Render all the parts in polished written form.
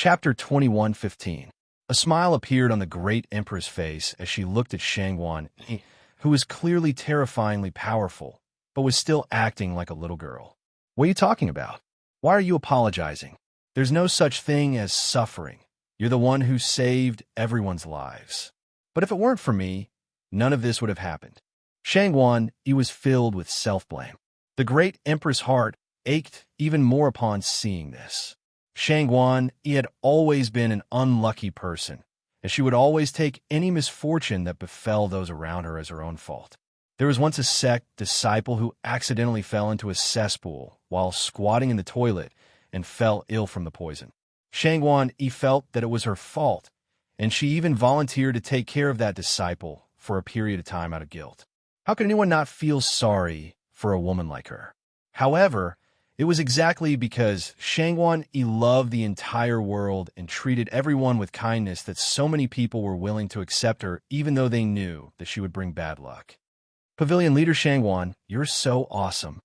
Chapter 21:15. A smile appeared on the great emperor's face as she looked at Shangguan, who was clearly terrifyingly powerful, but was still acting like a little girl. What are you talking about? Why are you apologizing? There's no such thing as suffering. You're the one who saved everyone's lives. But if it weren't for me, none of this would have happened. Shangguan, he was filled with self-blame. The great emperor's heart ached even more upon seeing this. Shangguan, he had always been an unlucky person, as she would always take any misfortune that befell those around her as her own fault. There was once a sect disciple who accidentally fell into a cesspool while squatting in the toilet and fell ill from the poison. Shangguan, he felt that it was her fault, and she even volunteered to take care of that disciple for a period of time out of guilt. How could anyone not feel sorry for a woman like her? However, it was exactly because Shangguan, he loved the entire world and treated everyone with kindness that so many people were willing to accept her even though they knew that she would bring bad luck. Pavilion Leader Shangguan, you're so awesome.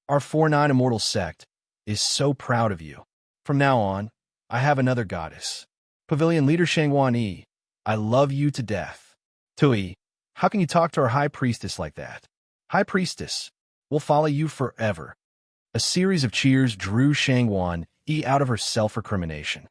Our 4-9 Immortal Sect is so proud of you. From now on, I have another goddess. Pavilion Leader Shangguan, I love you to death. Tui, how can you talk to our High Priestess like that? High Priestess, we'll follow you forever. A series of cheers drew Shangguan out of her self-recrimination.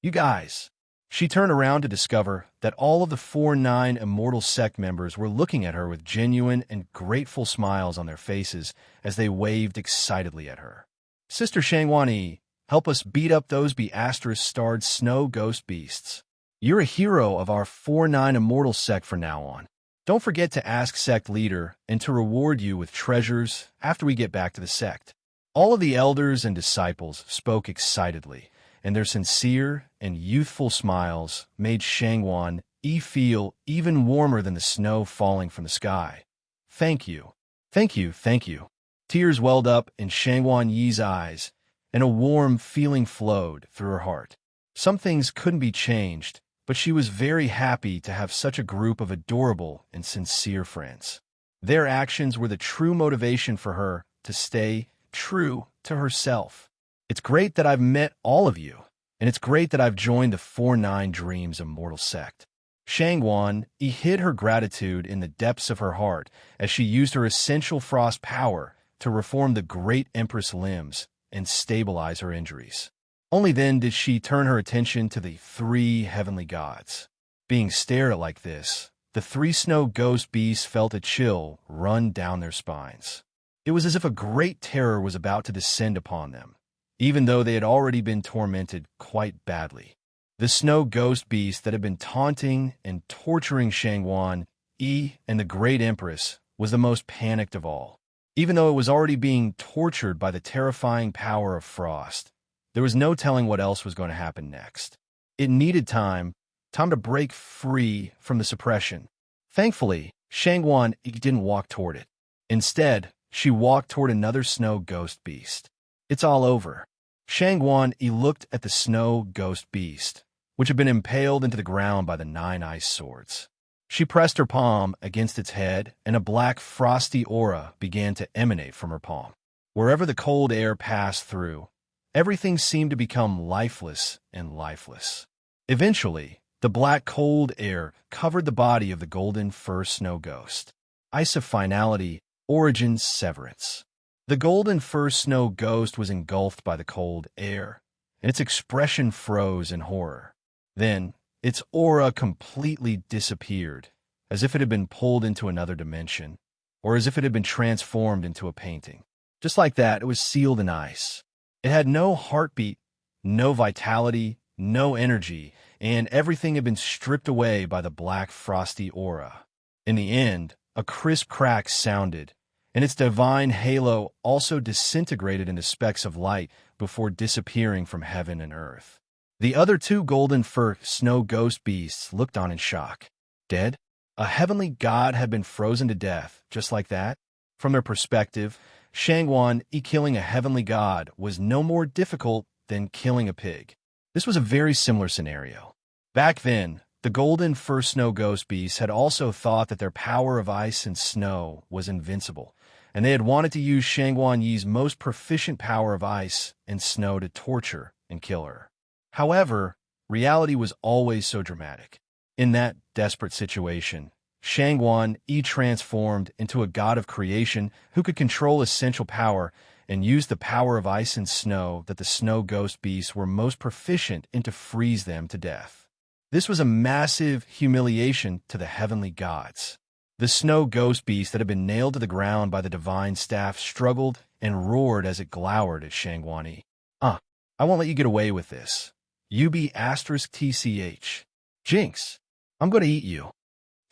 You guys. She turned around to discover that all of the 4-9 Immortal Sect members were looking at her with genuine and grateful smiles on their faces as they waved excitedly at her. Sister Shangguan, help us beat up those Beastris-starred snow ghost beasts. You're a hero of our 4-9 Immortal Sect from now on. Don't forget to ask Sect Leader and to reward you with treasures after we get back to the sect. All of the elders and disciples spoke excitedly, and their sincere and youthful smiles made Shangguan feel even warmer than the snow falling from the sky. Thank you. Thank you, thank you. Tears welled up in Shangguan Yi's eyes, and a warm feeling flowed through her heart. Some things couldn't be changed, but she was very happy to have such a group of adorable and sincere friends. Their actions were the true motivation for her to stay true to herself. It's great that I've met all of you, and it's great that I've joined the 4-9 Dreams Immortal Sect. Shangguan, hid her gratitude in the depths of her heart as she used her essential frost power to reform the great Empress limbs and stabilize her injuries. Only then did she turn her attention to the 3 heavenly gods. Being stared at like this, the 3 snow ghost beasts felt a chill run down their spines. It was as if a great terror was about to descend upon them, even though they had already been tormented quite badly. The snow ghost beast that had been taunting and torturing Shangguan, and the great empress was the most panicked of all. Even though it was already being tortured by the terrifying power of frost, there was no telling what else was going to happen next. It needed time to break free from the suppression. Thankfully, Shangguan didn't walk toward it. Instead, she walked toward another snow ghost beast. It's all over. Shangguan looked at the snow ghost beast, which had been impaled into the ground by the 9 ice swords. She pressed her palm against its head, and a black frosty aura began to emanate from her palm. Wherever the cold air passed through, everything seemed to become lifeless and lifeless. Eventually, the black cold air covered the body of the golden fur snow ghost. Ice of finality, origin, severance. The golden fur snow ghost was engulfed by the cold air, and its expression froze in horror. Then, its aura completely disappeared, as if it had been pulled into another dimension, or as if it had been transformed into a painting. Just like that, it was sealed in ice. It had no heartbeat, no vitality, no energy, and everything had been stripped away by the black frosty aura. In the end, a crisp crack sounded, and its divine halo also disintegrated into specks of light before disappearing from heaven and earth. The other 2 golden fur snow ghost beasts looked on in shock. Dead? A heavenly god had been frozen to death, just like that? From their perspective, Shangguan killing a heavenly god was no more difficult than killing a pig. This was a very similar scenario. Back then, the golden fur snow ghost beasts had also thought that their power of ice and snow was invincible, and they had wanted to use Shangguan Yi's most proficient power of ice and snow to torture and kill her. However, reality was always so dramatic. In that desperate situation, Shangguan Yi transformed into a god of creation who could control essential power and use the power of ice and snow that the snow ghost beasts were most proficient in to freeze them to death. This was a massive humiliation to the heavenly gods. The snow ghost beast that had been nailed to the ground by the divine staff struggled and roared as it glowered at Shangguan Yi. I won't let you get away with this. UB*TCH. Jinx, I'm going to eat you.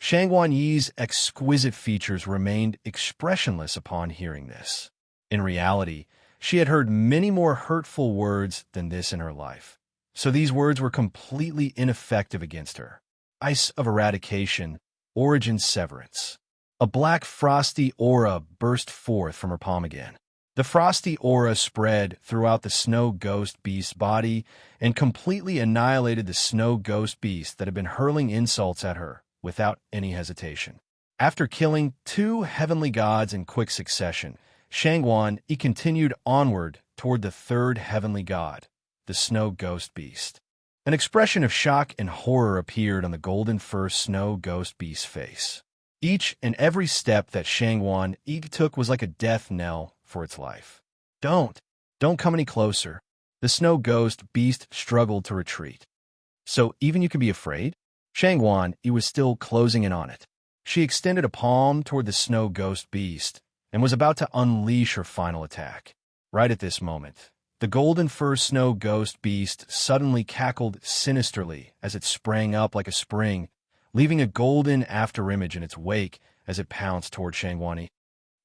Shangguan Yi's exquisite features remained expressionless upon hearing this. In reality, she had heard many more hurtful words than this in her life, so these words were completely ineffective against her. Ice of eradication, origin severance. A black frosty aura burst forth from her palm again. The frosty aura spread throughout the snow ghost beast's body and completely annihilated the snow ghost beast that had been hurling insults at her without any hesitation. After killing 2 heavenly gods in quick succession, Shangguan Yi continued onward toward the 3rd heavenly god, the snow ghost beast. An expression of shock and horror appeared on the golden fur snow ghost beast's face. Each and every step that Shangguan Yi took was like a death knell for its life. Don't come any closer. The snow ghost beast struggled to retreat. So even you can be afraid? Shangguan Yi was still closing in on it. She extended a palm toward the snow ghost beast and was about to unleash her final attack. Right at this moment, the golden fur snow ghost beast suddenly cackled sinisterly as it sprang up like a spring, leaving a golden afterimage in its wake as it pounced toward Shangguan Yi.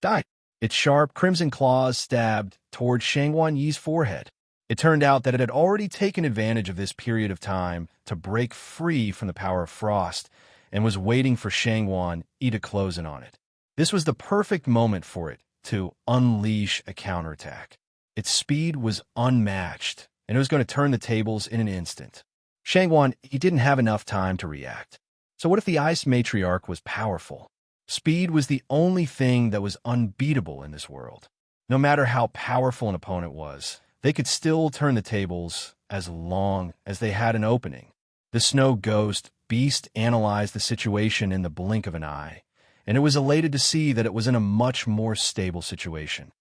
Die! Its sharp crimson claws stabbed toward Shangguan Yi's forehead. It turned out that it had already taken advantage of this period of time to break free from the power of frost and was waiting for Shangguan Yi to close in on it. This was the perfect moment for it to unleash a counterattack. Its speed was unmatched, and it was going to turn the tables in an instant. Shangguan Yi didn't have enough time to react. So what if the ice matriarch was powerful? Speed was the only thing that was unbeatable in this world. No matter how powerful an opponent was, they could still turn the tables as long as they had an opening. The snow ghost beast analyzed the situation in the blink of an eye, and it was elated to see that it was in a much more stable situation.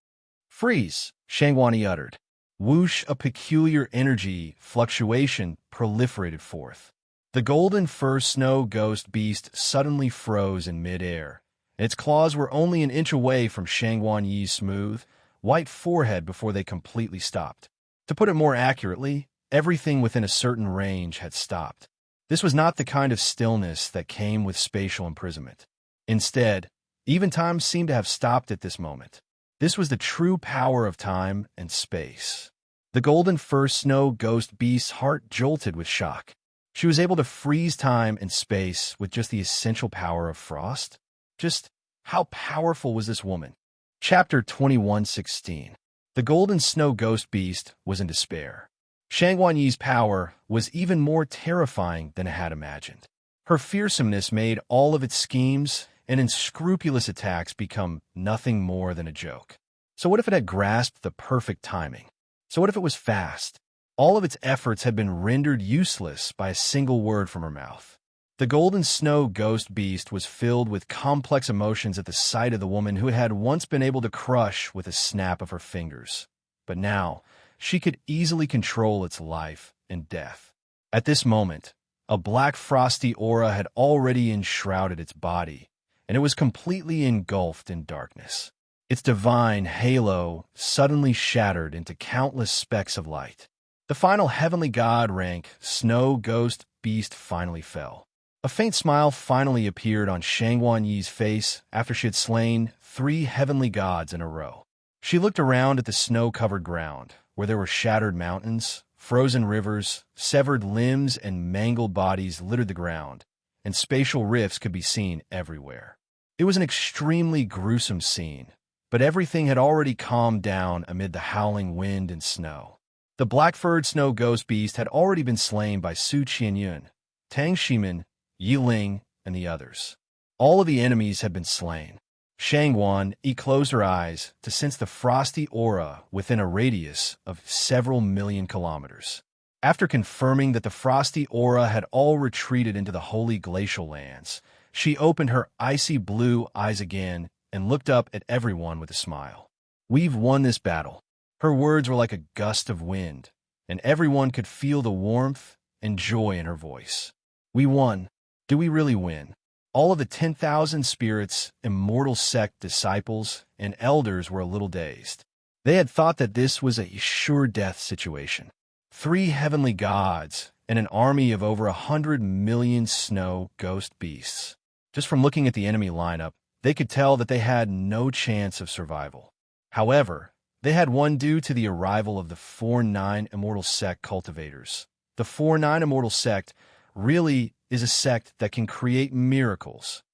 Freeze, Shangguan Yi uttered. Whoosh, a peculiar energy fluctuation proliferated forth. The golden fur snow ghost beast suddenly froze in midair, and its claws were only an inch away from Shangguan Yi's smooth, white forehead before they completely stopped. To put it more accurately, everything within a certain range had stopped. This was not the kind of stillness that came with spatial imprisonment. Instead, even time seemed to have stopped at this moment. This was the true power of time and space. The golden fur snow ghost beast's heart jolted with shock. She was able to freeze time and space with just the essential power of frost. Just how powerful was this woman? Chapter 21:16. The golden snow ghost beast was in despair. Shangguan Yi's power was even more terrifying than it had imagined. Her fearsomeness made all of its schemes and unscrupulous attacks become nothing more than a joke. So what if it had grasped the perfect timing? So what if it was fast? All of its efforts had been rendered useless by a single word from her mouth. The golden snow ghost beast was filled with complex emotions at the sight of the woman who it had once been able to crush with a snap of her fingers. But now, she could easily control its life and death. At this moment, a black frosty aura had already enshrouded its body, and it was completely engulfed in darkness. Its divine halo suddenly shattered into countless specks of light. The final heavenly god rank, snow ghost beast, finally fell. A faint smile finally appeared on Shangguan Yi's face after she had slain 3 heavenly gods in a row. She looked around at the snow-covered ground, where there were shattered mountains, frozen rivers, severed limbs, and mangled bodies littered the ground, and spatial rifts could be seen everywhere. It was an extremely gruesome scene, but everything had already calmed down amid the howling wind and snow. The black-furred snow ghost beast had already been slain by Su Qianyun, Tang Shimin, Yi Ling, and the others. All of the enemies had been slain. Shangguan Yi closed her eyes to sense the frosty aura within a radius of several million kilometers. After confirming that the frosty aura had all retreated into the holy glacial lands, she opened her icy blue eyes again and looked up at everyone with a smile. "We've won this battle." Her words were like a gust of wind, and everyone could feel the warmth and joy in her voice. "We won. Do we really win?" All of the 10,000 spirits, immortal sect disciples, and elders were a little dazed. They had thought that this was a sure death situation. 3 heavenly gods and an army of over 100 million snow ghost beasts. Just from looking at the enemy lineup, they could tell that they had no chance of survival. However, they had one due to the arrival of the 4-9 immortal sect cultivators. The 4-9 immortal sect really is a sect that can create miracles.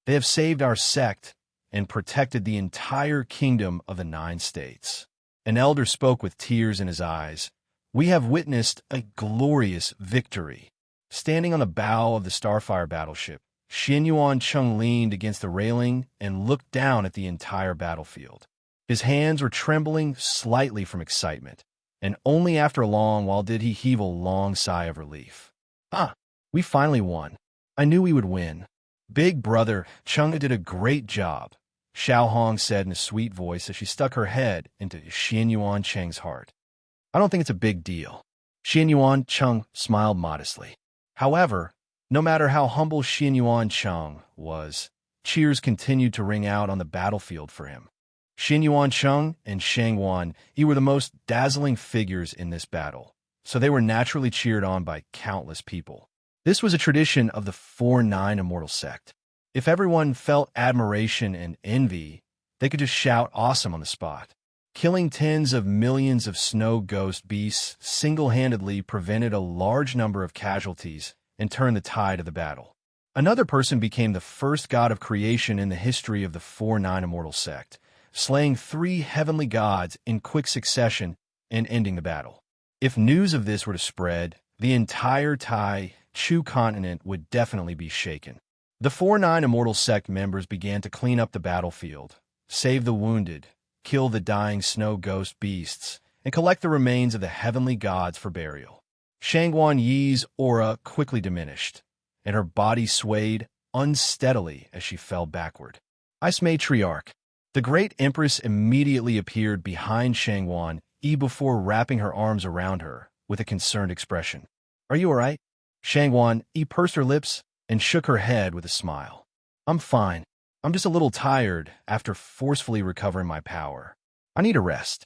They have saved our sect and protected the entire kingdom of the 9 states. An elder spoke with tears in his eyes. "We have witnessed a glorious victory." Standing on the bow of the Starfire battleship, Xianyuan Cheng leaned against the railing and looked down at the entire battlefield. His hands were trembling slightly from excitement, and only after a long while did he heave a long sigh of relief. We finally won. I knew we would win." "Big brother, Cheng did a great job," Xiao Hong said in a sweet voice as she stuck her head into Xianyuan Cheng's heart. "I don't think it's a big deal." Xianyuan Cheng smiled modestly. However, no matter how humble Xianyuan Cheng was, cheers continued to ring out on the battlefield for him. Xianyuan Cheng and Shangwan Yi were the most dazzling figures in this battle, so they were naturally cheered on by countless people. This was a tradition of the 4-9 immortal sect. If everyone felt admiration and envy, they could just shout awesome on the spot. Killing tens of millions of snow ghost beasts single-handedly prevented a large number of casualties and turned the tide of the battle. Another person became the first god of creation in the history of the 4-9 immortal sect, slaying 3 heavenly gods in quick succession and ending the battle. If news of this were to spread, the entire Tai Chu continent would definitely be shaken. The 4-9 immortal sect members began to clean up the battlefield, save the wounded, kill the dying snow ghost beasts, and collect the remains of the heavenly gods for burial. Shangwan Yi's aura quickly diminished, and her body swayed unsteadily as she fell backward. Ice Matriarch. The great empress immediately appeared behind Shangwan Yi before wrapping her arms around her with a concerned expression. "Are you all right?" Shangwan Yi pursed her lips and shook her head with a smile. "I'm fine. I'm just a little tired after forcefully recovering my power. I need a rest."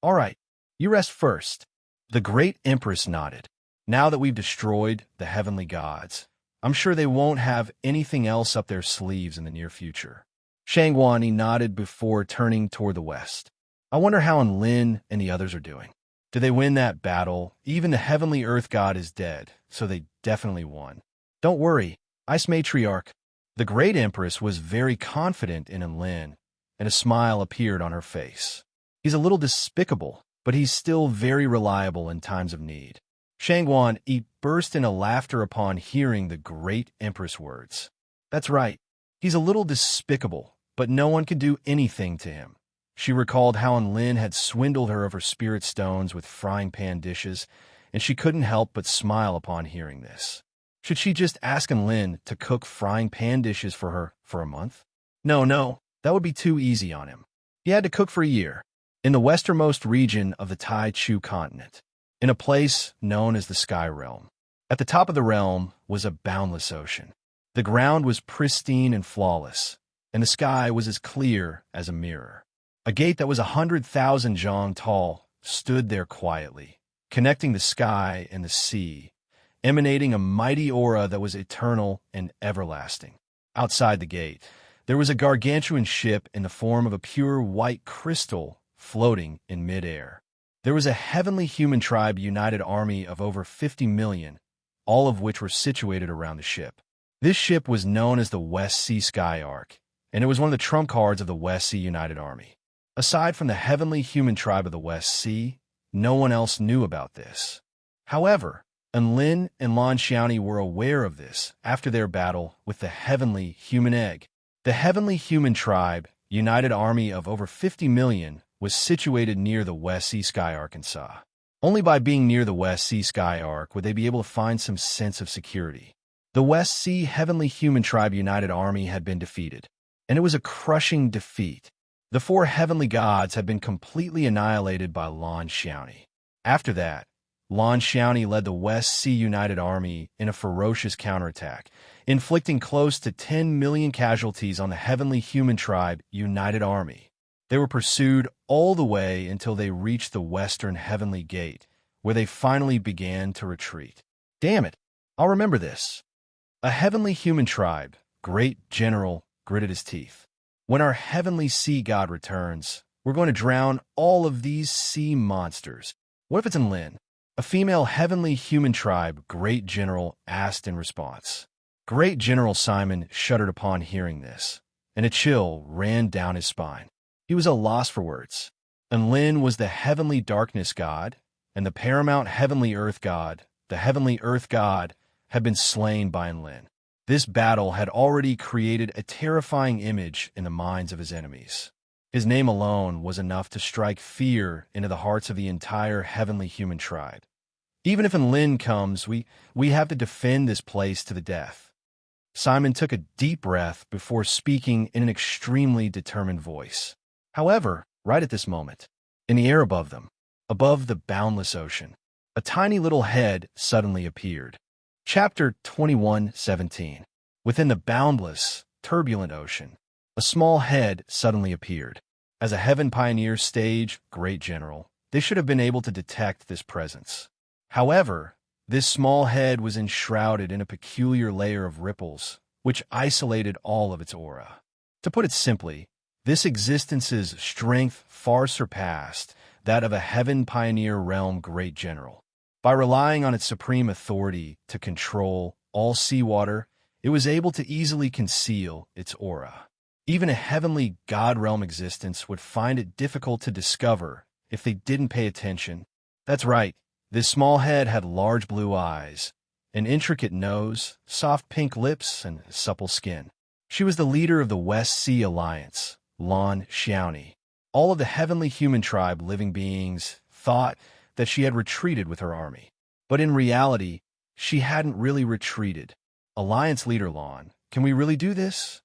"All right, you rest first." The great empress nodded. "Now that we've destroyed the heavenly gods, I'm sure they won't have anything else up their sleeves in the near future." Shangwan Yi nodded before turning toward the west. "I wonder how Enlin and the others are doing. Did they win that battle? Even the heavenly earth god is dead, so they definitely won." "Don't worry, Ice Matriarch." The great empress was very confident in Enlin, and a smile appeared on her face. "He's a little despicable, but he's still very reliable in times of need." Shangwan Yi burst into laughter upon hearing the great empress words. "That's right. He's a little despicable, but no one can do anything to him." She recalled how Enlin had swindled her of her spirit stones with frying pan dishes, and she couldn't help but smile upon hearing this. Should she just ask Enlin to cook frying pan dishes for her for a month? No, that would be too easy on him. He had to cook for a year, in the westernmost region of the Tai Chu continent, in a place known as the Sky Realm. At the top of the realm was a boundless ocean. The ground was pristine and flawless, and the sky was as clear as a mirror. A gate that was 100,000 zhang tall stood there quietly, connecting the sky and the sea, emanating a mighty aura that was eternal and everlasting. Outside the gate, there was a gargantuan ship in the form of a pure white crystal floating in midair. There was a heavenly human tribe united army of over 50 million, all of which were situated around the ship. This ship was known as the West Sea Skyark, and it was one of the trump cards of the West Sea United Army. Aside from the heavenly human tribe of the West Sea, no one else knew about this. However, Enlin and Lan Xiaoni were aware of this after their battle with the heavenly human egg. The heavenly human tribe, united army of over 50 million, was situated near the West Sea Skyark in Sa. Only by being near the West Sea Sky Arc would they be able to find some sense of security. The West Sea Heavenly Human Tribe United Army had been defeated, and it was a crushing defeat. The four heavenly gods had been completely annihilated by Lan Xiaoni. After that, Lan Xiaoni led the West Sea United Army in a ferocious counterattack, inflicting close to 10 million casualties on the Heavenly Human Tribe United Army. They were pursued all the way until they reached the Western Heavenly Gate, where they finally began to retreat. Damn it, I'll remember this. A Heavenly Human Tribe, Great General, gritted his teeth. When our Heavenly Sea God returns, we're going to drown all of these sea monsters. What if it's in Lin? A female Heavenly Human Tribe, Great General, asked in response. Great General Simon shuddered upon hearing this, and a chill ran down his spine. He was at a loss for words. Enlin was the Heavenly Darkness God, and the paramount Heavenly Earth God, the Heavenly Earth God, had been slain by Enlin. This battle had already created a terrifying image in the minds of his enemies. His name alone was enough to strike fear into the hearts of the entire Heavenly Human Tribe. Even if Enlin comes, we have to defend this place to the death. Simon took a deep breath before speaking in an extremely determined voice. However, right at this moment, in the air above them, above the boundless ocean, a tiny little head suddenly appeared. Chapter 21:17. Within the boundless, turbulent ocean, a small head suddenly appeared. As a Heaven Pioneer stage Great General, they should have been able to detect this presence. However, this small head was enshrouded in a peculiar layer of ripples, which isolated all of its aura. To put it simply, this existence's strength far surpassed that of a Heaven Pioneer realm Great General. By relying on its supreme authority to control all seawater, it was able to easily conceal its aura. Even a heavenly god realm existence would find it difficult to discover if they didn't pay attention. That's right, this small head had large blue eyes, an intricate nose, soft pink lips, and supple skin. She was the leader of the West Sea Alliance, Lan Xiaoni. All of the Heavenly Human Tribe living beings thought that she had retreated with her army. But in reality, she hadn't really retreated. Alliance leader Lan, can we really do this?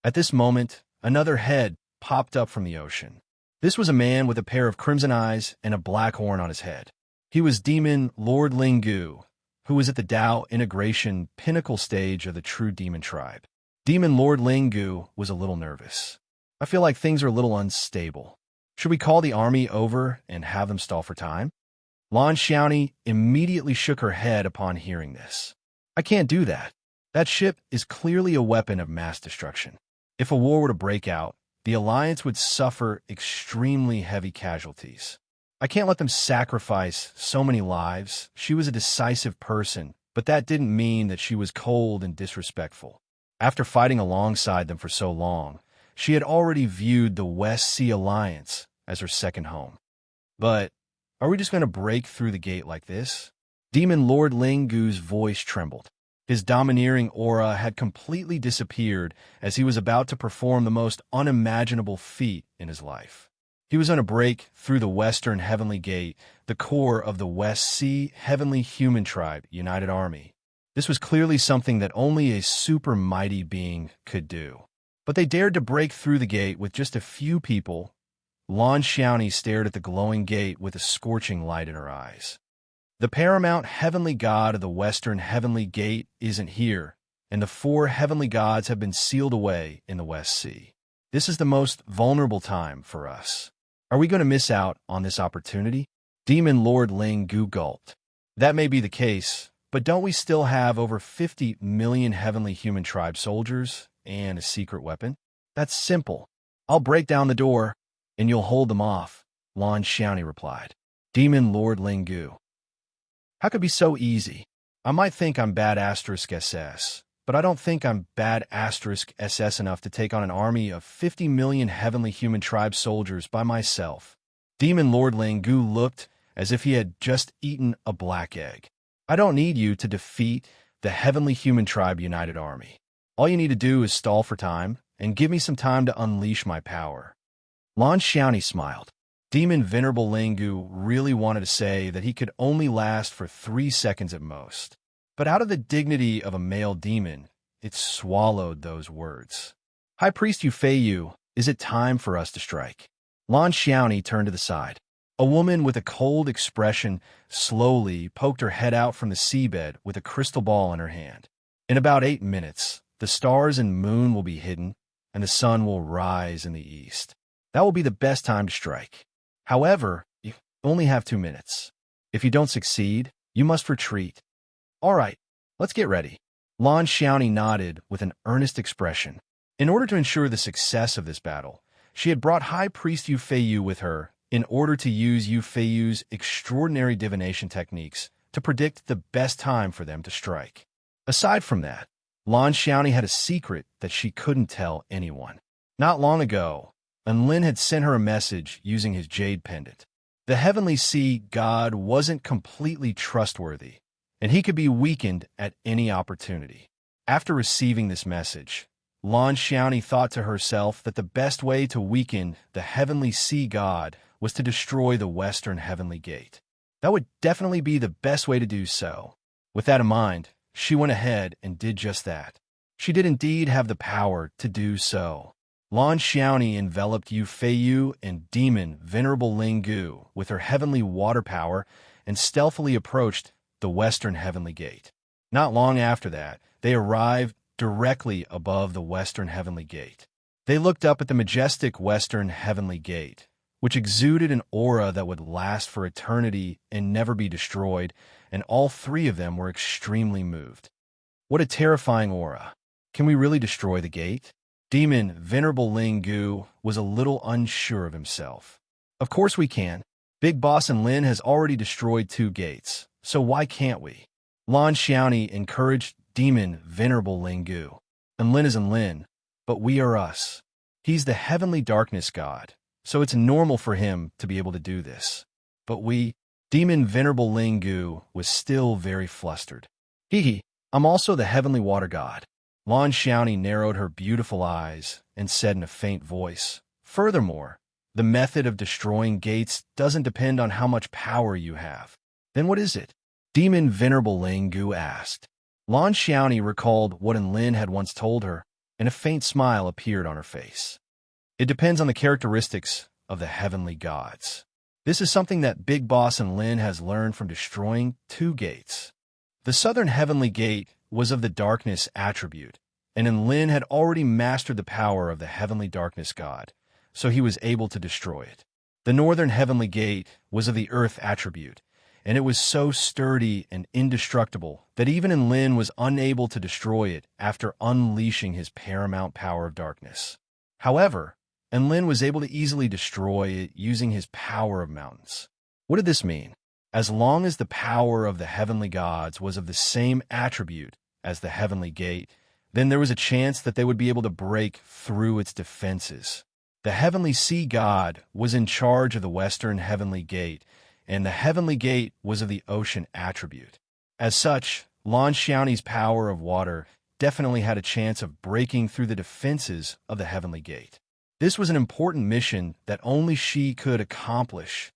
At this moment, another head popped up from the ocean. This was a man with a pair of crimson eyes and a black horn on his head. He was Demon Lord Lingu, who was at the Dao integration pinnacle stage of the true demon tribe. Demon Lord Lingu was a little nervous. I feel like things are a little unstable. Should we call the army over and have them stall for time? Lan Xiaoni immediately shook her head upon hearing this. I can't do that. That ship is clearly a weapon of mass destruction. If a war were to break out, the Alliance would suffer extremely heavy casualties. I can't let them sacrifice so many lives. She was a decisive person, but that didn't mean that she was cold and disrespectful. After fighting alongside them for so long, she had already viewed the West Sea Alliance as her second home. But are we just going to break through the gate like this? Demon Lord Lingu's voice trembled. His domineering aura had completely disappeared as he was about to perform the most unimaginable feat in his life. He was going to break through the Western Heavenly Gate, the core of the West Sea Heavenly Human Tribe United Army. This was clearly something that only a super mighty being could do. But they dared to break through the gate with just a few people. Lan Xiaoni stared at the glowing gate with a scorching light in her eyes. The paramount heavenly god of the Western Heavenly Gate isn't here, and the four heavenly gods have been sealed away in the West Sea. This is the most vulnerable time for us. Are we going to miss out on this opportunity? Demon Lord Ling Gu gulped. That may be the case, but don't we still have over 50 million Heavenly Human Tribe soldiers and a secret weapon? That's simple. I'll break down the door, and you'll hold them off, Lan Xiaoni replied. Demon Lord Lingu. How could it be so easy? I might think I'm bad *SS, but I don't think I'm bad *SS enough to take on an army of 50 million Heavenly Human Tribe soldiers by myself. Demon Lord Lingu looked as if he had just eaten a black egg. I don't need you to defeat the Heavenly Human Tribe United Army. All you need to do is stall for time and give me some time to unleash my power. Lan Xiaoni smiled. Demon Venerable Lingu really wanted to say that he could only last for 3 seconds at most. But out of the dignity of a male demon, it swallowed those words. High Priest Yufeiyu, is it time for us to strike? Lan Xiaoni turned to the side. A woman with a cold expression slowly poked her head out from the seabed with a crystal ball in her hand. In about 8 minutes, the stars and moon will be hidden, and the sun will rise in the east. That will be the best time to strike. However, you only have 2 minutes. If you don't succeed, you must retreat. All right, let's get ready. Lan Xiaoni nodded with an earnest expression. In order to ensure the success of this battle, she had brought High Priest Yufeiyu with her in order to use Yufeiyu's extraordinary divination techniques to predict the best time for them to strike. Aside from that, Lan Xiaoni had a secret that she couldn't tell anyone. Not long ago, Enlin had sent her a message using his jade pendant. The heavenly sea god wasn't completely trustworthy, and he could be weakened at any opportunity. After receiving this message, Lan Xiaoni thought to herself that the best way to weaken the heavenly sea god was to destroy the western heavenly gate. That would definitely be the best way to do so. With that in mind, she went ahead and did just that. She did indeed have the power to do so. Lan Xiaoni enveloped Yufeiyu and Demon Venerable Lingu with her heavenly water power and stealthily approached the western heavenly gate. Not long after that, they arrived directly above the western heavenly gate. They looked up at the majestic western heavenly gate, which exuded an aura that would last for eternity and never be destroyed, and all 3 of them were extremely moved. What a terrifying aura. Can we really destroy the gate? Demon Venerable Lingu was a little unsure of himself. Of course we can. Big Boss Enlin has already destroyed 2 gates, so why can't we? Lan Xiaoni encouraged Demon Venerable Lingu. Enlin is Enlin, but we are us. He's the heavenly darkness god, so it's normal for him to be able to do this. But Demon Venerable Lingu was still very flustered. I'm also the heavenly water god. Lan Xiaoni narrowed her beautiful eyes and said in a faint voice, furthermore, the method of destroying gates doesn't depend on how much power you have. Then what is it? Demon Venerable Lingu asked. Lan Xiaoni recalled what Enlin had once told her, and a faint smile appeared on her face. It depends on the characteristics of the heavenly gods. This is something that Big Boss Enlin has learned from destroying 2 gates. The southern heavenly gate was of the darkness attribute, and Enlin had already mastered the power of the heavenly darkness god, so he was able to destroy it. The northern heavenly gate was of the earth attribute, and it was so sturdy and indestructible that even Enlin was unable to destroy it after unleashing his paramount power of darkness. However, Enlin was able to easily destroy it using his power of mountains. What did this mean? As long as the power of the heavenly gods was of the same attribute as the heavenly gate, then there was a chance that they would be able to break through its defenses. The heavenly sea god was in charge of the western heavenly gate, and the heavenly gate was of the ocean attribute. As such, Lan Xiaoni's power of water definitely had a chance of breaking through the defenses of the heavenly gate. This was an important mission that only she could accomplish.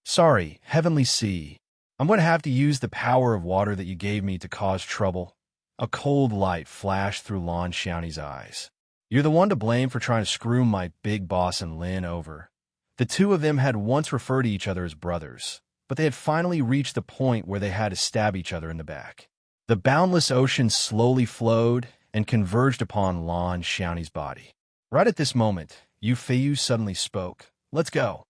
Sorry, heavenly sea. I'm going to have to use the power of water that you gave me to cause trouble. A cold light flashed through Lan Xiaoni's eyes. You're the one to blame for trying to screw my big boss Enlin over. The 2 of them had once referred to each other as brothers, but they had finally reached the point where they had to stab each other in the back. The boundless ocean slowly flowed and converged upon Lan Xiaoni's body. Right at this moment, Yufeiyu suddenly spoke. Let's go.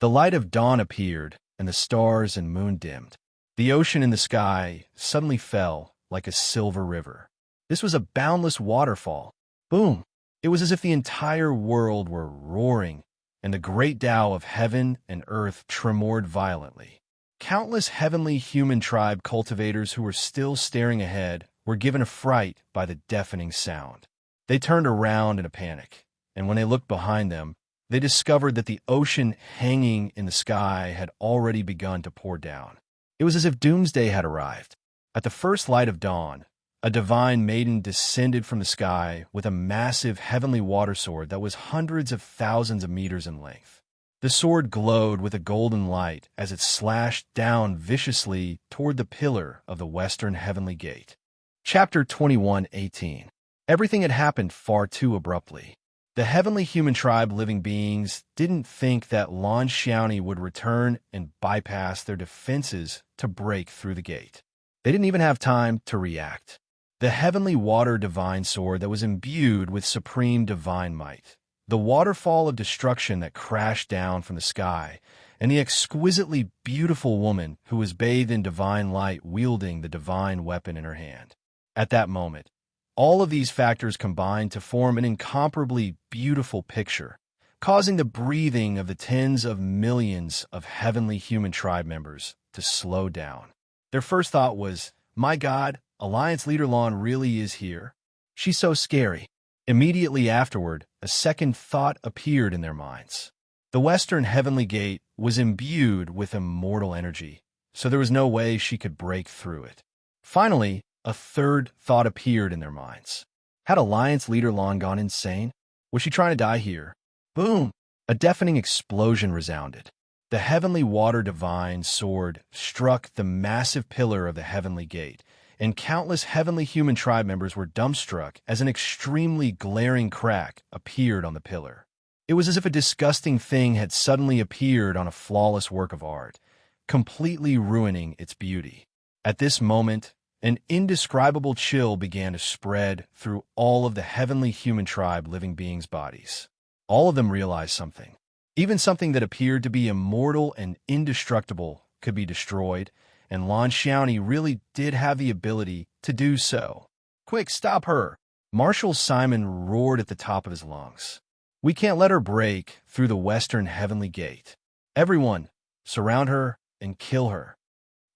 The light of dawn appeared, and the stars and moon dimmed. The ocean in the sky suddenly fell like a silver river. This was a boundless waterfall. Boom! It was as if the entire world were roaring, and the great Tao of heaven and earth tremored violently. Countless heavenly human tribe cultivators who were still staring ahead were given a fright by the deafening sound. They turned around in a panic, and when they looked behind them, they discovered that the ocean hanging in the sky had already begun to pour down. It was as if doomsday had arrived. At the first light of dawn, a divine maiden descended from the sky with a massive heavenly water sword that was hundreds of thousands of meters in length. The sword glowed with a golden light as it slashed down viciously toward the pillar of the western heavenly gate. Chapter 21:18. Everything had happened far too abruptly. The heavenly human tribe living beings didn't think that Lan Xiaoni would return and bypass their defenses to break through the gate. They didn't even have time to react. The heavenly water divine sword that was imbued with supreme divine might, the waterfall of destruction that crashed down from the sky, and the exquisitely beautiful woman who was bathed in divine light wielding the divine weapon in her hand. At that moment, all of these factors combined to form an incomparably beautiful picture, causing the breathing of the tens of millions of heavenly human tribe members to slow down. Their first thought was, "My God, Alliance Leader Lan really is here? She's so scary." Immediately afterward, a second thought appeared in their minds. The western heavenly gate was imbued with immortal energy, so there was no way she could break through it. Finally, a third thought appeared in their minds. Had Alliance Leader Lan gone insane? Was she trying to die here? Boom! A deafening explosion resounded. The heavenly water divine sword struck the massive pillar of the heavenly gate, and countless heavenly human tribe members were dumbstruck as an extremely glaring crack appeared on the pillar. It was as if a disgusting thing had suddenly appeared on a flawless work of art, completely ruining its beauty. At this moment, an indescribable chill began to spread through all of the heavenly human tribe living beings' bodies. All of them realized something. Even something that appeared to be immortal and indestructible could be destroyed, and Lan Xiaoni really did have the ability to do so. "Quick, stop her!" Marshal Simon roared at the top of his lungs. "We can't let her break through the western heavenly gate. Everyone, surround her and kill her."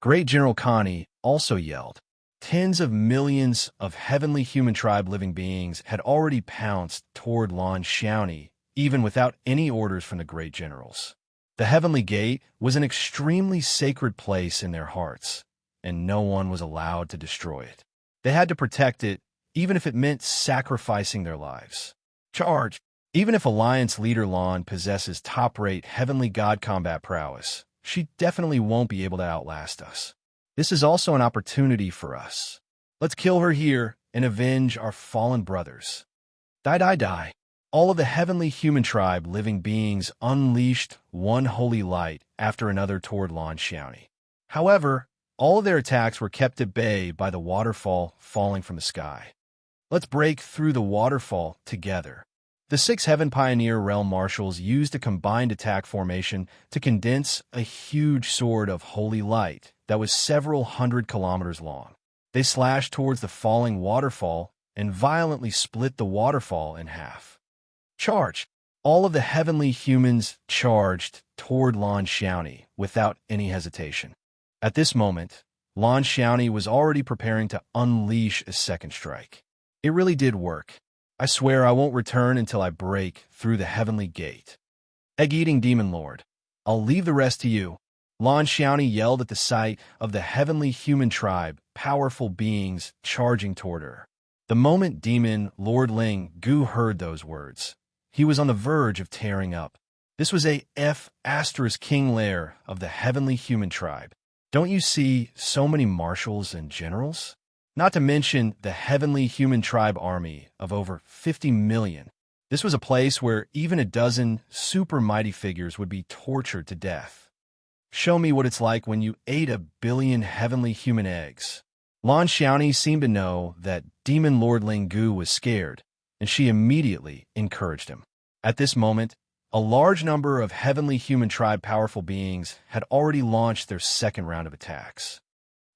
Great General Connie also yelled. Tens of millions of heavenly human tribe living beings had already pounced toward Lan Xiaoni, even without any orders from the great generals. The heavenly gate was an extremely sacred place in their hearts, and no one was allowed to destroy it. They had to protect it, even if it meant sacrificing their lives. Charge! Even if Alliance Leader Lan possesses top-rate heavenly god combat prowess, she definitely won't be able to outlast us. This is also an opportunity for us. Let's kill her here and avenge our fallen brothers. Die, die, die. All of the heavenly human tribe living beings unleashed one holy light after another toward Lan Xiaoni. However, all of their attacks were kept at bay by the waterfall falling from the sky. Let's break through the waterfall together. The 6 Heaven Pioneer Realm Marshals used a combined attack formation to condense a huge sword of holy light that was several hundred kilometers long. They slashed towards the falling waterfall and violently split the waterfall in half. Charge! All of the heavenly humans charged toward Lan Xiaoni without any hesitation. At this moment, Lan Xiaoni was already preparing to unleash a second strike. It really did work. I swear I won't return until I break through the heavenly gate. Egg-eating demon lord, I'll leave the rest to you. Lan Xiaoni yelled at the sight of the heavenly human tribe, powerful beings charging toward her. The moment demon Lord Ling Gu heard those words, he was on the verge of tearing up. This was a King lair of the heavenly human tribe. Don't you see so many marshals and generals? Not to mention the heavenly human tribe army of over 50 million. This was a place where even a dozen super mighty figures would be tortured to death. Show me what it's like when you ate 1 billion heavenly human eggs. Lan Xiaoni seemed to know that Demon Lord Ling Gu was scared, and she immediately encouraged him. At this moment, a large number of heavenly human tribe powerful beings had already launched their second round of attacks.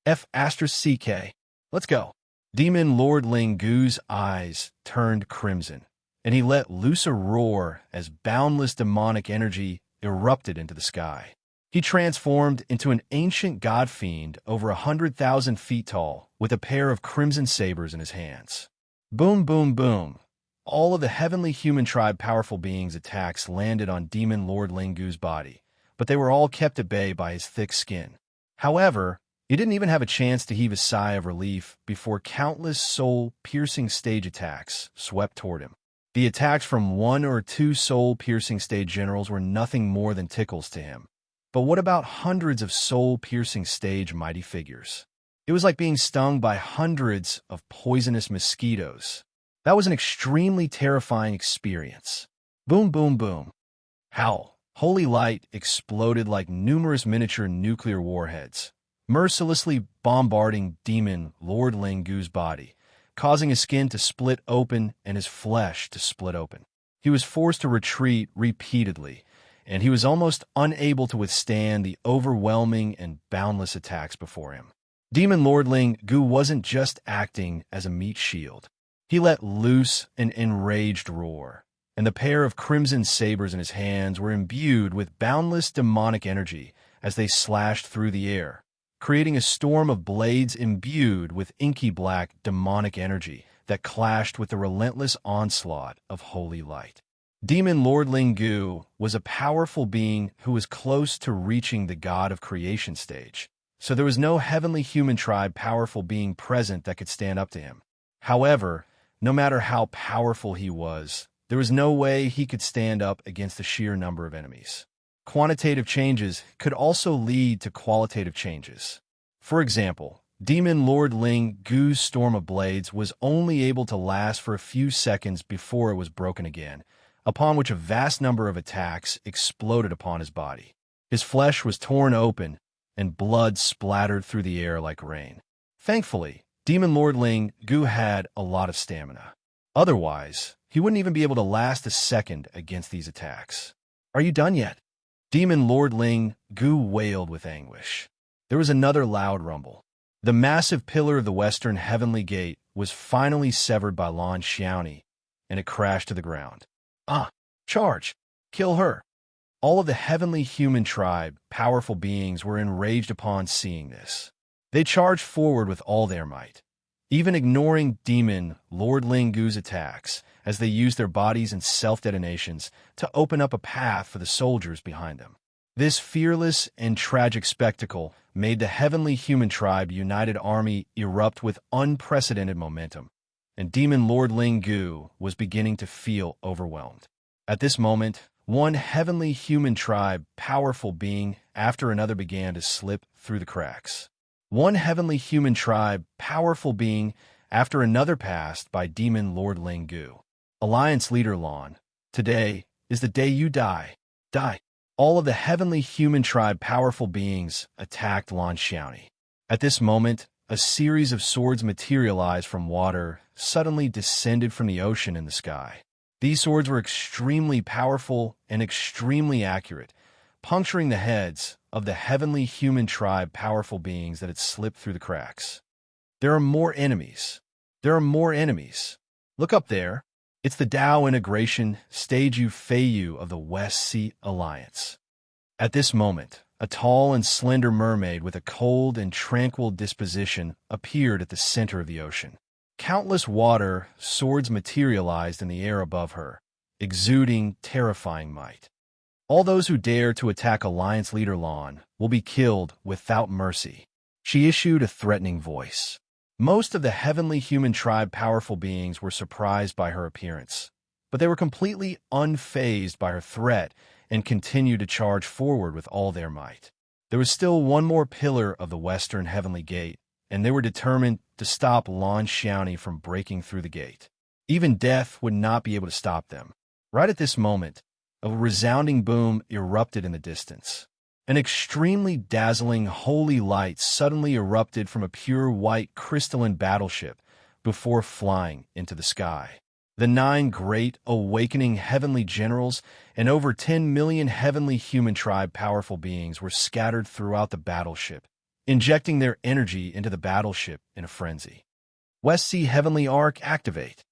CK. Let's go. Demon Lord Ling Gu's eyes turned crimson, and he let loose a roar as boundless demonic energy erupted into the sky. He transformed into an ancient god fiend over 100,000 feet tall with a pair of crimson sabers in his hands. Boom, boom, boom. All of the heavenly human tribe powerful beings' attacks landed on Demon Lord Ling Gu's body, but they were all kept at bay by his thick skin. However, he didn't even have a chance to heave a sigh of relief before countless soul-piercing stage attacks swept toward him. The attacks from one or two soul-piercing stage generals were nothing more than tickles to him. But what about hundreds of soul-piercing stage mighty figures? It was like being stung by hundreds of poisonous mosquitoes. That was an extremely terrifying experience. Boom, boom, boom. Howl. Holy light exploded like numerous miniature nuclear warheads, mercilessly bombarding demon Lord Ling Gu's body, causing his skin to split open and his flesh to split open. He was forced to retreat repeatedly, and he was almost unable to withstand the overwhelming and boundless attacks before him. Demon Lord Ling Gu wasn't just acting as a meat shield. He let loose an enraged roar, and the pair of crimson sabers in his hands were imbued with boundless demonic energy as they slashed through the air, creating a storm of blades imbued with inky black demonic energy that clashed with the relentless onslaught of holy light. Demon Lord Ling Gu was a powerful being who was close to reaching the God of Creation stage, so there was no heavenly human tribe powerful being present that could stand up to him. However, no matter how powerful he was, there was no way he could stand up against the sheer number of enemies. Quantitative changes could also lead to qualitative changes. For example, Demon Lord Ling Gu's storm of blades was only able to last for a few seconds before it was broken again, upon which a vast number of attacks exploded upon his body. His flesh was torn open, and blood splattered through the air like rain. Thankfully, Demon Lord Ling Gu had a lot of stamina. Otherwise, he wouldn't even be able to last a second against these attacks. "Are you done yet?" Demon Lord Ling Gu wailed with anguish. There was another loud rumble. The massive pillar of the Western Heavenly Gate was finally severed by Lan Xiaoni, and it crashed to the ground. Charge! Kill her! All of the heavenly human tribe, powerful beings, were enraged upon seeing this. They charged forward with all their might, even ignoring Demon Lord Ling Gu's attacks, as they used their bodies and self-detonations to open up a path for the soldiers behind them. This fearless and tragic spectacle made the heavenly human tribe united army erupt with unprecedented momentum, and Demon Lord Ling Gu was beginning to feel overwhelmed. At this moment, one heavenly human tribe powerful being after another began to slip through the cracks. One heavenly human tribe powerful being after another passed by Demon Lord Ling Gu. Alliance Leader Lan, today is the day you die. Die. All of the heavenly human tribe powerful beings attacked Lan Xiaoni. At this moment, a series of swords materialized from water, suddenly descended from the ocean in the sky. These swords were extremely powerful and extremely accurate, puncturing the heads of the heavenly human tribe powerful beings that had slipped through the cracks. There are more enemies. There are more enemies. Look up there. It's the Tao Integration Stage Feiyu of the West Sea Alliance. At this moment, a tall and slender mermaid with a cold and tranquil disposition appeared at the center of the ocean. Countless water swords materialized in the air above her, exuding terrifying might. All those who dare to attack Alliance Leader Lan will be killed without mercy. She issued a threatening voice. Most of the heavenly human tribe powerful beings were surprised by her appearance, but they were completely unfazed by her threat and continued to charge forward with all their might. There was still one more pillar of the Western Heavenly Gate, and they were determined to stop Lan Xiaoni from breaking through the gate. Even death would not be able to stop them. Right at this moment, a resounding boom erupted in the distance. An extremely dazzling holy light suddenly erupted from a pure white crystalline battleship before flying into the sky. The 9 great awakening heavenly generals and over 10 million heavenly human tribe powerful beings were scattered throughout the battleship, injecting their energy into the battleship in a frenzy. West Sea Heavenly Arc activate.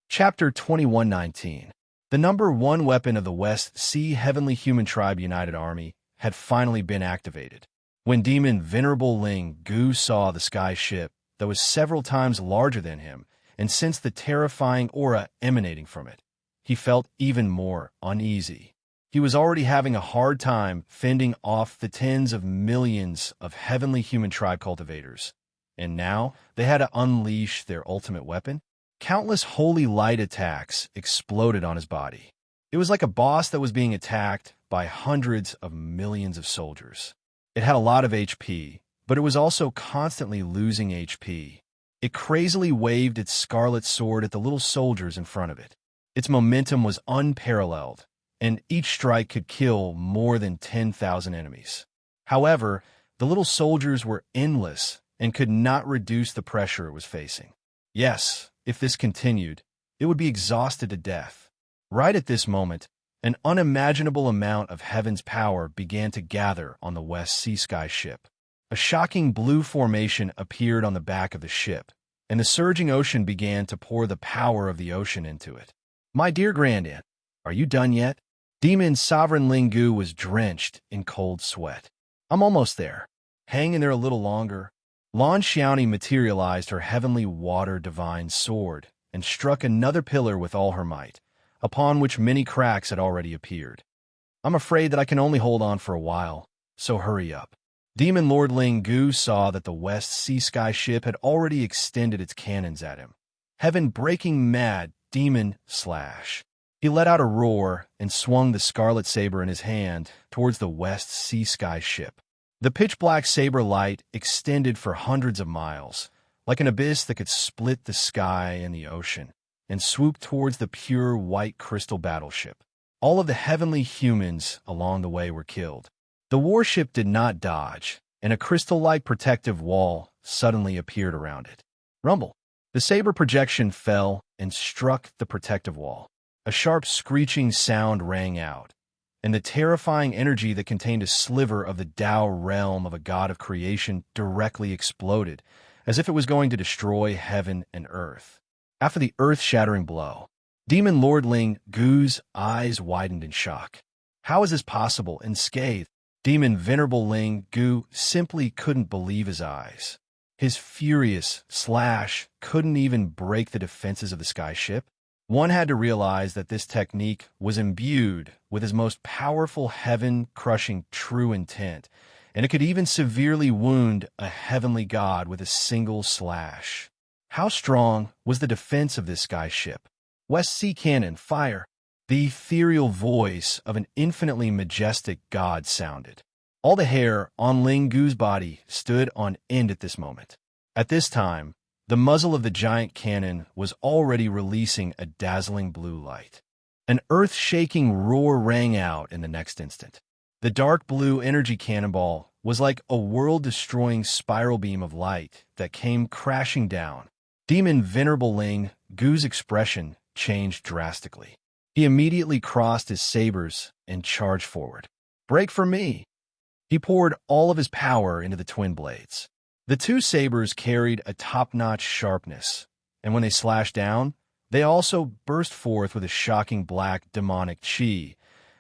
Chapter 2119. The number 1 weapon of the West Sea Heavenly Human Tribe United Army had finally been activated. When Demon Venerable Ling Gu saw the sky ship that was several times larger than him, and sensed the terrifying aura emanating from it, he felt even more uneasy. He was already having a hard time fending off the tens of millions of heavenly human tribe cultivators, and now they had to unleash their ultimate weapon. Countless holy light attacks exploded on his body. It was like a boss that was being attacked by hundreds of millions of soldiers. It had a lot of HP, but it was also constantly losing HP. It crazily waved its scarlet sword at the little soldiers in front of it. Its momentum was unparalleled, and each strike could kill more than 10,000 enemies. However, the little soldiers were endless and could not reduce the pressure it was facing. Yes, if this continued, it would be exhausted to death. Right at this moment, an unimaginable amount of heaven's power began to gather on the West Sea Sky ship. A shocking blue formation appeared on the back of the ship, and the surging ocean began to pour the power of the ocean into it. My dear Grandaunt, are you done yet? Demon Sovereign Lingu was drenched in cold sweat. I'm almost there. Hang in there a little longer. Lan Xiaoni materialized her heavenly water divine sword and struck another pillar with all her might, upon which many cracks had already appeared. I'm afraid that I can only hold on for a while, so hurry up. Demon Lord Ling Gu saw that the West Sea Sky ship had already extended its cannons at him. Heaven breaking mad, demon slash. He let out a roar and swung the scarlet saber in his hand towards the West Sea Sky ship. The pitch-black saber light extended for hundreds of miles, like an abyss that could split the sky and the ocean, and swoop towards the pure white crystal battleship. All of the heavenly humans along the way were killed. The warship did not dodge, and a crystal-like protective wall suddenly appeared around it. Rumble! The saber projection fell and struck the protective wall. A sharp screeching sound rang out, and the terrifying energy that contained a sliver of the Tao realm of a god of creation directly exploded, as if it was going to destroy heaven and earth. After the earth-shattering blow, Demon Lord Ling Gu's eyes widened in shock. How is this possible? Unscathed, Demon Venerable Ling Gu simply couldn't believe his eyes. His furious slash couldn't even break the defenses of the sky ship. One had to realize that this technique was imbued with his most powerful heaven-crushing true intent, and it could even severely wound a heavenly god with a single slash. How strong was the defense of this sky ship? West Sea Cannon, fire! The ethereal voice of an infinitely majestic god sounded. All the hair on Ling Gu's body stood on end at this moment. At this time, the muzzle of the giant cannon was already releasing a dazzling blue light. An earth-shaking roar rang out in the next instant. The dark blue energy cannonball was like a world-destroying spiral beam of light that came crashing down. Demon Venerable Ling Gu's expression changed drastically. He immediately crossed his sabers and charged forward. Break for me! He poured all of his power into the twin blades. The two sabers carried a top-notch sharpness, and when they slashed down, they also burst forth with a shocking black demonic chi,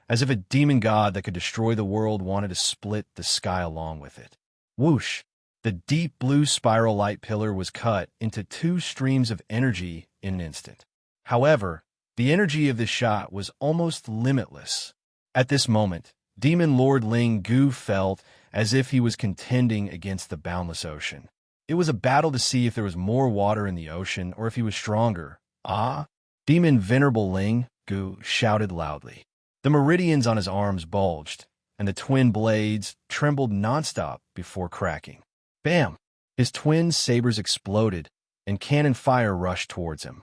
as if a demon god that could destroy the world wanted to split the sky along with it. Whoosh! The deep blue spiral light pillar was cut into two streams of energy in an instant. However, the energy of this shot was almost limitless. At this moment, Demon Lord Ling Gu felt as if he was contending against the boundless ocean. It was a battle to see if there was more water in the ocean or if he was stronger. Ah! Demon Venerable Ling Gu shouted loudly. The meridians on his arms bulged, and the twin blades trembled nonstop before cracking. Bam! His twin sabers exploded, and cannon fire rushed towards him.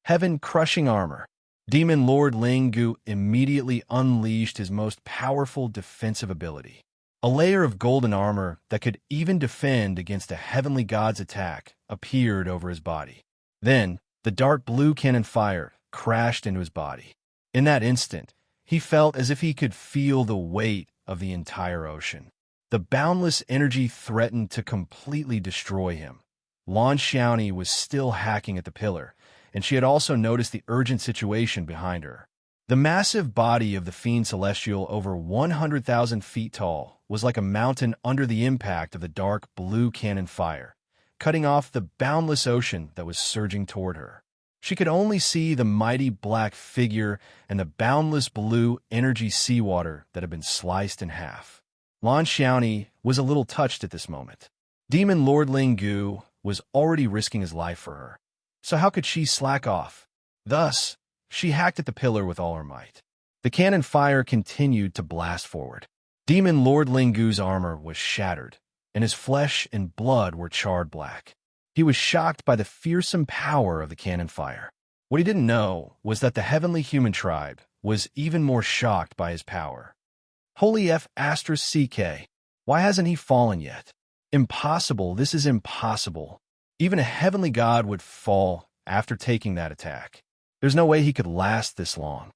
Heaven-crushing armor. Demon Lord Ling Gu immediately unleashed his most powerful defensive ability. A layer of golden armor that could even defend against a heavenly god's attack appeared over his body. Then, the dark blue cannon fire crashed into his body. In that instant, he felt as if he could feel the weight of the entire ocean. The boundless energy threatened to completely destroy him. Lan Xiaoni was still hacking at the pillar, and she had also noticed the urgent situation behind her. The massive body of the Fiend Celestial, over 100,000 feet tall, was like a mountain under the impact of the dark blue cannon fire, cutting off the boundless ocean that was surging toward her. She could only see the mighty black figure and the boundless blue energy seawater that had been sliced in half. Lan Xiaoni was a little touched at this moment. Demon Lord Ling Gu was already risking his life for her. so how could she slack off? Thus, she hacked at the pillar with all her might. The cannon fire continued to blast forward. Demon Lord Lingu's armor was shattered, and his flesh and blood were charred black. He was shocked by the fearsome power of the cannon fire. What he didn't know was that the heavenly human tribe was even more shocked by his power. Holy F asterisk CK. Why hasn't he fallen yet? Impossible, this is impossible. Even a heavenly god would fall after taking that attack. There's no way he could last this long.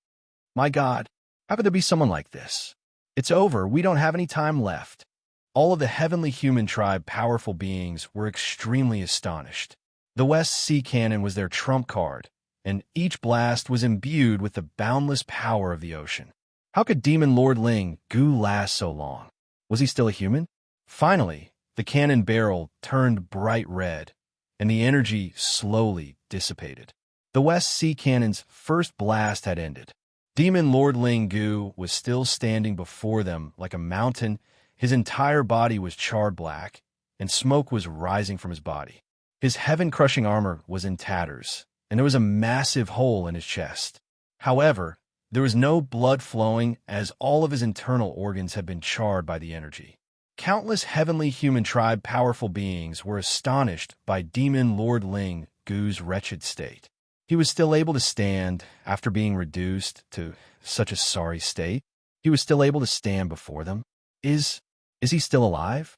My God, how could there be someone like this? It's over, we don't have any time left. All of the heavenly human tribe powerful beings were extremely astonished. The West Sea Cannon was their trump card, and each blast was imbued with the boundless power of the ocean. How could Demon Lord Ling Gu last so long? Was he still a human? Finally, the cannon barrel turned bright red, and the energy slowly dissipated. The West Sea Cannon's first blast had ended. Demon Lord Ling Gu was still standing before them like a mountain. His entire body was charred black, and smoke was rising from his body. His heaven-crushing armor was in tatters, and there was a massive hole in his chest. However, there was no blood flowing as all of his internal organs had been charred by the energy. Countless heavenly human tribe powerful beings were astonished by Demon Lord Ling Gu's wretched state. He was still able to stand after being reduced to such a sorry state. He was still able to stand before them. Is he still alive?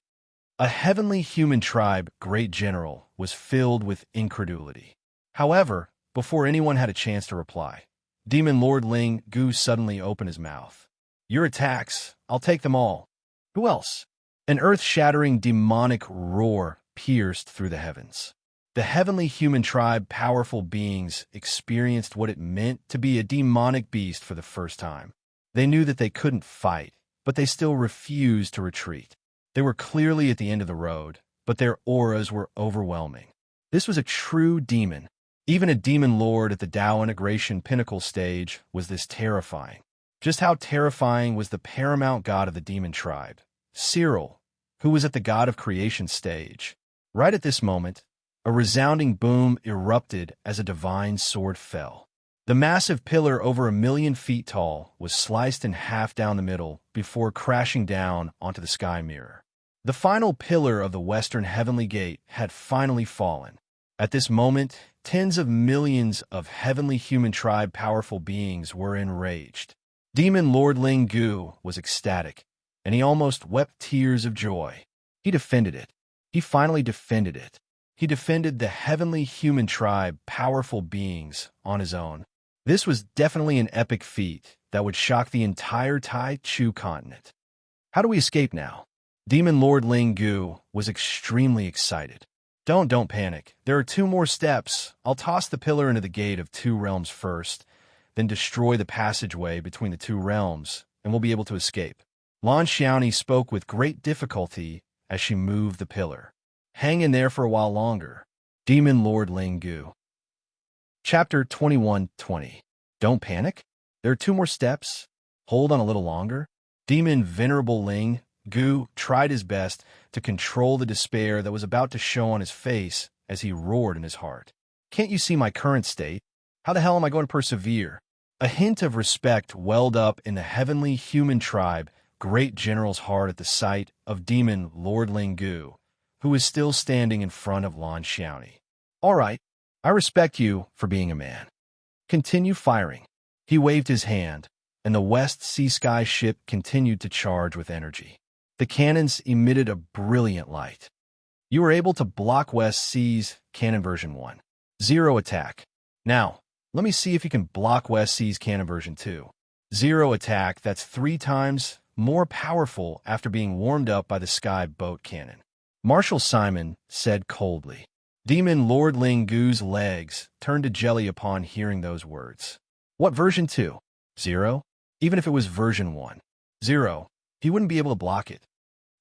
A heavenly human tribe great general was filled with incredulity. However, before anyone had a chance to reply, Demon Lord Ling Gu suddenly opened his mouth. Your attacks, I'll take them all. Who else? An earth-shattering demonic roar pierced through the heavens. The heavenly human tribe powerful beings experienced what it meant to be a demonic beast for the first time. They knew that they couldn't fight, but they still refused to retreat. They were clearly at the end of the road, but their auras were overwhelming. This was a true demon. Even a demon lord at the Tao integration pinnacle stage was this terrifying. Just how terrifying was the paramount god of the demon tribe, Cyril, who was at the god of creation stage. Right at this moment, a resounding boom erupted as a divine sword fell. The massive pillar over 1,000,000 feet tall was sliced in half down the middle before crashing down onto the sky mirror. The final pillar of the western heavenly gate had finally fallen. At this moment, tens of millions of heavenly human tribe powerful beings were enraged. Demon Lord Ling Gu was ecstatic, and he almost wept tears of joy. He defended it. He finally defended it. He defended the heavenly human tribe powerful beings on his own. This was definitely an epic feat that would shock the entire Tai Chu continent. How do we escape now? Demon Lord Ling Gu was extremely excited. Don't panic. There are 2 more steps. I'll toss the pillar into the gate of 2 realms first, then destroy the passageway between the 2 realms, and we'll be able to escape. Lan Xiaoni spoke with great difficulty as she moved the pillar. Hang in there for a while longer. Demon Lord Ling Gu. Chapter 21:20. Don't panic. There are 2 more steps. Hold on a little longer. Demon Venerable Ling Gu tried his best to control the despair that was about to show on his face as he roared in his heart. Can't you see my current state? How the hell am I going to persevere? A hint of respect welled up in the heavenly human tribe great general's heart at the sight of Demon Lord Ling Gu, who was still standing in front of Lan Xiaoni. All right, I respect you for being a man. Continue firing. He waved his hand, and the West Sea Sky ship continued to charge with energy. The cannons emitted a brilliant light. You were able to block West Sea's Cannon version 1. 0 attack. Now, let me see if you can block West Sea's Cannon version 2. 0 attack, that's 3 times more powerful after being warmed up by the Sky Boat Cannon. Marshal Simon said coldly. Demon Lord Ling Gu's legs turned to jelly upon hearing those words. What version 2? 0? Even if it was version 1. 0. He wouldn't be able to block it.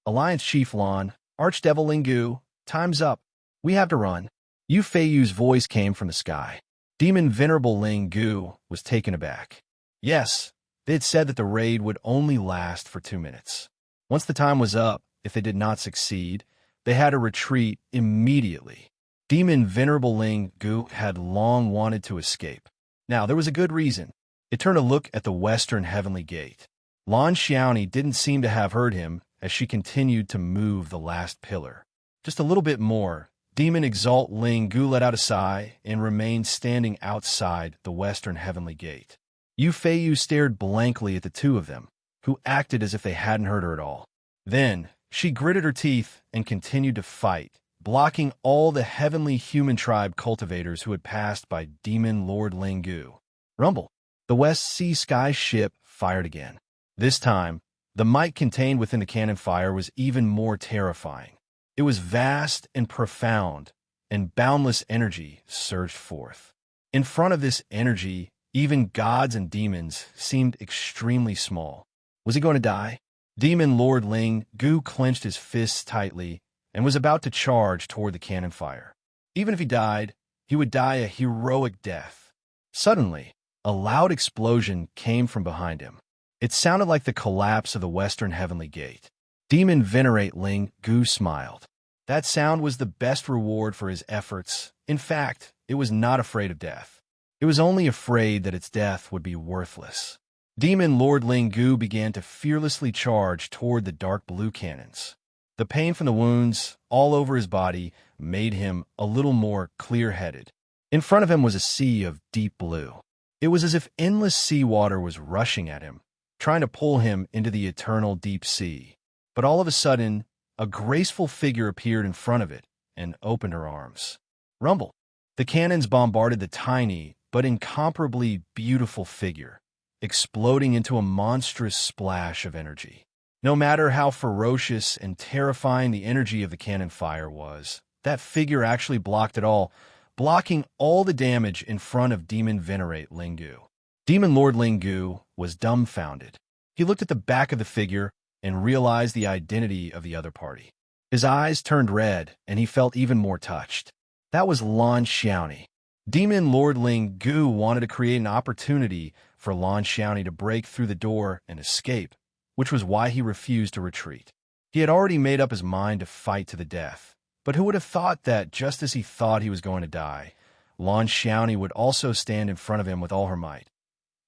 Alliance Chief Lan, Archdevil Ling Gu, time's up. We have to run. Yu Feiyu's voice came from the sky. Demon Venerable Ling Gu was taken aback. Yes, they had said that the raid would only last for 2 minutes. Once the time was up, if they did not succeed, they had to retreat immediately. Demon Venerable Ling Gu had long wanted to escape. Now, there was a good reason. It turned a look at the western heavenly gate. Lan Xiaoni didn't seem to have heard him as she continued to move the last pillar. Just a little bit more. Demon Exalt Ling Gu let out a sigh and remained standing outside the western heavenly gate. Yu Feiyu stared blankly at the two of them, who acted as if they hadn't heard her at all. Then, she gritted her teeth and continued to fight, blocking all the heavenly human tribe cultivators who had passed by Demon Lord Ling Gu. Rumble. The West Sea Sky ship fired again. This time, the might contained within the cannon fire was even more terrifying. It was vast and profound, and boundless energy surged forth. In front of this energy, even gods and demons seemed extremely small. Was he going to die? Demon Lord Ling Gu clenched his fists tightly and was about to charge toward the cannon fire. Even if he died, he would die a heroic death. Suddenly, a loud explosion came from behind him. It sounded like the collapse of the western heavenly gate. Demon Venerate Ling Gu smiled. That sound was the best reward for his efforts. In fact, it was not afraid of death. It was only afraid that its death would be worthless. Demon Lord Ling Gu began to fearlessly charge toward the dark blue cannons. The pain from the wounds all over his body made him a little more clear-headed. In front of him was a sea of deep blue. It was as if endless seawater was rushing at him, trying to pull him into the eternal deep sea. But all of a sudden, a graceful figure appeared in front of it and opened her arms. Rumble. The cannons bombarded the tiny but incomparably beautiful figure, exploding into a monstrous splash of energy. No matter how ferocious and terrifying the energy of the cannon fire was, that figure actually blocked it all, blocking all the damage in front of Demon Venerate Ling Gu. Demon Lord Ling Gu was dumbfounded. He looked at the back of the figure and realized the identity of the other party. His eyes turned red, and he felt even more touched. That was Lan Xiaoni. Demon Lord Ling Gu wanted to create an opportunity for Lan Xiaoni to break through the door and escape, which was why he refused to retreat. He had already made up his mind to fight to the death, but who would have thought that just as he thought he was going to die, Lan Xiaoni would also stand in front of him with all her might.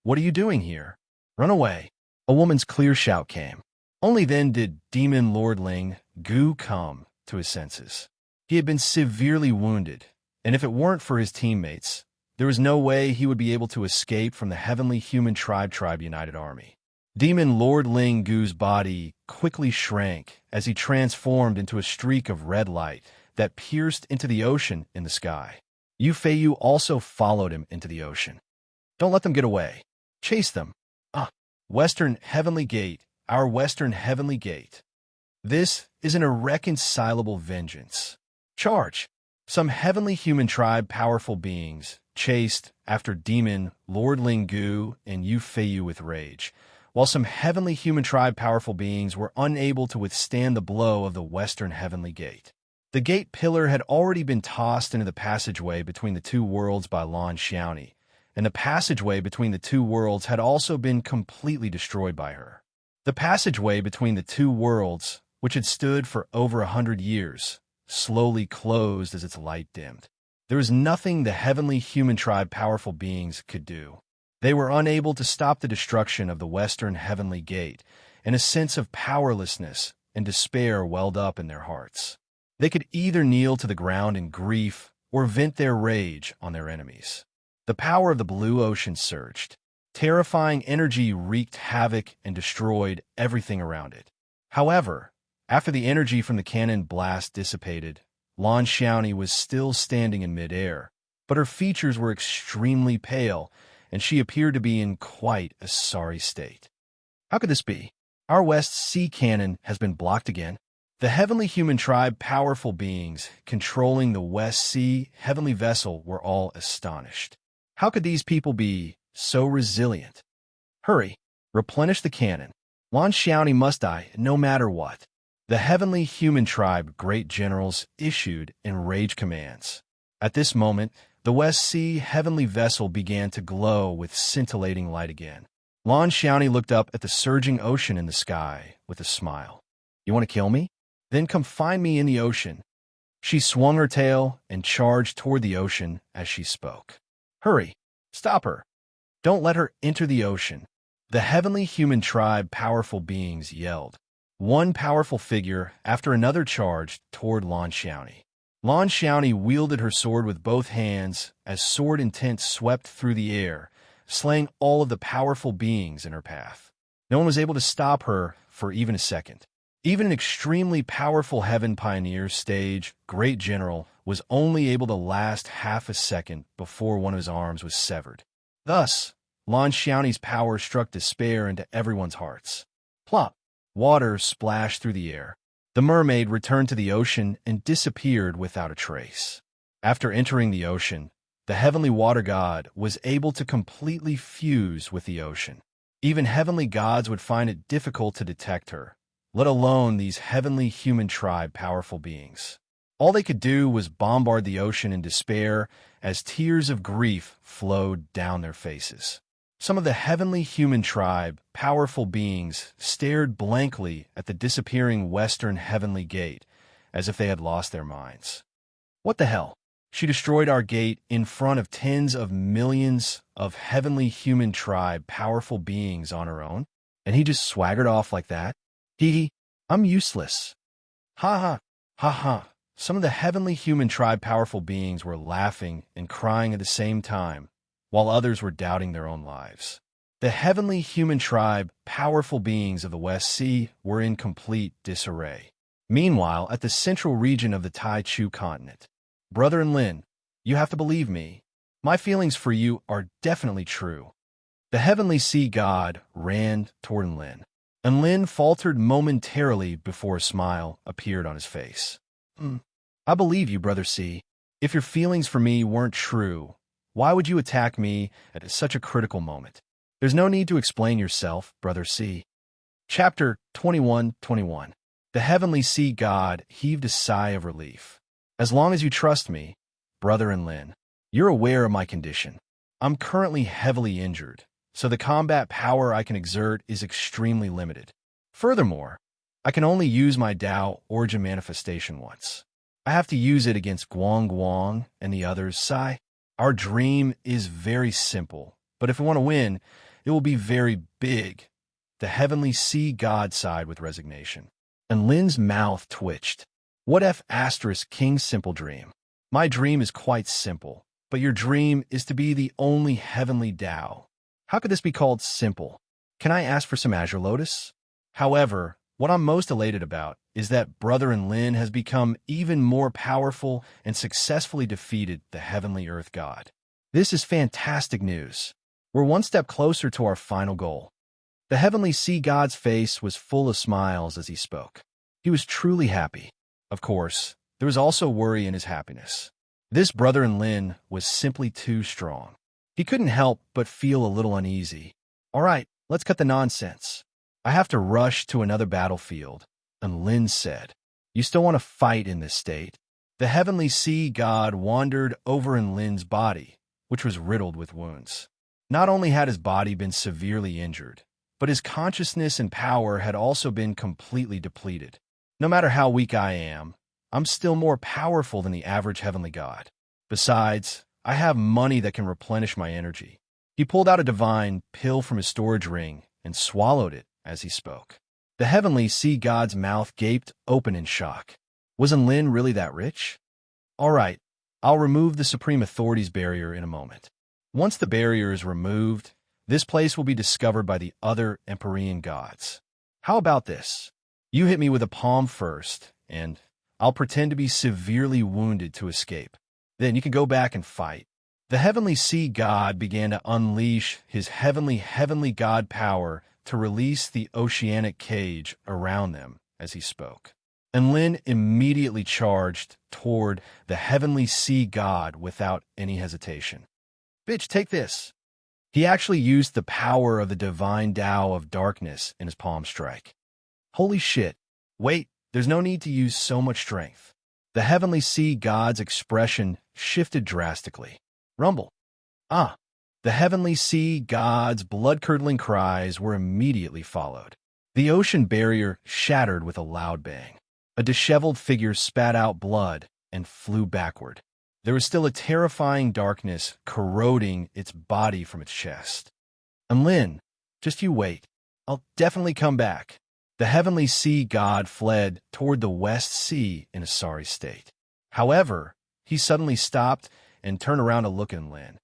"What are you doing here? Run away." A woman's clear shout came. Only then did Demon Lord Ling Gu come to his senses. He had been severely wounded, and if it weren't for his teammates, there was no way he would be able to escape from the Heavenly Human Tribe United Army. Demon Lord Ling Gu's body quickly shrank as he transformed into a streak of red light that pierced into the ocean in the sky. Yu Feiyu also followed him into the ocean. "Don't let them get away. Chase them. Western Heavenly Gate, our Western Heavenly Gate. This is an irreconcilable vengeance. Charge!" Some Heavenly Human Tribe powerful beings chased after Demon Lord Ling Gu and Yu Feiyu with rage, while some Heavenly Human Tribe powerful beings were unable to withstand the blow of the Western Heavenly Gate. The gate pillar had already been tossed into the passageway between the two worlds by Lan Xiaoni, and the passageway between the two worlds had also been completely destroyed by her. The passageway between the two worlds, which had stood for over 100 years, slowly closed as its light dimmed. There was nothing the Heavenly Human Tribe powerful beings could do. They were unable to stop the destruction of the Western Heavenly Gate, and a sense of powerlessness and despair welled up in their hearts. They could either kneel to the ground in grief or vent their rage on their enemies. The power of the blue ocean surged. Terrifying energy wreaked havoc and destroyed everything around it. However, after the energy from the cannon blast dissipated, Lan Xiaoni was still standing in midair, but her features were extremely pale, and she appeared to be in quite a sorry state. How could this be? Our West Sea cannon has been blocked again. The Heavenly Human Tribe powerful beings controlling the West Sea heavenly vessel were all astonished. How could these people be so resilient? Hurry, replenish the cannon. Lan Xiaoni must die no matter what. The Heavenly Human Tribe great generals issued enraged commands. At this moment, the West Sea heavenly vessel began to glow with scintillating light again. Lan Xiaoni looked up at the surging ocean in the sky with a smile. "You want to kill me? Then come find me in the ocean." She swung her tail and charged toward the ocean as she spoke. Hurry! Stop her! Don't let her enter the ocean! The heavenly human tribe powerful beings yelled. One powerful figure after another charged toward Lan Xiaoni. Lan Xiaoni wielded her sword with both hands as sword intent swept through the air, slaying all of the powerful beings in her path. No one was able to stop her for even a second. Even an extremely powerful Heaven Pioneer stage Great General was only able to last half a second before one of his arms was severed. Thus, Lan Xiaoni's power struck despair into everyone's hearts. Plop! Water splashed through the air. The mermaid returned to the ocean and disappeared without a trace. After entering the ocean, the heavenly water god was able to completely fuse with the ocean. Even heavenly gods would find it difficult to detect her, let alone these heavenly human tribe powerful beings. All they could do was bombard the ocean in despair as tears of grief flowed down their faces. Some of the heavenly human tribe powerful beings stared blankly at the disappearing western heavenly gate as if they had lost their minds. What the hell? She destroyed our gate in front of tens of millions of heavenly human tribe powerful beings on her own? And he just swaggered off like that? Hee, I'm useless. Ha ha, ha ha. Some of the heavenly human tribe powerful beings were laughing and crying at the same time, while others were doubting their own lives. The heavenly human tribe powerful beings of the West Sea were in complete disarray. Meanwhile, at the central region of the Tai Chu continent, Brother Lin, you have to believe me. My feelings for you are definitely true. The heavenly sea god ran toward Lin, and Lin faltered momentarily before a smile appeared on his face. I believe you, Brother C. If your feelings for me weren't true, why would you attack me at such a critical moment? There's no need to explain yourself, Brother C. Chapter 21:21. The heavenly sea god heaved a sigh of relief. As long as you trust me, Brother Lin, you're aware of my condition. I'm currently heavily injured, so the combat power I can exert is extremely limited. Furthermore, I can only use my Tao origin manifestation once. I have to use it against Guang Guang and the others. Sai. Our dream is very simple, but if we want to win, it will be very big. The heavenly sea god sighed with resignation, and Lin's mouth twitched. What if * King's simple dream? My dream is quite simple, but your dream is to be the only heavenly Tao. How could this be called simple? Can I ask for some Azure Lotus? However, what I'm most elated about is that Brother Lin has become even more powerful and successfully defeated the heavenly earth god. This is fantastic news. We're one step closer to our final goal. The heavenly sea god's face was full of smiles as he spoke. He was truly happy. Of course, there was also worry in his happiness. This Brother Lin was simply too strong. He couldn't help but feel a little uneasy. All right, let's cut the nonsense. I have to rush to another battlefield. And Lin said, you still want to fight in this state? The heavenly sea god wandered over in Lin's body, which was riddled with wounds. Not only had his body been severely injured, but his consciousness and power had also been completely depleted. No matter how weak I am, I'm still more powerful than the average heavenly god. Besides, I have money that can replenish my energy. He pulled out a divine pill from his storage ring and swallowed it as he spoke. The heavenly sea god's mouth gaped open in shock. Wasn't Lin really that rich? All right, I'll remove the Supreme Authority's barrier in a moment. Once the barrier is removed, this place will be discovered by the other Empyrean gods. How about this? You hit me with a palm first, and I'll pretend to be severely wounded to escape. Then you can go back and fight. The heavenly sea god began to unleash his heavenly god power to release the oceanic cage around them as he spoke. And Lin immediately charged toward the heavenly sea god without any hesitation. Bitch, take this. He actually used the power of the divine Tao of darkness in his palm strike. Holy shit. Wait, there's no need to use so much strength. The heavenly sea god's expression shifted drastically. Rumble. Ah. The heavenly sea god's blood-curdling cries were immediately followed. The ocean barrier shattered with a loud bang. A disheveled figure spat out blood and flew backward. There was still a terrifying darkness corroding its body from its chest. "Lin, just you wait. I'll definitely come back." The heavenly sea god fled toward the West Sea in a sorry state. However, he suddenly stopped and turned around to look at Lin.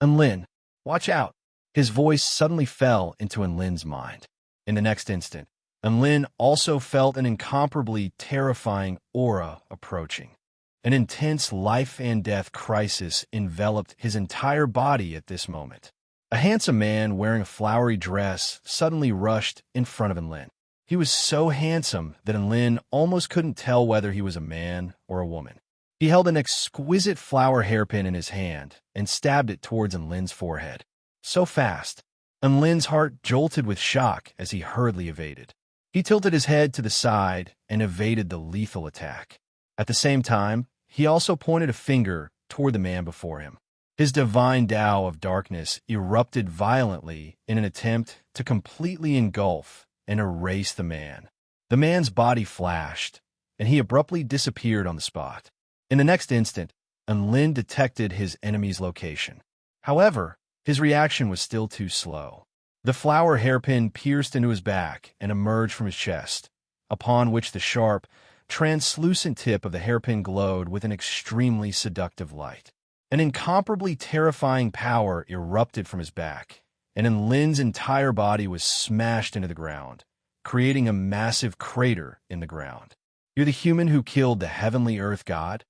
"Lin, watch out." His voice suddenly fell into Lin's mind. In the next instant, Lin also felt an incomparably terrifying aura approaching. An intense life-and-death crisis enveloped his entire body at this moment. A handsome man wearing a flowery dress suddenly rushed in front of Lin. He was so handsome that Lin almost couldn't tell whether he was a man or a woman. He held an exquisite flower hairpin in his hand and stabbed it towards Lin's forehead. So fast, Lin's heart jolted with shock as he hurriedly evaded. He tilted his head to the side and evaded the lethal attack. At the same time, he also pointed a finger toward the man before him. His divine Tao of darkness erupted violently in an attempt to completely engulf and erase the man. The man's body flashed, and he abruptly disappeared on the spot. In the next instant, Lin detected his enemy's location. However, his reaction was still too slow. The flower hairpin pierced into his back and emerged from his chest, upon which the sharp, translucent tip of the hairpin glowed with an extremely seductive light. An incomparably terrifying power erupted from his back, and Lin's entire body was smashed into the ground, creating a massive crater in the ground. "You're the human who killed the heavenly earth god?"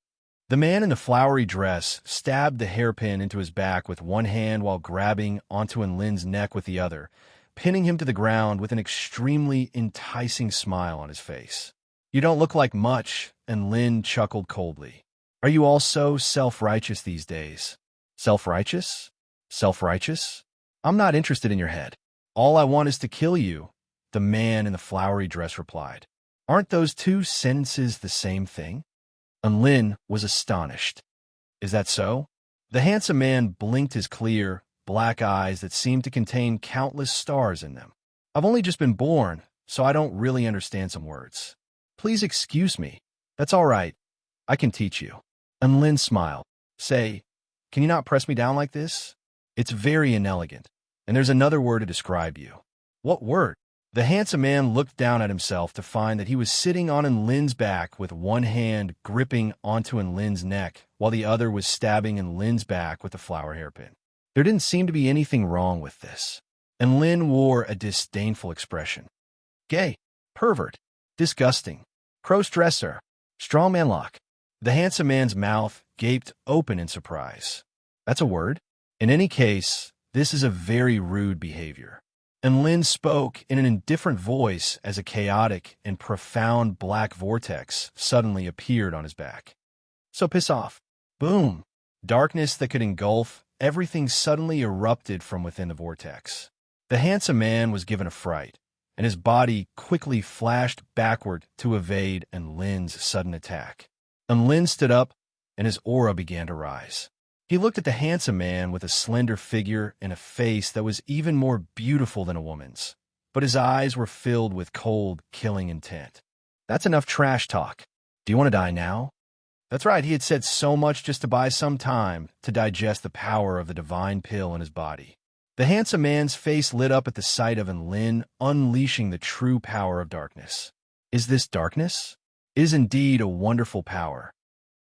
The man in the flowery dress stabbed the hairpin into his back with one hand while grabbing onto Lin's neck with the other, pinning him to the ground with an extremely enticing smile on his face. "You don't look like much," and Lin chuckled coldly. "Are you all so self-righteous these days?" "Self-righteous? Self-righteous? I'm not interested in your head. All I want is to kill you," the man in the flowery dress replied. "Aren't those two sentences the same thing?" And Lin was astonished. "Is that so?" The handsome man blinked his clear, black eyes that seemed to contain countless stars in them. "I've only just been born, so I don't really understand some words. Please excuse me." "That's all right. I can teach you." And Lin smiled. "Say, can you not press me down like this? It's very inelegant, and there's another word to describe you." "What word?" The handsome man looked down at himself to find that he was sitting on Lin's back with one hand gripping onto Lin's neck while the other was stabbing Lin's back with the flower hairpin. There didn't seem to be anything wrong with this, and Lin wore a disdainful expression. "Gay, pervert, disgusting, cross-dresser, strongman lock." The handsome man's mouth gaped open in surprise. "That's a word? In any case, this is a very rude behavior." And Lin spoke in an indifferent voice as a chaotic and profound black vortex suddenly appeared on his back. "So piss off." Boom! Darkness that could engulf everything suddenly erupted from within the vortex. The handsome man was given a fright, and his body quickly flashed backward to evade Lin's sudden attack. And Lin stood up, and his aura began to rise. He looked at the handsome man with a slender figure and a face that was even more beautiful than a woman's, but his eyes were filled with cold, killing intent. "That's enough trash talk. Do you want to die now?" That's right, he had said so much just to buy some time to digest the power of the divine pill in his body. The handsome man's face lit up at the sight of Lin unleashing the true power of darkness. "Is this darkness?" "It is indeed a wonderful power."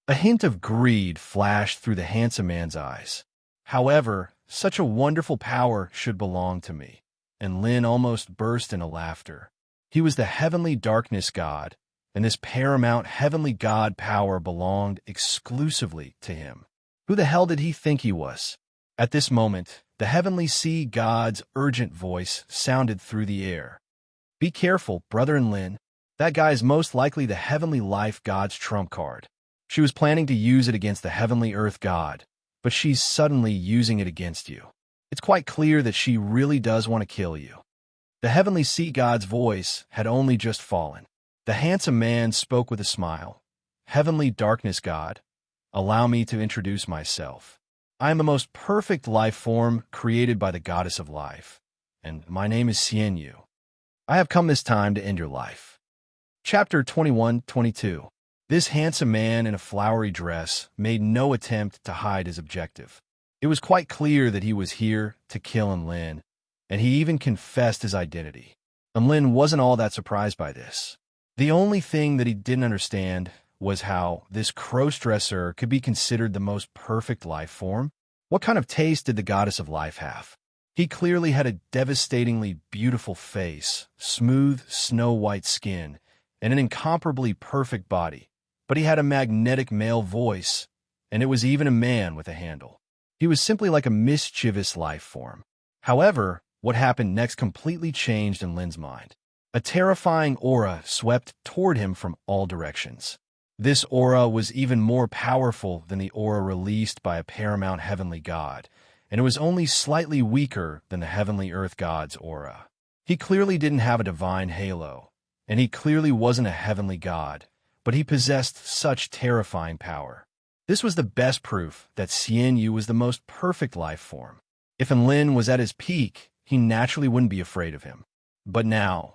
A hint of greed flashed through the handsome man's eyes. "However, such a wonderful power should belong to me." And Lin almost burst into laughter. He was the heavenly darkness god, and this paramount heavenly god power belonged exclusively to him. Who the hell did he think he was? At this moment, the heavenly sea god's urgent voice sounded through the air. "Be careful, brother Lin. That guy is most likely the heavenly life god's trump card. She was planning to use it against the heavenly earth god, but she's suddenly using it against you. It's quite clear that she really does want to kill you." The heavenly sea god's voice had only just fallen. The handsome man spoke with a smile. "Heavenly darkness god, allow me to introduce myself. I am the most perfect life form created by the goddess of life, and my name is Xian Yu. I have come this time to end your life." Chapter 21-22. This handsome man in a flowery dress made no attempt to hide his objective. It was quite clear that he was here to kill Enlin, and he even confessed his identity. Enlin wasn't all that surprised by this. The only thing that he didn't understand was how this cross-dresser could be considered the most perfect life form. What kind of taste did the goddess of life have? He clearly had a devastatingly beautiful face, smooth, snow-white skin, and an incomparably perfect body. But he had a magnetic male voice, and it was even a man with a handle. He was simply like a mischievous life form. However, what happened next completely changed Enlin's mind. A terrifying aura swept toward him from all directions. This aura was even more powerful than the aura released by a paramount heavenly god, and it was only slightly weaker than the heavenly earth god's aura. He clearly didn't have a divine halo, and he clearly wasn't a heavenly god, but he possessed such terrifying power. This was the best proof that Xian Yu was the most perfect life form. If Enlin was at his peak, he naturally wouldn't be afraid of him. But now,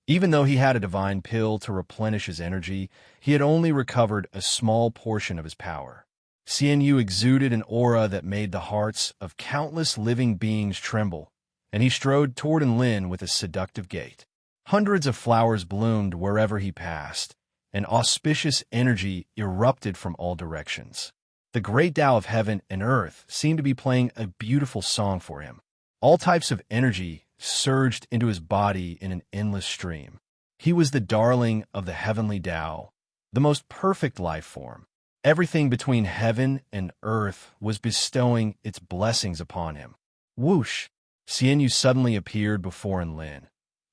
even though he had a divine pill to replenish his energy, he had only recovered a small portion of his power. Xian Yu exuded an aura that made the hearts of countless living beings tremble, and he strode toward Enlin with a seductive gait. Hundreds of flowers bloomed wherever he passed, and auspicious energy erupted from all directions. The great Tao of heaven and earth seemed to be playing a beautiful song for him. All types of energy surged into his body in an endless stream. He was the darling of the heavenly Tao, the most perfect life form. Everything between heaven and earth was bestowing its blessings upon him. Whoosh! Xian Yu suddenly appeared before Enlin,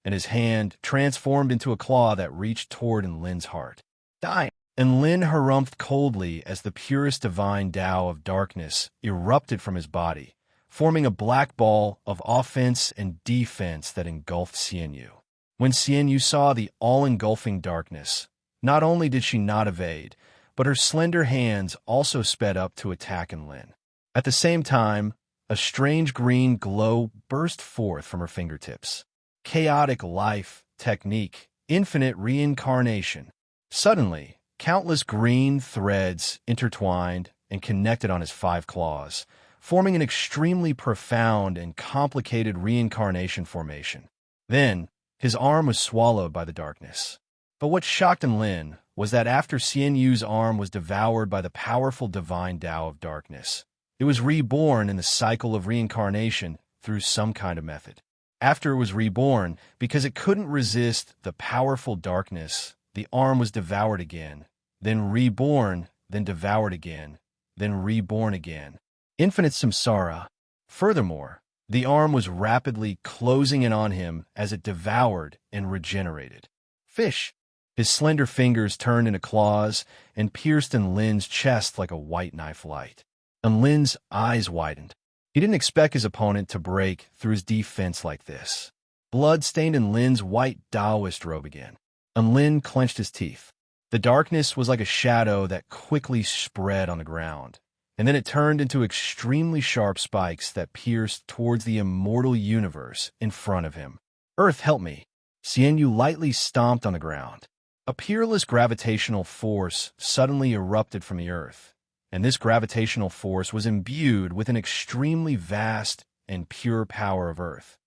and his hand transformed into a claw that reached toward Enlin's heart. Die! Enlin harumphed coldly as the purest divine Tao of darkness erupted from his body, forming a black ball of offense and defense that engulfed Xian Yu. When Xian Yu saw the all-engulfing darkness, not only did she not evade, but her slender hands also sped up to attack Enlin. At the same time, a strange green glow burst forth from her fingertips. Chaotic life, technique, infinite reincarnation. Suddenly, countless green threads intertwined and connected on his 5 claws, forming an extremely profound and complicated reincarnation formation. Then, his arm was swallowed by the darkness. But what shocked Enlin was that after Xian Yu's arm was devoured by the powerful divine Tao of darkness, it was reborn in the cycle of reincarnation through some kind of method. After it was reborn, because it couldn't resist the powerful darkness, the arm was devoured again, then reborn, then devoured again, then reborn again. Infinite samsara. Furthermore, the arm was rapidly closing in on him as it devoured and regenerated. Fish! His slender fingers turned into claws and pierced Enlin's chest like a white knife light. Enlin's eyes widened. He didn't expect his opponent to break through his defense like this. Blood stained Enlin's white Taoist robe again. Enlin clenched his teeth. The darkness was like a shadow that quickly spread on the ground, and then it turned into extremely sharp spikes that pierced towards the immortal universe in front of him. Earth, help me! Xian Yu lightly stomped on the ground. A peerless gravitational force suddenly erupted from the earth, and this gravitational force was imbued with an extremely vast and pure power of earth,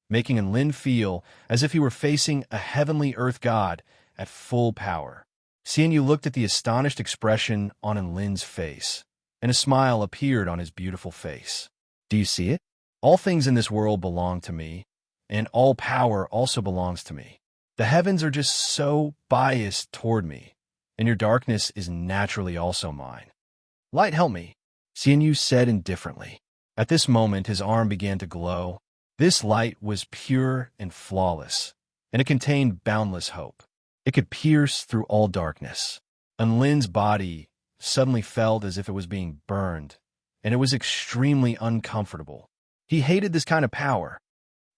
making Enlin feel as if he were facing a heavenly earth god at full power. Xian Yu looked at the astonished expression on Enlin's face, and a smile appeared on his beautiful face. Do you see it? All things in this world belong to me, and all power also belongs to me. The heavens are just so biased toward me, and your darkness is naturally also mine. Light, help me, Xian Yu said indifferently. At this moment, his arm began to glow. This light was pure and flawless, and it contained boundless hope. It could pierce through all darkness. Enlin's body suddenly felt as if it was being burned, and it was extremely uncomfortable. He hated this kind of power.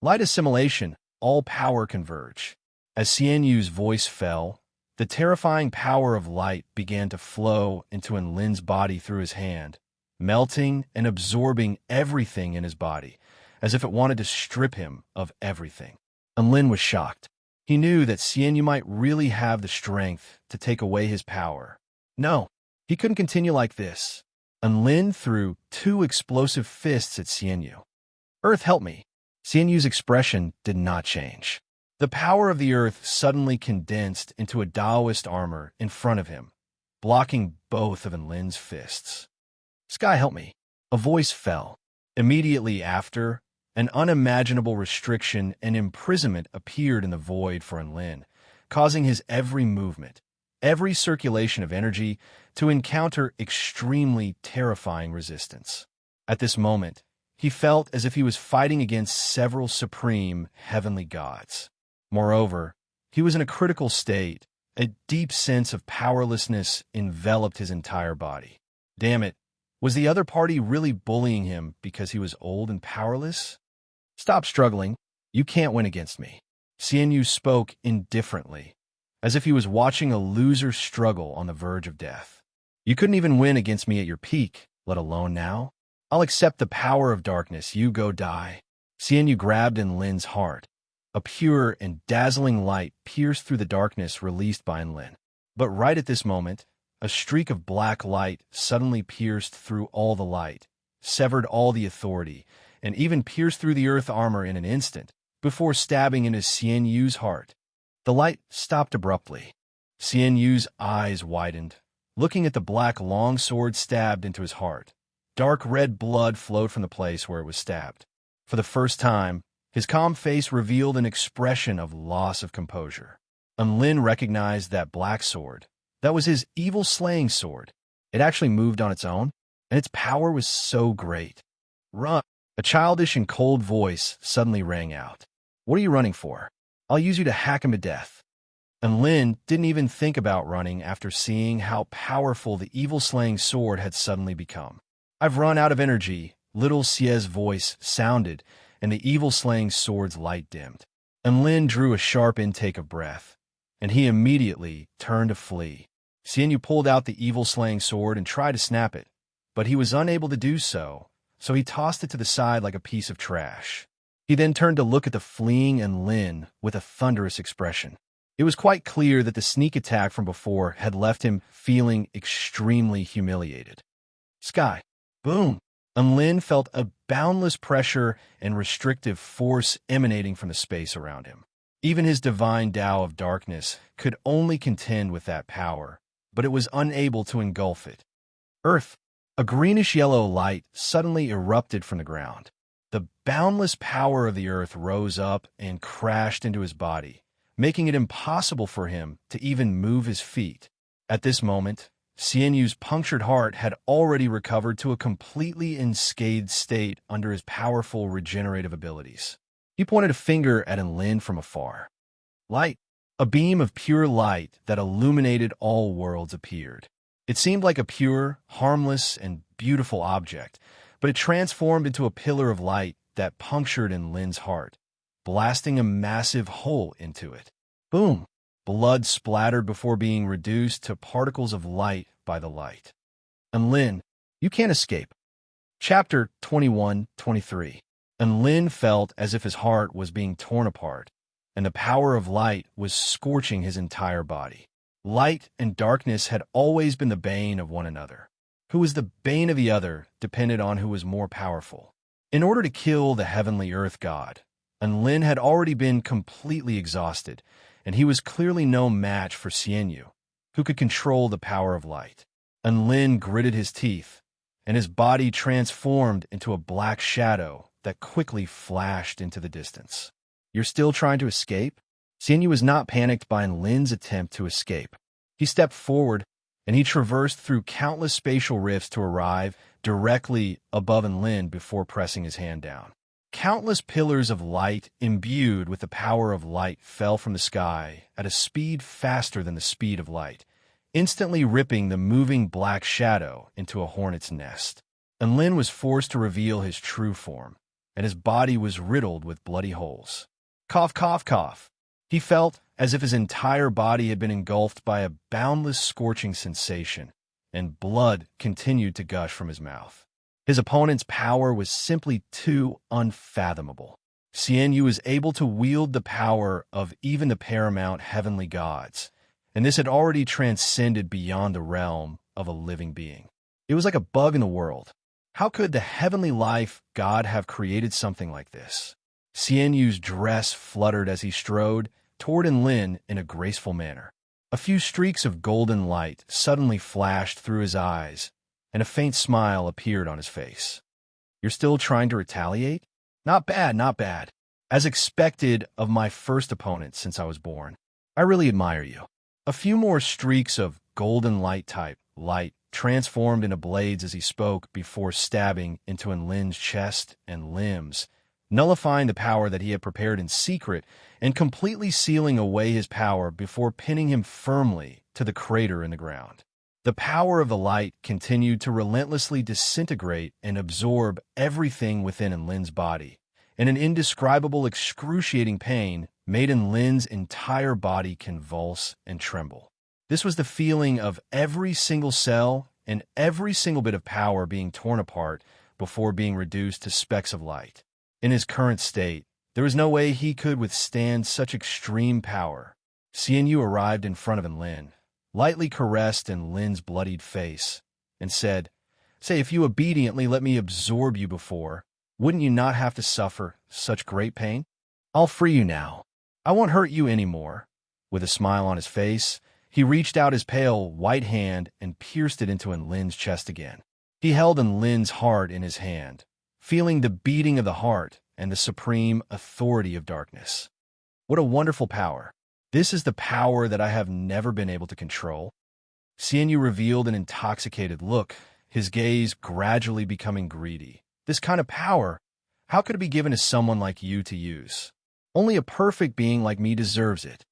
Light assimilation, all power converge. As Xian Yu's voice fell, the terrifying power of light began to flow into Enlin's body through his hand, melting and absorbing everything in his body, as if it wanted to strip him of everything. Enlin was shocked. He knew that Xianyu might really have the strength to take away his power. No, he couldn't continue like this. And Lin threw 2 explosive fists at Xianyu. Earth, help me. Xianyu's expression did not change. The power of the earth suddenly condensed into a Taoist armor in front of him, blocking both of Lin's fists. Sky, help me. A voice fell. Immediately after, an unimaginable restriction and imprisonment appeared in the void for Enlin, causing his every movement, every circulation of energy to encounter extremely terrifying resistance. At this moment, he felt as if he was fighting against several supreme heavenly gods. Moreover, he was in a critical state. A deep sense of powerlessness enveloped his entire body. Damn it, was the other party really bullying him because he was old and powerless? Stop struggling. You can't win against me. Xianyu spoke indifferently, as if he was watching a loser struggle on the verge of death. You couldn't even win against me at your peak, let alone now. I'll accept the power of darkness. You go die. Xianyu grabbed Lin's heart. A pure and dazzling light pierced through the darkness released by Lin. But right at this moment, a streak of black light suddenly pierced through all the light, severed all the authority, and even pierced through the earth armor in an instant, before stabbing into Xianyu's heart. The light stopped abruptly. Xianyu's eyes widened, looking at the black longsword stabbed into his heart. Dark red blood flowed from the place where it was stabbed. For the first time, his calm face revealed an expression of loss of composure. Lin recognized that black sword. That was his evil slaying sword. It actually moved on its own, and its power was so great. Run! A childish and cold voice suddenly rang out. What are you running for? I'll use you to hack him to death. And Lin didn't even think about running after seeing how powerful the evil slaying sword had suddenly become. I've run out of energy, little Xie's voice sounded, and the evil slaying sword's light dimmed. And Lin drew a sharp intake of breath, and he immediately turned to flee. Xianyu pulled out the evil slaying sword and tried to snap it, but he was unable to do so, so he tossed it to the side like a piece of trash. He then turned to look at the fleeing Lin with a thunderous expression. It was quite clear that the sneak attack from before had left him feeling extremely humiliated. Sky. Boom! Lin felt a boundless pressure and restrictive force emanating from the space around him. Even his divine Tao of darkness could only contend with that power, but it was unable to engulf it. Earth. A greenish-yellow light suddenly erupted from the ground. The boundless power of the earth rose up and crashed into his body, making it impossible for him to even move his feet. At this moment, Xianyu's punctured heart had already recovered to a completely unscathed state under his powerful regenerative abilities. He pointed a finger at Lin from afar. Light. A beam of pure light that illuminated all worlds appeared. It seemed like a pure, harmless, and beautiful object, but it transformed into a pillar of light that punctured Lin's heart, blasting a massive hole into it. Boom! Blood splattered before being reduced to particles of light by the light. Lin, you can't escape. Chapter 21-23. Lin felt as if his heart was being torn apart, and the power of light was scorching his entire body. Light and darkness had always been the bane of one another. Who was the bane of the other depended on who was more powerful. In order to kill the heavenly earth god, Lin had already been completely exhausted, and he was clearly no match for Xianyu, who could control the power of light. Lin gritted his teeth, and his body transformed into a black shadow that quickly flashed into the distance. You're still trying to escape? Xianyu was not panicked by Lin's attempt to escape. He stepped forward, and he traversed through countless spatial rifts to arrive directly above Lin before pressing his hand down. Countless pillars of light imbued with the power of light fell from the sky at a speed faster than the speed of light, instantly ripping the moving black shadow into a hornet's nest. Lin was forced to reveal his true form, and his body was riddled with bloody holes. Cough, cough, cough. He felt as if his entire body had been engulfed by a boundless scorching sensation, and blood continued to gush from his mouth. His opponent's power was simply too unfathomable. Xian Yu was able to wield the power of even the paramount heavenly gods, and this had already transcended beyond the realm of a living being. It was like a bug in the world. How could the heavenly life god have created something like this? Xian Yu's dress fluttered as he strode toward Enlin in a graceful manner. A few streaks of golden light suddenly flashed through his eyes, and a faint smile appeared on his face. You're still trying to retaliate? Not bad, not bad. As expected of my first opponent since I was born. I really admire you. A few more streaks of golden light transformed into blades as he spoke before stabbing into Enlin's chest and limbs, nullifying the power that he had prepared in secret and completely sealing away his power before pinning him firmly to the crater in the ground. The power of the light continued to relentlessly disintegrate and absorb everything within Enlin's body, and an indescribable excruciating pain made Enlin's entire body convulse and tremble. This was the feeling of every single cell and every single bit of power being torn apart before being reduced to specks of light. In his current state, there was no way he could withstand such extreme power. Xian Yu arrived in front of Enlin, lightly caressed Enlin's bloodied face, and said, "Say, if you obediently let me absorb you before, wouldn't you not have to suffer such great pain? I'll free you now. I won't hurt you anymore." With a smile on his face, he reached out his pale, white hand and pierced it into Enlin's chest again. He held Enlin's heart in his hand, feeling the beating of the heart and the supreme authority of darkness. What a wonderful power. This is the power that I have never been able to control. Xian Yu revealed an intoxicated look, his gaze gradually becoming greedy. This kind of power, how could it be given to someone like you to use? Only a perfect being like me deserves it.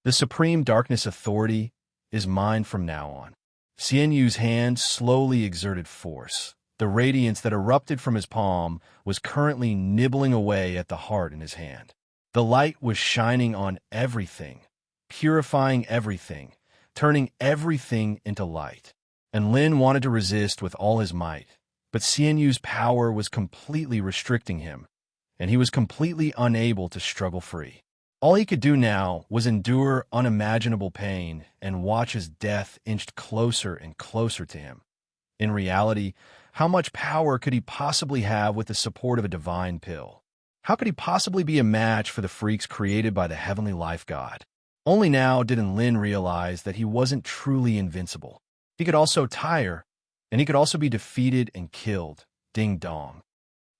The supreme darkness authority is mine from now on. Xian Yu's hand slowly exerted force. The radiance that erupted from his palm was currently nibbling away at the heart in his hand. The light was shining on everything, purifying everything, turning everything into light. And Lin wanted to resist with all his might, but Xian Yu's power was completely restricting him, and he was completely unable to struggle free. All he could do now was endure unimaginable pain and watch as death inched closer and closer to him. In reality, how much power could he possibly have with the support of a divine pill? How could he possibly be a match for the freaks created by the heavenly life god? Only now did Enlin realize that he wasn't truly invincible. He could also tire, and he could also be defeated and killed. Ding dong.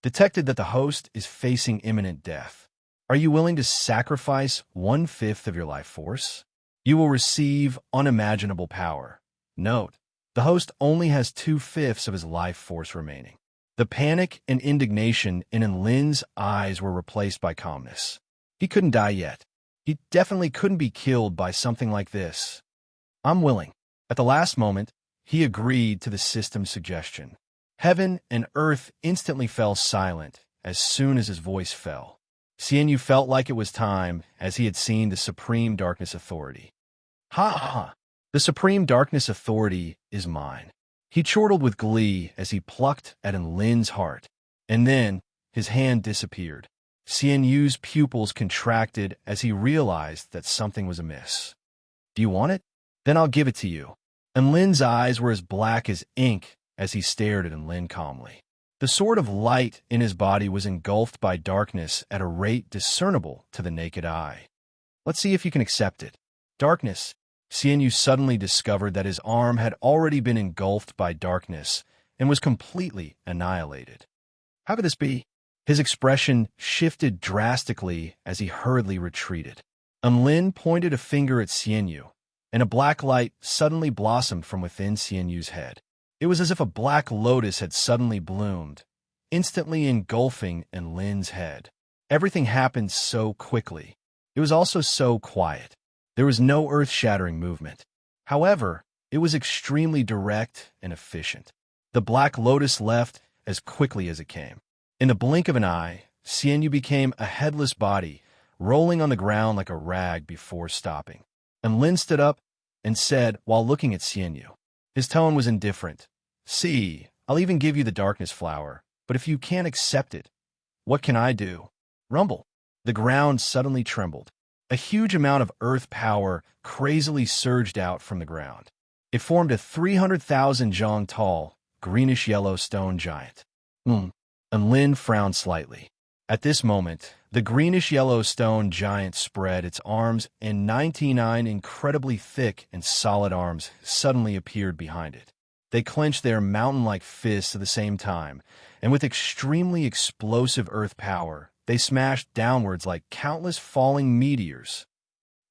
Detected that the host is facing imminent death. Are you willing to sacrifice 1/5 of your life force? You will receive unimaginable power. Note, the host only has 2/5 of his life force remaining. The panic and indignation in Enlin's eyes were replaced by calmness. He couldn't die yet. He definitely couldn't be killed by something like this. I'm willing. At the last moment, he agreed to the system's suggestion. Heaven and earth instantly fell silent as soon as his voice fell. Xian Yu felt like it was time, as he had seen the Supreme Darkness Authority. Ha ha! The Supreme Darkness Authority is mine. He chortled with glee as he plucked at Enlin's heart, and then his hand disappeared. Xian Yu's pupils contracted as he realized that something was amiss. Do you want it? Then I'll give it to you. Enlin's eyes were as black as ink as he stared at Enlin calmly. The sword of light in his body was engulfed by darkness at a rate discernible to the naked eye. Let's see if you can accept it. Darkness. Xian Yu suddenly discovered that his arm had already been engulfed by darkness and was completely annihilated. How could this be? His expression shifted drastically as he hurriedly retreated. Enlin pointed a finger at Xian Yu, and a black light suddenly blossomed from within Xian Yu's head. It was as if a black lotus had suddenly bloomed, instantly engulfing Enlin's head. Everything happened so quickly. It was also so quiet. There was no earth-shattering movement. However, it was extremely direct and efficient. The black lotus left as quickly as it came. In the blink of an eye, Xian Yu became a headless body, rolling on the ground like a rag before stopping. And Lin stood up and said while looking at Xian Yu. His tone was indifferent. "See, I'll even give you the darkness flower, but if you can't accept it, what can I do?" Rumble. The ground suddenly trembled. A huge amount of earth power crazily surged out from the ground. It formed a 300,000 zhang tall, greenish-yellow stone giant. And Lin frowned slightly. At this moment, the greenish-yellow stone giant spread its arms, and 99 incredibly thick and solid arms suddenly appeared behind it. They clenched their mountain-like fists at the same time, and with extremely explosive earth power, they smashed downwards like countless falling meteors.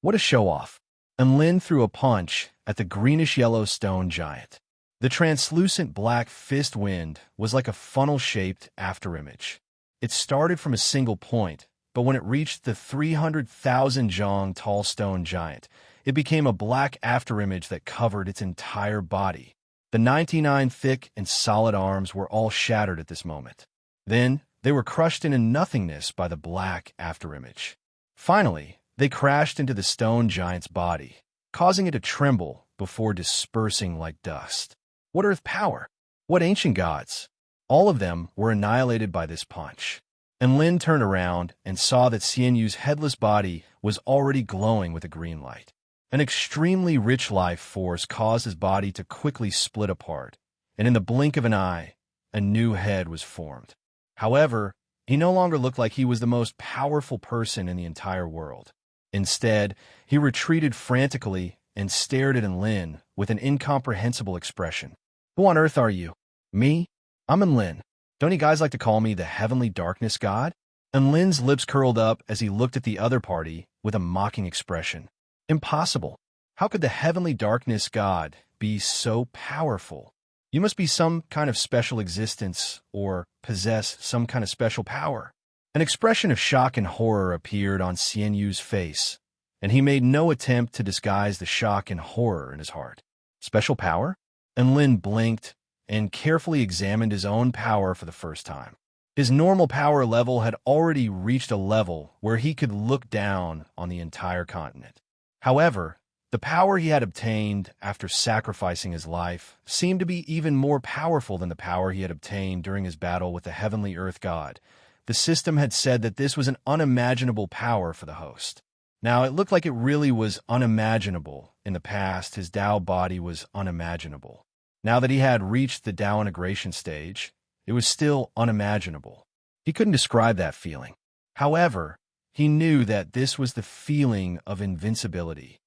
What a show-off! And Lin threw a punch at the greenish-yellow stone giant. The translucent black fist wind was like a funnel-shaped afterimage. It started from a single point, but when it reached the 300,000 zhang tall stone giant, it became a black afterimage that covered its entire body. The 99 thick and solid arms were all shattered at this moment. Then, they were crushed into nothingness by the black afterimage. Finally, they crashed into the stone giant's body, causing it to tremble before dispersing like dust. What earth power? What ancient gods? All of them were annihilated by this punch. And Lin turned around and saw that Xian Yu's headless body was already glowing with a green light. An extremely rich life force caused his body to quickly split apart, and in the blink of an eye, a new head was formed. However, he no longer looked like he was the most powerful person in the entire world. Instead, he retreated frantically and stared at Lin with an incomprehensible expression. Who on earth are you? Me? I'm Lin. Don't you guys like to call me the Heavenly Darkness God? And Lin's lips curled up as he looked at the other party with a mocking expression. Impossible. How could the Heavenly Darkness God be so powerful? You must be some kind of special existence or possess some kind of special power. An expression of shock and horror appeared on Xian Yu's face, and he made no attempt to disguise the shock and horror in his heart. Special power? And Lin blinked and carefully examined his own power for the first time. His normal power level had already reached a level where he could look down on the entire continent. However, the power he had obtained after sacrificing his life seemed to be even more powerful than the power he had obtained during his battle with the Heavenly Earth God. The system had said that this was an unimaginable power for the host. Now, it looked like it really was unimaginable. In the past, his Dao body was unimaginable. Now that he had reached the Dao integration stage, it was still unimaginable. He couldn't describe that feeling. However, he knew that this was the feeling of invincibility.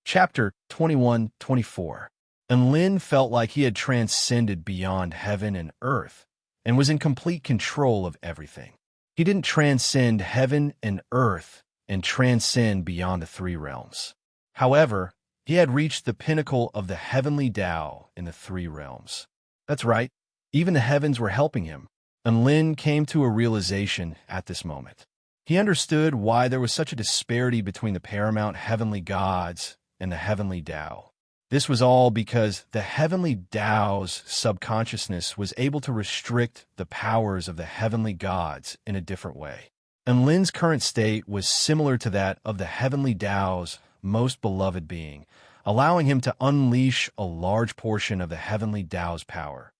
Chapter 21-24. And Lin felt like he had transcended beyond heaven and earth and was in complete control of everything. He didn't transcend heaven and earth and transcend beyond the three realms. However, he had reached the pinnacle of the heavenly Tao in the three realms. That's right, even the heavens were helping him, and Lin came to a realization at this moment. He understood why there was such a disparity between the paramount heavenly gods and the heavenly Tao. This was all because the heavenly Tao's subconsciousness was able to restrict the powers of the heavenly gods in a different way. And Lin's current state was similar to that of the heavenly Tao's most beloved being, allowing him to unleash a large portion of the heavenly Tao's power.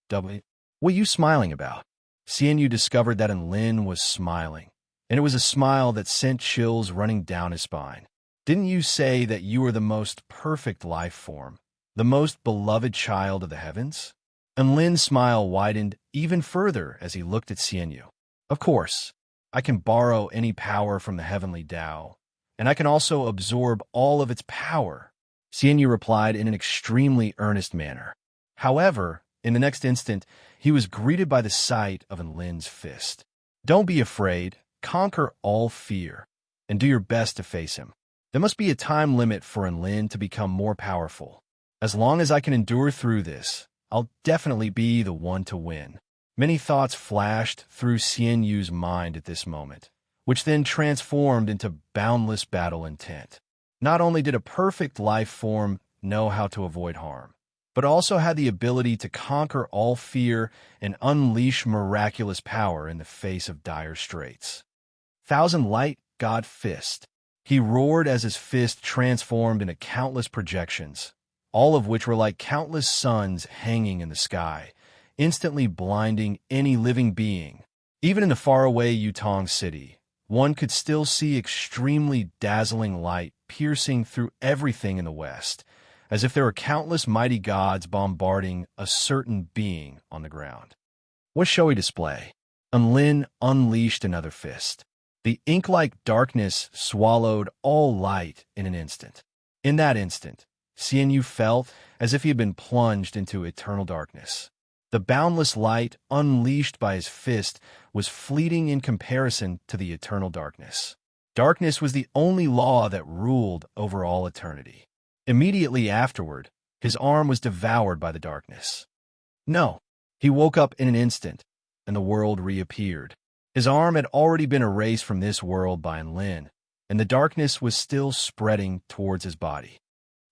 What are you smiling about? Xian Yu discovered that Lin was smiling, and it was a smile that sent chills running down his spine. Didn't you say that you were the most perfect life form, the most beloved child of the heavens? And Lin's smile widened even further as he looked at Xian Yu. Of course, I can borrow any power from the heavenly Tao, and I can also absorb all of its power, Xian Yu replied in an extremely earnest manner. However, in the next instant, he was greeted by the sight of Lin's fist. Don't be afraid, conquer all fear, and do your best to face him. There must be a time limit for Lin to become more powerful. As long as I can endure through this, I'll definitely be the one to win. Many thoughts flashed through Xian Yu's mind at this moment, which then transformed into boundless battle intent. Not only did a perfect life form know how to avoid harm, but also had the ability to conquer all fear and unleash miraculous power in the face of dire straits. Thousand Light God Fist. He roared as his fist transformed into countless projections, all of which were like countless suns hanging in the sky, instantly blinding any living being. Even in the faraway Yutong city, one could still see extremely dazzling light piercing through everything in the west, as if there were countless mighty gods bombarding a certain being on the ground. What shall we display? Lin unleashed another fist. The ink-like darkness swallowed all light in an instant. In that instant, Xianyu felt as if he had been plunged into eternal darkness. The boundless light unleashed by his fist was fleeting in comparison to the eternal darkness. Darkness was the only law that ruled over all eternity. Immediately afterward, his arm was devoured by the darkness. No, he woke up in an instant, and the world reappeared. His arm had already been erased from this world by Lin, and the darkness was still spreading towards his body.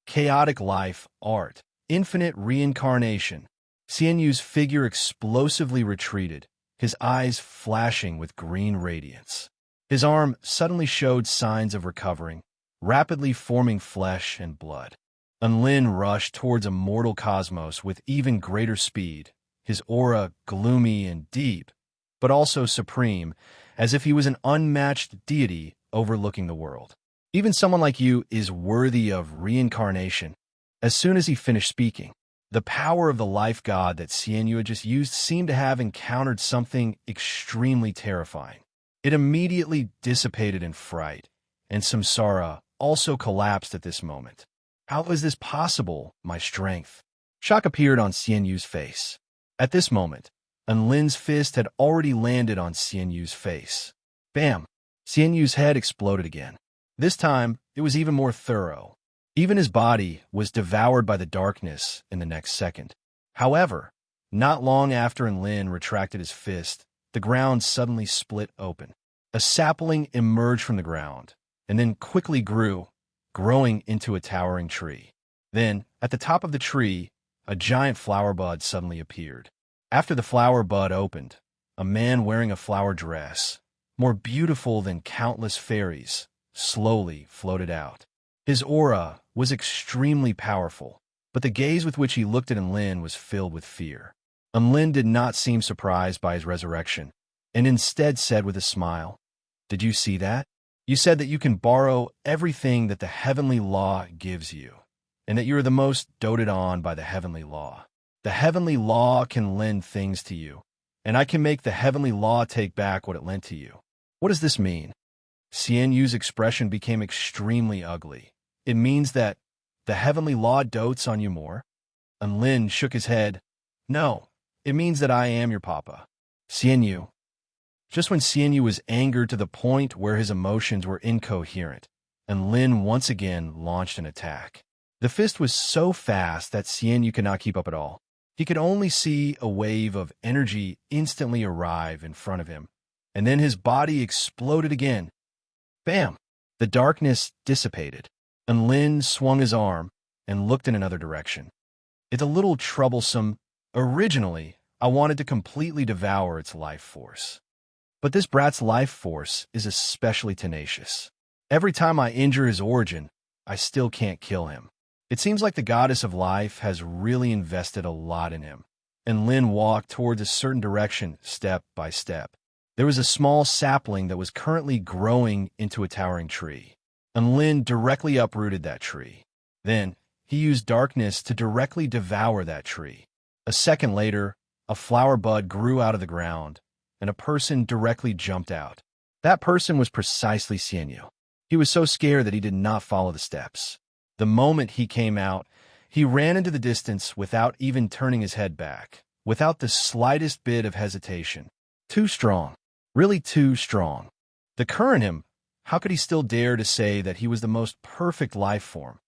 Chaotic life, art, infinite reincarnation. Xianyu's figure explosively retreated, his eyes flashing with green radiance. His arm suddenly showed signs of recovering, rapidly forming flesh and blood. Lin rushed towards a mortal cosmos with even greater speed, his aura gloomy and deep, but also supreme, as if he was an unmatched deity overlooking the world. Even someone like you is worthy of reincarnation. As soon as he finished speaking, the power of the life god that Xianyu had just used seemed to have encountered something extremely terrifying. It immediately dissipated in fright, and Samsara also collapsed at this moment. How is this possible, my strength? Shock appeared on Xianyu's face. At this moment, Lin's fist had already landed on Xianyu's face. Bam! Xianyu's head exploded again. This time, it was even more thorough. Even his body was devoured by the darkness in the next second. However, not long after Lin retracted his fist, the ground suddenly split open. A sapling emerged from the ground, and then quickly grew, growing into a towering tree. Then, at the top of the tree, a giant flower bud suddenly appeared. After the flower bud opened, a man wearing a flower dress, more beautiful than countless fairies, slowly floated out. His aura was extremely powerful, but the gaze with which he looked at Lin was filled with fear. Lin did not seem surprised by his resurrection, and instead said with a smile, "Did you see that? You said that you can borrow everything that the heavenly law gives you, and that you are the most doted on by the heavenly law. The heavenly law can lend things to you, and I can make the heavenly law take back what it lent to you. What does this mean?" Xianyu's expression became extremely ugly. It means that the heavenly law dotes on you more? Lin shook his head. No, it means that I am your papa. Xianyu. Just when Xianyu was angered to the point where his emotions were incoherent, Lin once again launched an attack. The fist was so fast that Xianyu could not keep up at all. He could only see a wave of energy instantly arrive in front of him, and then his body exploded again. Bam! The darkness dissipated, and Lin swung his arm and looked in another direction. It's a little troublesome. Originally, I wanted to completely devour its life force. But this brat's life force is especially tenacious. Every time I injure his origin, I still can't kill him. It seems like the goddess of life has really invested a lot in him. And Lin walked towards a certain direction, step by step. There was a small sapling that was currently growing into a towering tree, and Lin directly uprooted that tree. Then, he used darkness to directly devour that tree. A second later, a flower bud grew out of the ground, and a person directly jumped out. That person was precisely Xianyu. He was so scared that he did not follow the steps. The moment he came out, he ran into the distance without even turning his head back, without the slightest bit of hesitation. Too strong. Really too strong. The current him, how could he still dare to say that he was the most perfect life form?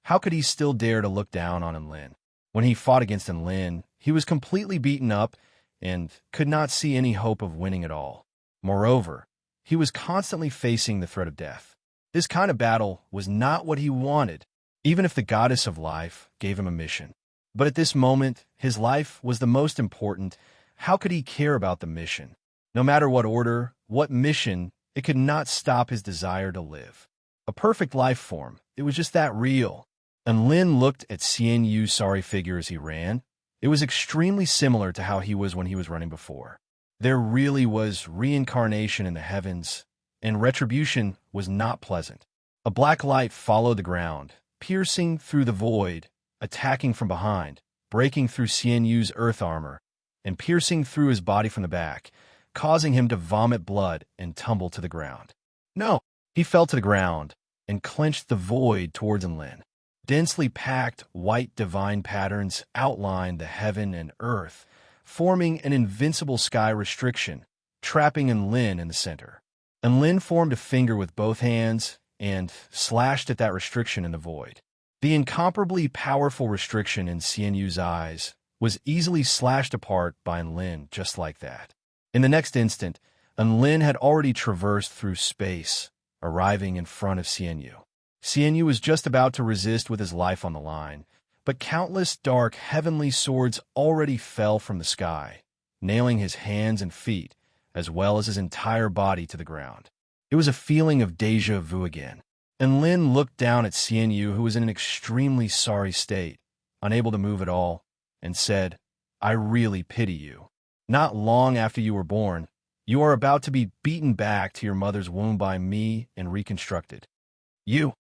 How could he still dare to look down on Lin? When he fought against Lin, he was completely beaten up and could not see any hope of winning at all. Moreover, he was constantly facing the threat of death. This kind of battle was not what he wanted, even if the goddess of life gave him a mission. But at this moment, his life was the most important. How could he care about the mission? No matter what order, what mission, it could not stop his desire to live. A perfect life form, it was just that real. And Lin looked at Xianyu's sorry figure as he ran. It was extremely similar to how he was when he was running before. There really was reincarnation in the heavens, and retribution was not pleasant. A black light followed the ground, piercing through the void, attacking from behind, breaking through Xian Yu's earth armor, and piercing through his body from the back, causing him to vomit blood and tumble to the ground. No! He fell to the ground and clenched the void towards Enlin. Densely packed white divine patterns outlined the heaven and earth, forming an invincible sky restriction, trapping Enlin in the center. Enlin formed a finger with both hands and slashed at that restriction in the void. The incomparably powerful restriction in Xian Yu's eyes was easily slashed apart by Enlin just like that. In the next instant, Enlin had already traversed through space, arriving in front of Xian Yu. Xian Yu was just about to resist with his life on the line, but countless dark heavenly swords already fell from the sky, nailing his hands and feet, as well as his entire body to the ground. It was a feeling of déjà vu again. Enlin looked down at Xian Yu, who was in an extremely sorry state, unable to move at all, and said, "I really pity you. Not long after you were born, you are about to be beaten back to your mother's womb by me and reconstructed. You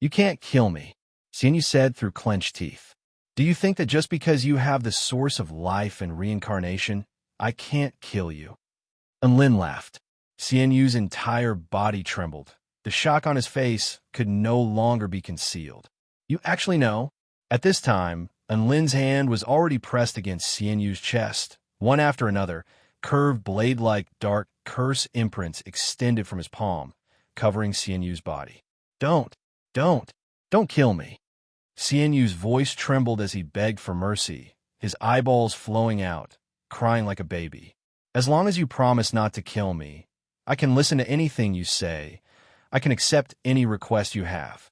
can't kill me," Xian Yu said through clenched teeth. "Do you think that just because you have the source of life and reincarnation, I can't kill you?" Enlin laughed. Xian Yu's entire body trembled. The shock on his face could no longer be concealed. "You actually know?" At this time, Enlin's hand was already pressed against Xian Yu's chest. One after another, curved blade-like dark curse imprints extended from his palm, covering Xian Yu's body. Don't kill me." Xian Yu's voice trembled as he begged for mercy, his eyeballs flowing out, crying like a baby. "As long as you promise not to kill me, I can listen to anything you say. I can accept any request you have."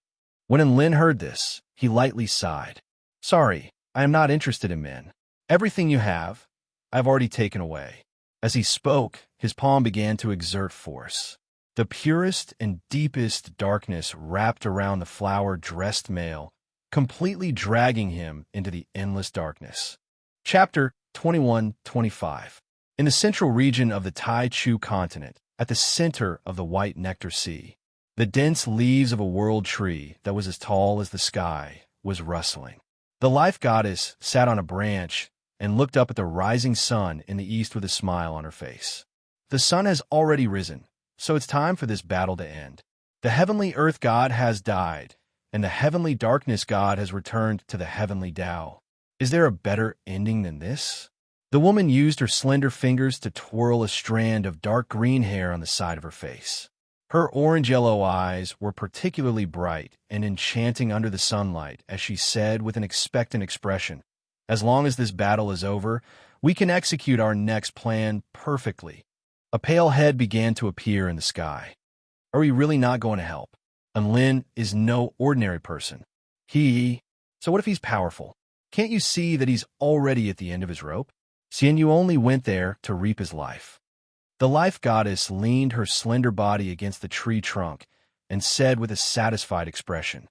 When Enlin heard this, he lightly sighed. "Sorry, I am not interested in men. Everything you have, I have already taken away." As he spoke, his palm began to exert force. The purest and deepest darkness wrapped around the flower-dressed male, completely dragging him into the endless darkness. Chapter 21-25. In the central region of the Tai Chu continent, at the center of the White Nectar Sea, the dense leaves of a world tree that was as tall as the sky was rustling. The life goddess sat on a branch and looked up at the rising sun in the east with a smile on her face. The sun has already risen, so it's time for this battle to end. The heavenly earth god has died, and the heavenly darkness god has returned to the heavenly Tao. Is there a better ending than this? The woman used her slender fingers to twirl a strand of dark green hair on the side of her face. Her orange-yellow eyes were particularly bright and enchanting under the sunlight as she said with an expectant expression, "As long as this battle is over, we can execute our next plan perfectly." A pale head began to appear in the sky. "Are we really not going to help? Enlin is no ordinary person. So what if he's powerful? Can't you see that he's already at the end of his rope? Xian Yu only went there to reap his life." The life goddess leaned her slender body against the tree trunk and said with a satisfied expression,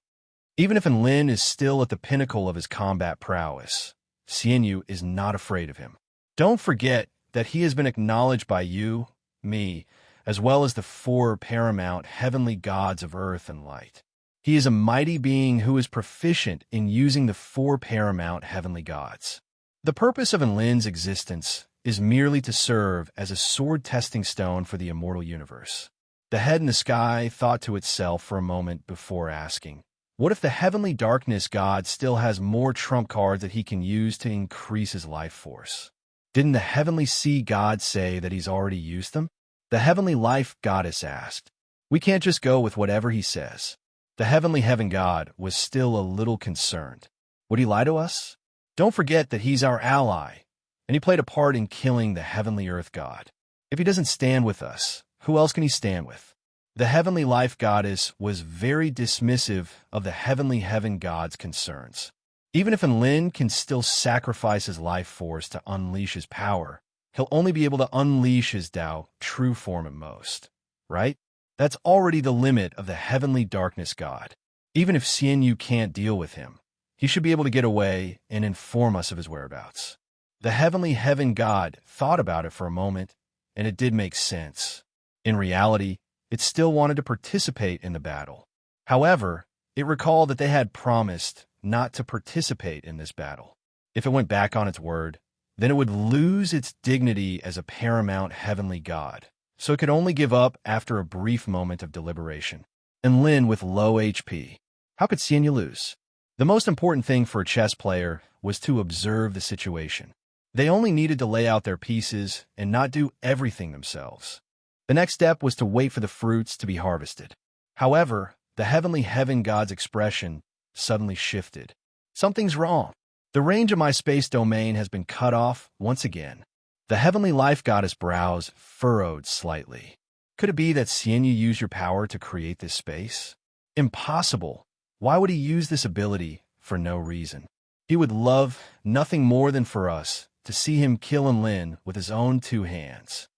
"Even if Enlin is still at the pinnacle of his combat prowess, Xian Yu is not afraid of him. Don't forget that he has been acknowledged by you, me, as well as the four paramount heavenly gods of earth and light. He is a mighty being who is proficient in using the four paramount heavenly gods. The purpose of Enlin's existence is merely to serve as a sword-testing stone for the immortal universe." The head in the sky thought to itself for a moment before asking, "What if the heavenly darkness god still has more trump cards that he can use to increase his life force? Didn't the heavenly sea god say that he's already used them?" The heavenly life goddess asked. "We can't just go with whatever he says." The heavenly heaven god was still a little concerned. "Would he lie to us? Don't forget that he's our ally, and he played a part in killing the heavenly earth god. If he doesn't stand with us, who else can he stand with?" The heavenly life goddess was very dismissive of the heavenly heaven god's concerns. Even if Enlin can still sacrifice his life force to unleash his power, he'll only be able to unleash his Tao true form at most, right? That's already the limit of the heavenly darkness god. Even if Xian Yu can't deal with him, he should be able to get away and inform us of his whereabouts. The heavenly heaven god thought about it for a moment, and it did make sense. In reality, It still wanted to participate in the battle. However, it recalled that they had promised not to participate in this battle. If it went back on its word, then it would lose its dignity as a paramount heavenly god, so it could only give up after a brief moment of deliberation. And Lin with low HP. How could Xianyu lose? The most important thing for a chess player was to observe the situation. They only needed to lay out their pieces and not do everything themselves. The next step was to wait for the fruits to be harvested. However, the heavenly heaven god's expression suddenly shifted. Something's wrong. The range of my space domain has been cut off once again. The heavenly life goddess brows furrowed slightly. Could it be that Xianyu used your power to create this space? Impossible. Why would he use this ability for no reason? He would love nothing more than for us to see him kill Enlin with his own 2 hands.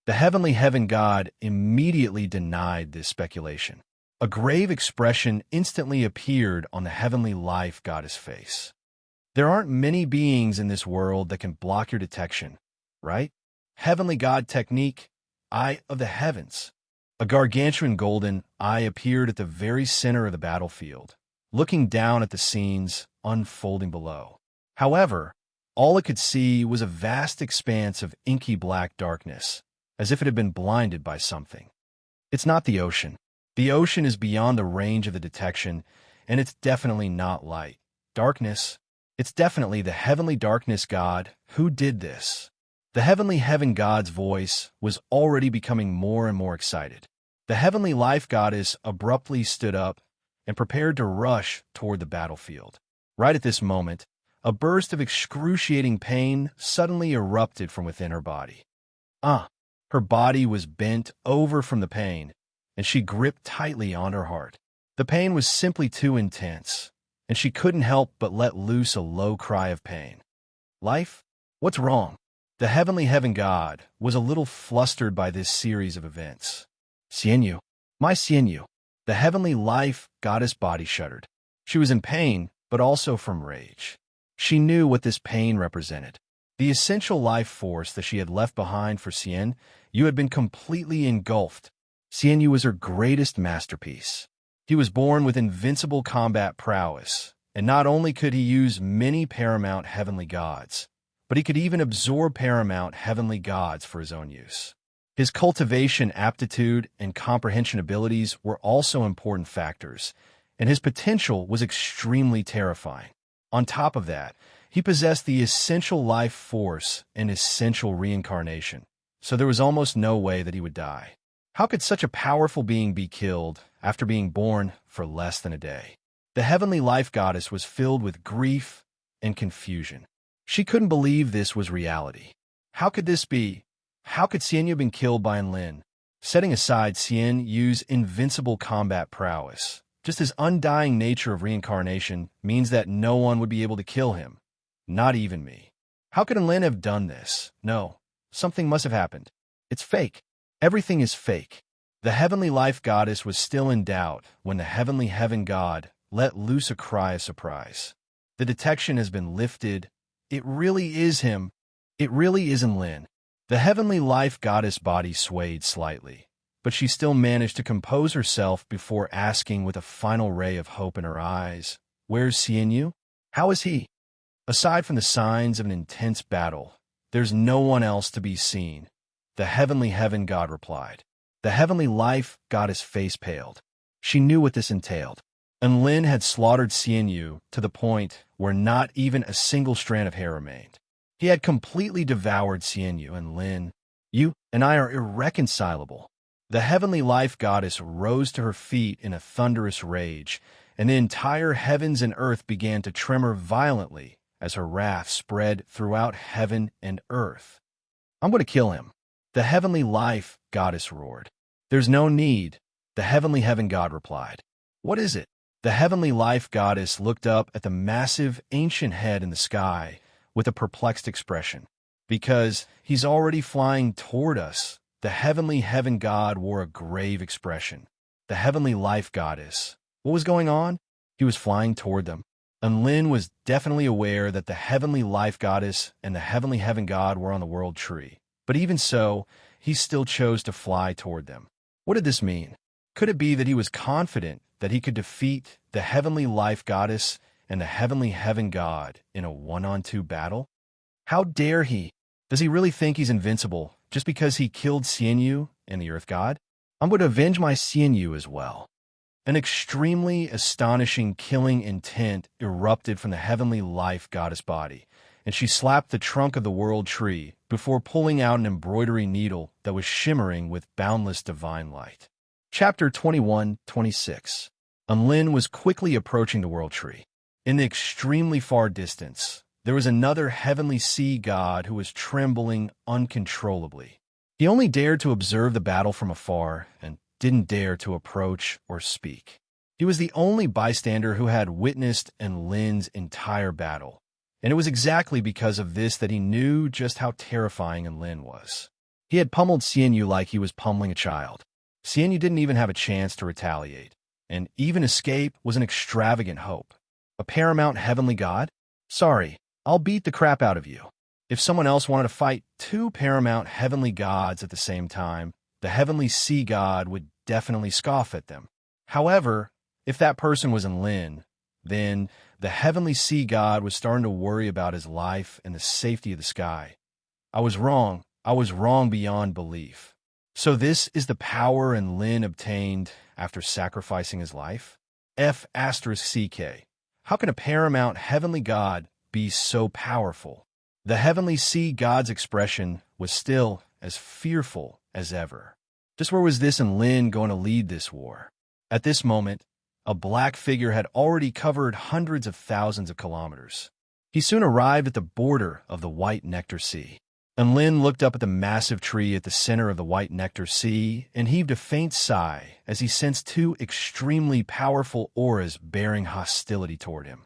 The heavenly heaven god immediately denied this speculation. A grave expression instantly appeared on the heavenly life goddess face. There aren't many beings in this world that can block your detection, right? Heavenly god technique, Eye of the Heavens. A gargantuan golden eye appeared at the very center of the battlefield, looking down at the scenes unfolding below. However, all it could see was a vast expanse of inky black darkness, as if it had been blinded by something. It's not the ocean. The ocean is beyond the range of the detection, and it's definitely not light. Darkness. It's definitely the heavenly darkness god who did this. The heavenly heaven god's voice was already becoming more and more excited. The heavenly life goddess abruptly stood up and prepared to rush toward the battlefield. Right at this moment, a burst of excruciating pain suddenly erupted from within her body. Her body was bent over from the pain, and she gripped tightly on her heart. The pain was simply too intense, and she couldn't help but let loose a low cry of pain. Life? What's wrong? The heavenly heaven god was a little flustered by this series of events. Xianyu, my Xianyu. The heavenly life goddess body shuddered. She was in pain, but also from rage. She knew what this pain represented. The essential life force that she had left behind for Xianyu had been completely engulfed. Xianyu was her greatest masterpiece. He was born with invincible combat prowess, and not only could he use many paramount heavenly gods, but he could even absorb paramount heavenly gods for his own use. His cultivation aptitude and comprehension abilities were also important factors, and his potential was extremely terrifying. On top of that, he possessed the essential life force and essential reincarnation, so there was almost no way that he would die. How could such a powerful being be killed after being born for less than a day? The heavenly life goddess was filled with grief and confusion. She couldn't believe this was reality. How could this be? How could Xianyu have been killed by Enlin? Setting aside Xianyu's invincible combat prowess, just his undying nature of reincarnation means that no one would be able to kill him. Not even me. How could Enlin have done this? No, something must have happened. It's fake. Everything is fake. The heavenly life goddess was still in doubt when the heavenly heaven god let loose a cry of surprise. The detection has been lifted. It really is him. It really is Enlin. The heavenly life goddess body swayed slightly, but she still managed to compose herself before asking with a final ray of hope in her eyes, "Where's Xianyu? How is he?" Aside from the signs of an intense battle, there's no one else to be seen, the heavenly heaven god replied. The heavenly life goddess face paled. She knew what this entailed. Enlin had slaughtered Xianyu to the point where not even a single strand of hair remained. He had completely devoured Xianyu, and Lin, you and I are irreconcilable. The heavenly life goddess rose to her feet in a thunderous rage, and the entire heavens and earth began to tremor violently as her wrath spread throughout heaven and earth. I'm going to kill him. The heavenly life goddess roared. There's no need, the heavenly heaven god replied. What is it? The heavenly life goddess looked up at the massive ancient head in the sky with a perplexed expression. Because he's already flying toward us, the heavenly heaven god wore a grave expression. The heavenly life goddess. What was going on? He was flying toward them. And Lin was definitely aware that the heavenly life goddess and the heavenly heaven god were on the world tree. But even so, he still chose to fly toward them. What did this mean? Could it be that he was confident that he could defeat the heavenly life goddess and the heavenly heaven god in a one-on-two battle? How dare he? Does he really think he's invincible just because he killed Xianyu and the earth god? I'm going to avenge my Xianyu as well. An extremely astonishing killing intent erupted from the heavenly life goddess body, and she slapped the trunk of the world tree before pulling out an embroidery needle that was shimmering with boundless divine light. Chapter 21-26. Enlin was quickly approaching the world tree. In the extremely far distance, there was another heavenly sea god who was trembling uncontrollably. He only dared to observe the battle from afar and didn't dare to approach or speak. He was the only bystander who had witnessed Enlin's entire battle, and it was exactly because of this that he knew just how terrifying Enlin was. He had pummeled Xianyu like he was pummeling a child. Xianyu didn't even have a chance to retaliate, and even escape was an extravagant hope. A paramount heavenly god? Sorry, I'll beat the crap out of you. If someone else wanted to fight two paramount heavenly gods at the same time, the heavenly sea god would definitely scoff at them. However, if that person was Enlin, then the heavenly sea god was starting to worry about his life and the safety of the sky. I was wrong. I was wrong beyond belief. So this is the power Enlin obtained after sacrificing his life? F***CK. How can a paramount heavenly god be so powerful? The heavenly sea god's expression was still as fearful as ever. Just where was this Enlin going to lead this war? At this moment, a black figure had already covered hundreds of thousands of kilometers. He soon arrived at the border of the white nectar sea. Enlin looked up at the massive tree at the center of the white nectar sea and heaved a faint sigh as he sensed two extremely powerful auras bearing hostility toward him.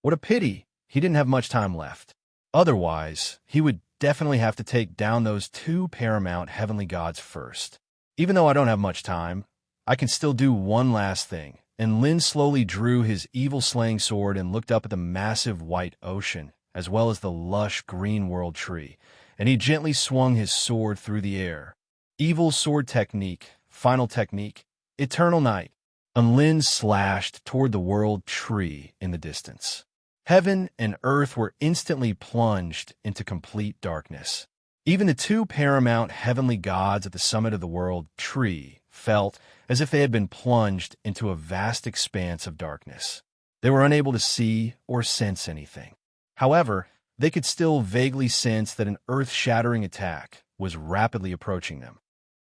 What a pity he didn't have much time left. Otherwise, he would definitely have to take down those two paramount heavenly gods first. Even though I don't have much time, I can still do one last thing. Enlin slowly drew his evil-slaying sword and looked up at the massive white ocean, as well as the lush green world tree, and he gently swung his sword through the air. Evil sword technique, final technique, eternal night. Enlin slashed toward the world tree in the distance. Heaven and earth were instantly plunged into complete darkness. Even the two paramount heavenly gods at the summit of the world tree felt as if they had been plunged into a vast expanse of darkness. They were unable to see or sense anything. However, they could still vaguely sense that an earth-shattering attack was rapidly approaching them.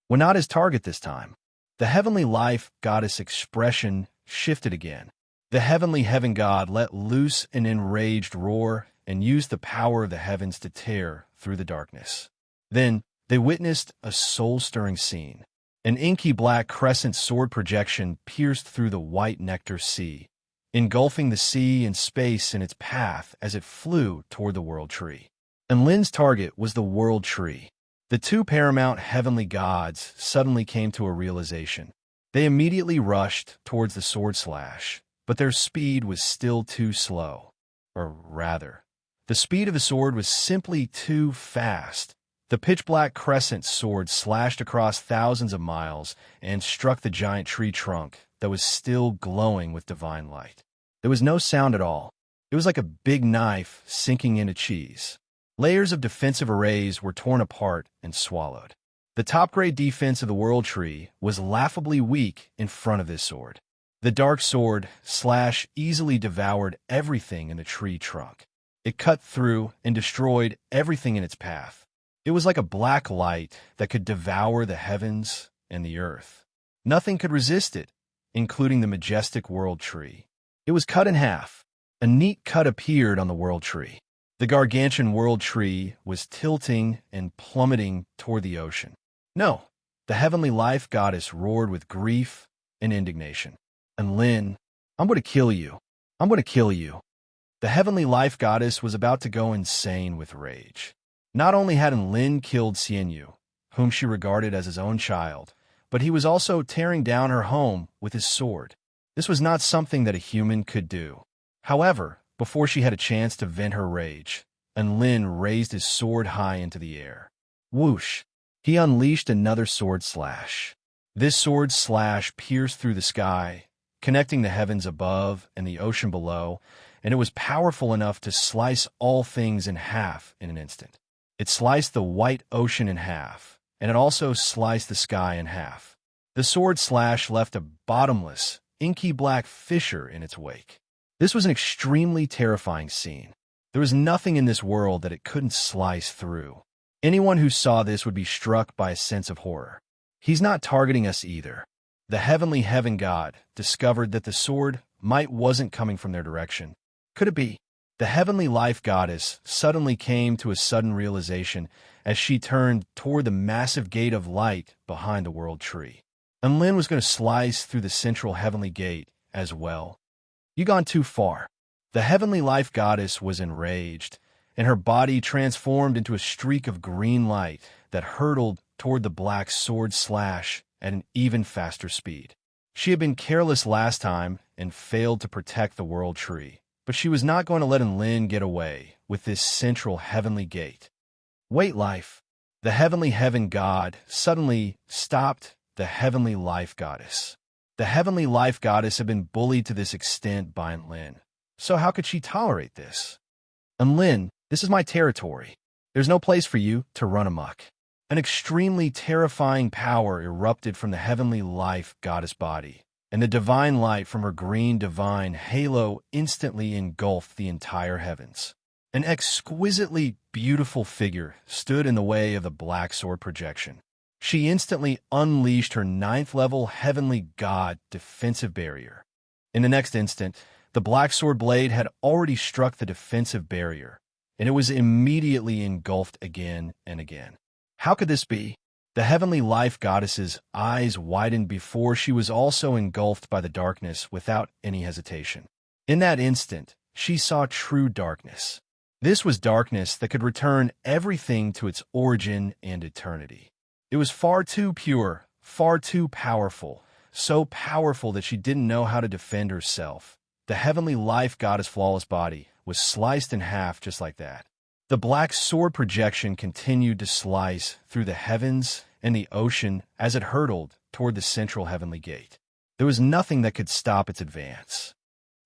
When not his target this time, the heavenly life goddess expression shifted again. The heavenly heaven god let loose an enraged roar and used the power of the heavens to tear through the darkness. Then they witnessed a soul-stirring scene. An inky black crescent sword projection pierced through the white nectar sea, engulfing the sea and space in its path as it flew toward the world tree. Enlin's target was the world tree. The two paramount heavenly gods suddenly came to a realization. They immediately rushed towards the sword slash, but their speed was still too slow. Or rather, the speed of the sword was simply too fast. The pitch-black crescent sword slashed across thousands of miles and struck the giant tree trunk that was still glowing with divine light. There was no sound at all. It was like a big knife sinking into cheese. Layers of defensive arrays were torn apart and swallowed. The top-grade defense of the world tree was laughably weak in front of this sword. The dark sword slash easily devoured everything in the tree trunk. It cut through and destroyed everything in its path. It was like a black light that could devour the heavens and the earth. Nothing could resist it, including the majestic world tree. It was cut in half. A neat cut appeared on the world tree. The gargantuan world tree was tilting and plummeting toward the ocean. No, the heavenly life goddess roared with grief and indignation. Enlin, I'm going to kill you. I'm going to kill you. The heavenly life goddess was about to go insane with rage. Not only had Enlin killed Xianyu, whom she regarded as his own child, but he was also tearing down her home with his sword. This was not something that a human could do. However, before she had a chance to vent her rage, Enlin raised his sword high into the air. Whoosh! He unleashed another sword slash. This sword slash pierced through the sky, connecting the heavens above and the ocean below, and it was powerful enough to slice all things in half in an instant. It sliced the white ocean in half, and it also sliced the sky in half. The sword slash left a bottomless, inky black fissure in its wake. This was an extremely terrifying scene. There was nothing in this world that it couldn't slice through. Anyone who saw this would be struck by a sense of horror. He's not targeting us either. The heavenly heaven god discovered that the sword wasn't coming from their direction. Could it be? The heavenly life goddess suddenly came to a sudden realization as she turned toward the massive gate of light behind the world tree. And Lin was going to slice through the central heavenly gate as well. You gone too far. The heavenly life goddess was enraged, and her body transformed into a streak of green light that hurtled toward the black sword slash at an even faster speed. She had been careless last time and failed to protect the world tree, but she was not going to let Lin get away with this central heavenly gate. Wait, life. The heavenly heaven god suddenly stopped the heavenly life goddess. The heavenly life goddess had been bullied to this extent by Lin, so how could she tolerate this? Lin, this is my territory. There's no place for you to run amok. An extremely terrifying power erupted from the heavenly life goddess body, and the divine light from her green divine halo instantly engulfed the entire heavens. An exquisitely beautiful figure stood in the way of the black sword projection. She instantly unleashed her 9th-level heavenly god defensive barrier. In the next instant, the black sword blade had already struck the defensive barrier, and it was immediately engulfed again and again. How could this be? The heavenly life goddess's eyes widened before she was also engulfed by the darkness without any hesitation. In that instant, she saw true darkness. This was darkness that could return everything to its origin and eternity. It was far too pure, far too powerful, so powerful that she didn't know how to defend herself. The heavenly life goddess' flawless body was sliced in half just like that. The black sword projection continued to slice through the heavens and the ocean as it hurtled toward the central heavenly gate. There was nothing that could stop its advance.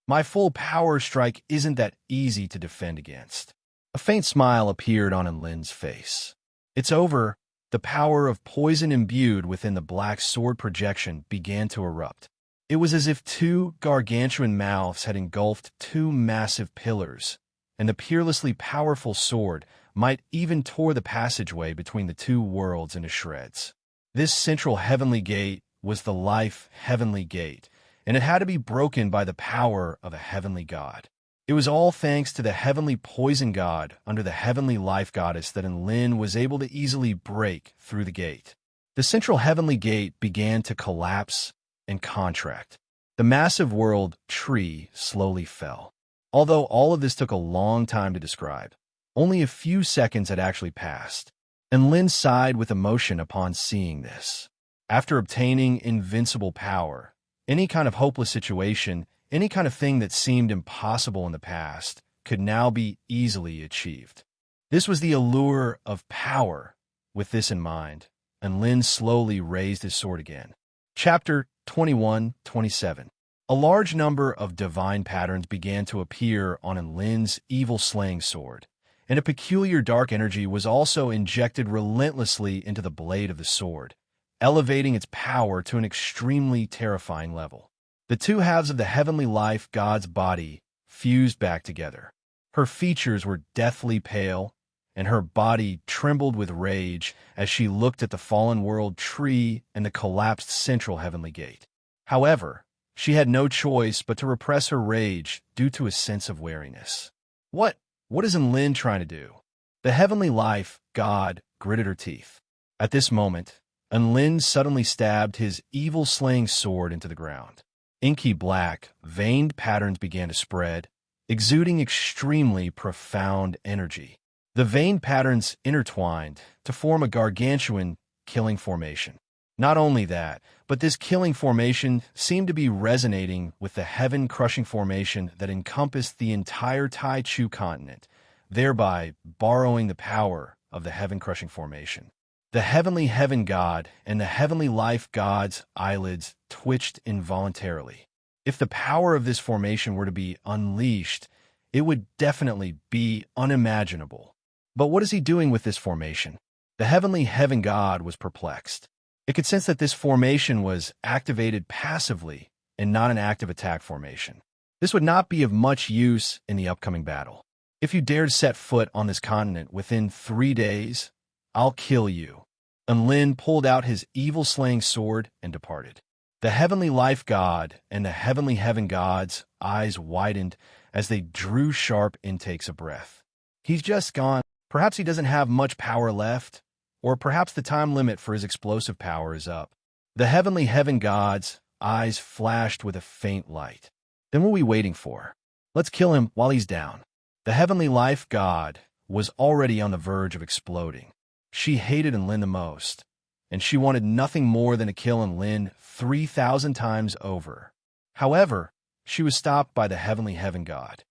My full power strike isn't that easy to defend against. A faint smile appeared on Lin's face. It's over. The power of poison imbued within the black sword projection began to erupt. It was as if 2 gargantuan mouths had engulfed 2 massive pillars, and the peerlessly powerful sword might even tore the passageway between the 2 worlds into shreds. This central heavenly gate was the life heavenly gate, and it had to be broken by the power of a heavenly god. It was all thanks to the heavenly poison god under the heavenly life goddess that Lin was able to easily break through the gate. The central heavenly gate began to collapse and contract. The massive world tree slowly fell. Although all of this took a long time to describe, only a few seconds had actually passed, and Lin sighed with emotion upon seeing this. After obtaining invincible power, any kind of hopeless situation, any kind of thing that seemed impossible in the past, could now be easily achieved. This was the allure of power. With this in mind, and Lin slowly raised his sword again. Chapter 21-27. A large number of divine patterns began to appear on Lin's evil-slaying sword, and a peculiar dark energy was also injected relentlessly into the blade of the sword, elevating its power to an extremely terrifying level. The 2 halves of the heavenly life god's body fused back together. Her features were deathly pale, and her body trembled with rage as she looked at the fallen world tree and the collapsed central heavenly gate. However, she had no choice but to repress her rage due to a sense of wariness. What is Lin trying to do? The heavenly life god gritted her teeth. At this moment, Lin suddenly stabbed his evil-slaying sword into the ground. Inky black, veined patterns began to spread, exuding extremely profound energy. The vein patterns intertwined to form a gargantuan killing formation. Not only that, but this killing formation seemed to be resonating with the heaven-crushing formation that encompassed the entire Tai Chu continent, thereby borrowing the power of the heaven-crushing formation. The heavenly heaven god and the heavenly life god's eyelids twitched involuntarily. If the power of this formation were to be unleashed, it would definitely be unimaginable. But what is he doing with this formation? The heavenly heaven god was perplexed. It could sense that this formation was activated passively and not an active attack formation. This would not be of much use in the upcoming battle. If you dare to set foot on this continent within 3 days, I'll kill you. And Lin pulled out his evil-slaying sword and departed. The heavenly life god and the heavenly heaven god's eyes widened as they drew sharp intakes of breath. He's just gone. Perhaps he doesn't have much power left, or perhaps the time limit for his explosive power is up. The heavenly heaven god's eyes flashed with a faint light. Then what are we waiting for? Let's kill him while he's down. The heavenly life god was already on the verge of exploding. She hated Lin the most, and she wanted nothing more than to kill Lin 3,000 times over. However, she was stopped by the heavenly heaven god.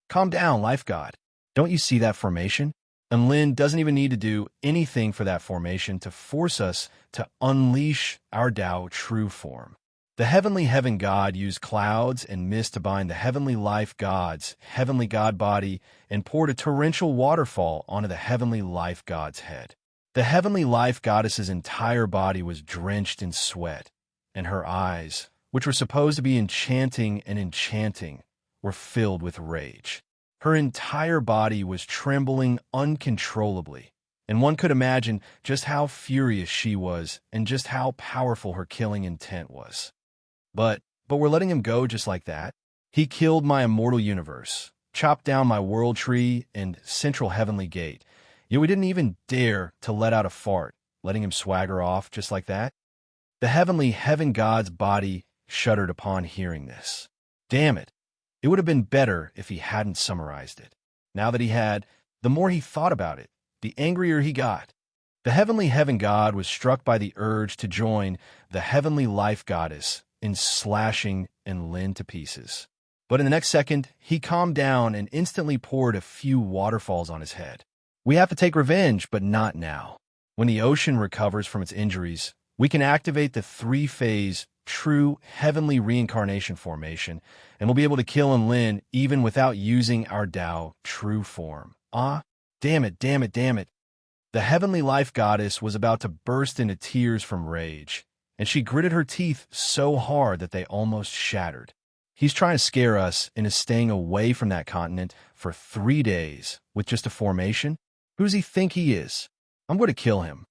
Calm down, life god. Don't you see that formation? And Lin doesn't even need to do anything for that formation to force us to unleash our Tao true form. The heavenly heaven god used clouds and mist to bind the heavenly life god's heavenly god body and poured a torrential waterfall onto the heavenly life god's head. The heavenly life goddess's entire body was drenched in sweat, and her eyes, which were supposed to be enchanting, were filled with rage. Her entire body was trembling uncontrollably, and one could imagine just how furious she was and just how powerful her killing intent was. But we're letting him go just like that? He killed my immortal universe, chopped down my world tree and central heavenly gate, yet we didn't even dare to let out a fart, letting him swagger off just like that? The heavenly heaven god's body shuddered upon hearing this. Damn it. It would have been better if he hadn't summarized it. Now that he had, the more he thought about it, the angrier he got. The heavenly heaven god was struck by the urge to join the heavenly life goddess in slashing Lin to pieces. But in the next second, he calmed down and instantly poured a few waterfalls on his head. We have to take revenge, but not now. When the ocean recovers from its injuries, we can activate the 3-phase true heavenly reincarnation formation, and we'll be able to kill Lin even without using our Tao true form. Damn it. The heavenly life goddess was about to burst into tears from rage, and she gritted her teeth so hard that they almost shattered. He's trying to scare us into staying away from that continent for 3 days with just a formation? Who does he think he is? I'm going to kill him.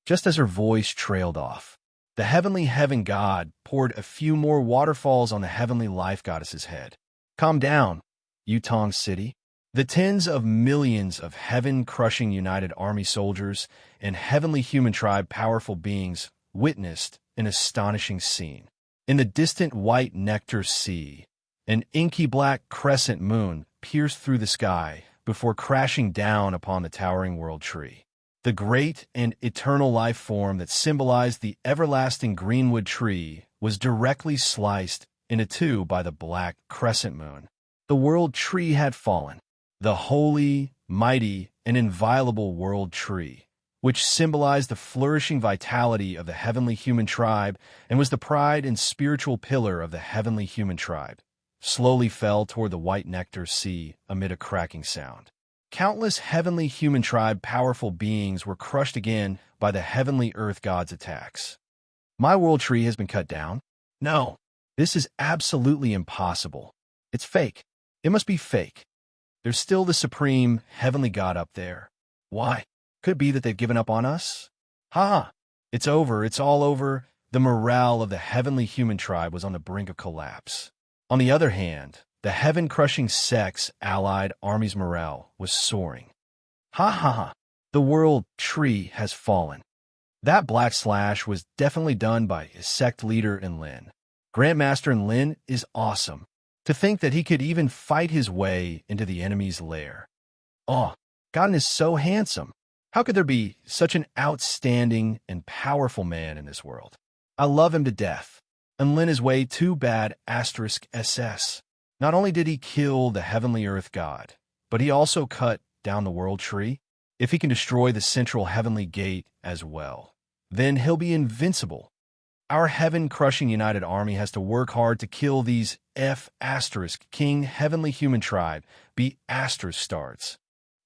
Just as her voice trailed off, the heavenly heaven god poured a few more waterfalls on the heavenly life goddess's head. Calm down, Yutong City. The tens of millions of heaven-crushing United Army soldiers and heavenly human tribe powerful beings witnessed an astonishing scene. In the distant white nectar sea, an inky black crescent moon pierced through the sky before crashing down upon the towering world tree. The great and eternal life form that symbolized the everlasting greenwood tree was directly sliced into two by the black crescent moon. The world tree had fallen. The holy, mighty, and inviolable world tree, which symbolized the flourishing vitality of the heavenly human tribe and was the pride and spiritual pillar of the heavenly human tribe, slowly fell toward the white nectar sea amid a cracking sound. Countless heavenly human tribe powerful beings were crushed again by the heavenly earth god's attacks. My world tree has been cut down? No, this is absolutely impossible. It's fake. It must be fake. There's still the supreme heavenly god up there. Why? Could it be that they've given up on us? Ha! It's over. It's all over. The morale of the heavenly human tribe was on the brink of collapse. On the other hand, the heaven-crushing sex-allied army's morale was soaring. Ha! The world tree has fallen. That black slash was definitely done by his sect leader Lin. Grandmaster Lin is awesome. To think that he could even fight his way into the enemy's lair. Oh, God is so handsome. How could there be such an outstanding and powerful man in this world? I love him to death. And Lin is way too bad *SS. Not only did he kill the heavenly earth god, but he also cut down the world tree. If he can destroy the central heavenly gate as well, then he'll be invincible. Our heaven-crushing united army has to work hard to kill these King heavenly human tribe B** starts.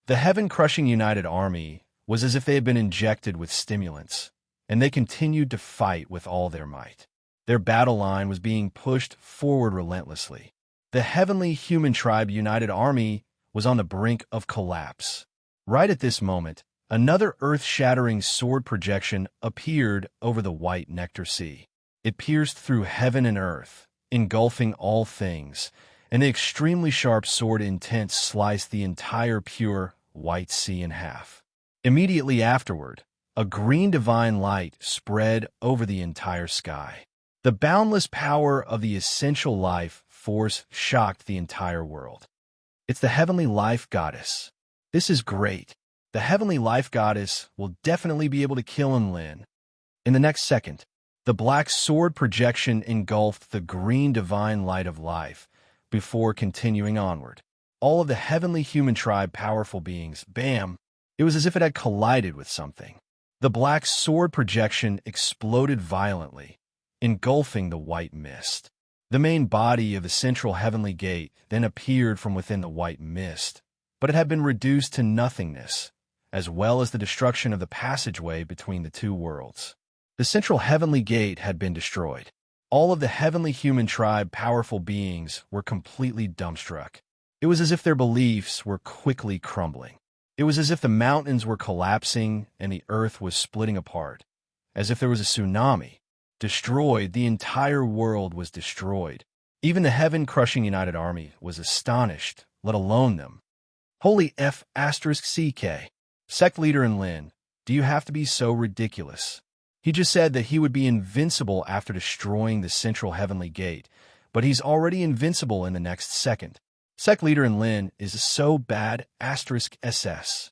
The heaven-crushing united army was as if they had been injected with stimulants, and they continued to fight with all their might. Their battle line was being pushed forward relentlessly. The heavenly human tribe united army was on the brink of collapse. Right at this moment, another earth-shattering sword projection appeared over the white nectar sea. It pierced through heaven and earth, engulfing all things, and the extremely sharp sword intent sliced the entire pure white sea in half. Immediately afterward, a green divine light spread over the entire sky. The boundless power of the essential life force shocked the entire world. It's the heavenly life goddess. This is great. The heavenly life goddess will definitely be able to kill Lin. In the next second, the black sword projection engulfed the green divine light of life before continuing onward. All of the heavenly human tribe powerful beings, bam! It was as if it had collided with something. The black sword projection exploded violently, engulfing the white mist. The main body of the central heavenly gate then appeared from within the white mist, but it had been reduced to nothingness, as well as the destruction of the passageway between the two worlds. The central heavenly gate had been destroyed. All of the heavenly human tribe powerful beings were completely dumbstruck. It was as if their beliefs were quickly crumbling. It was as if the mountains were collapsing and the earth was splitting apart, as if there was a tsunami. Destroyed, the entire world was destroyed. Even the heaven-crushing united army was astonished, let alone them. Holy CK. Sect leader Lin, do you have to be so ridiculous? He just said that he would be invincible after destroying the central heavenly gate, but he's already invincible in the next second. Sect leader Lin is so bad SS.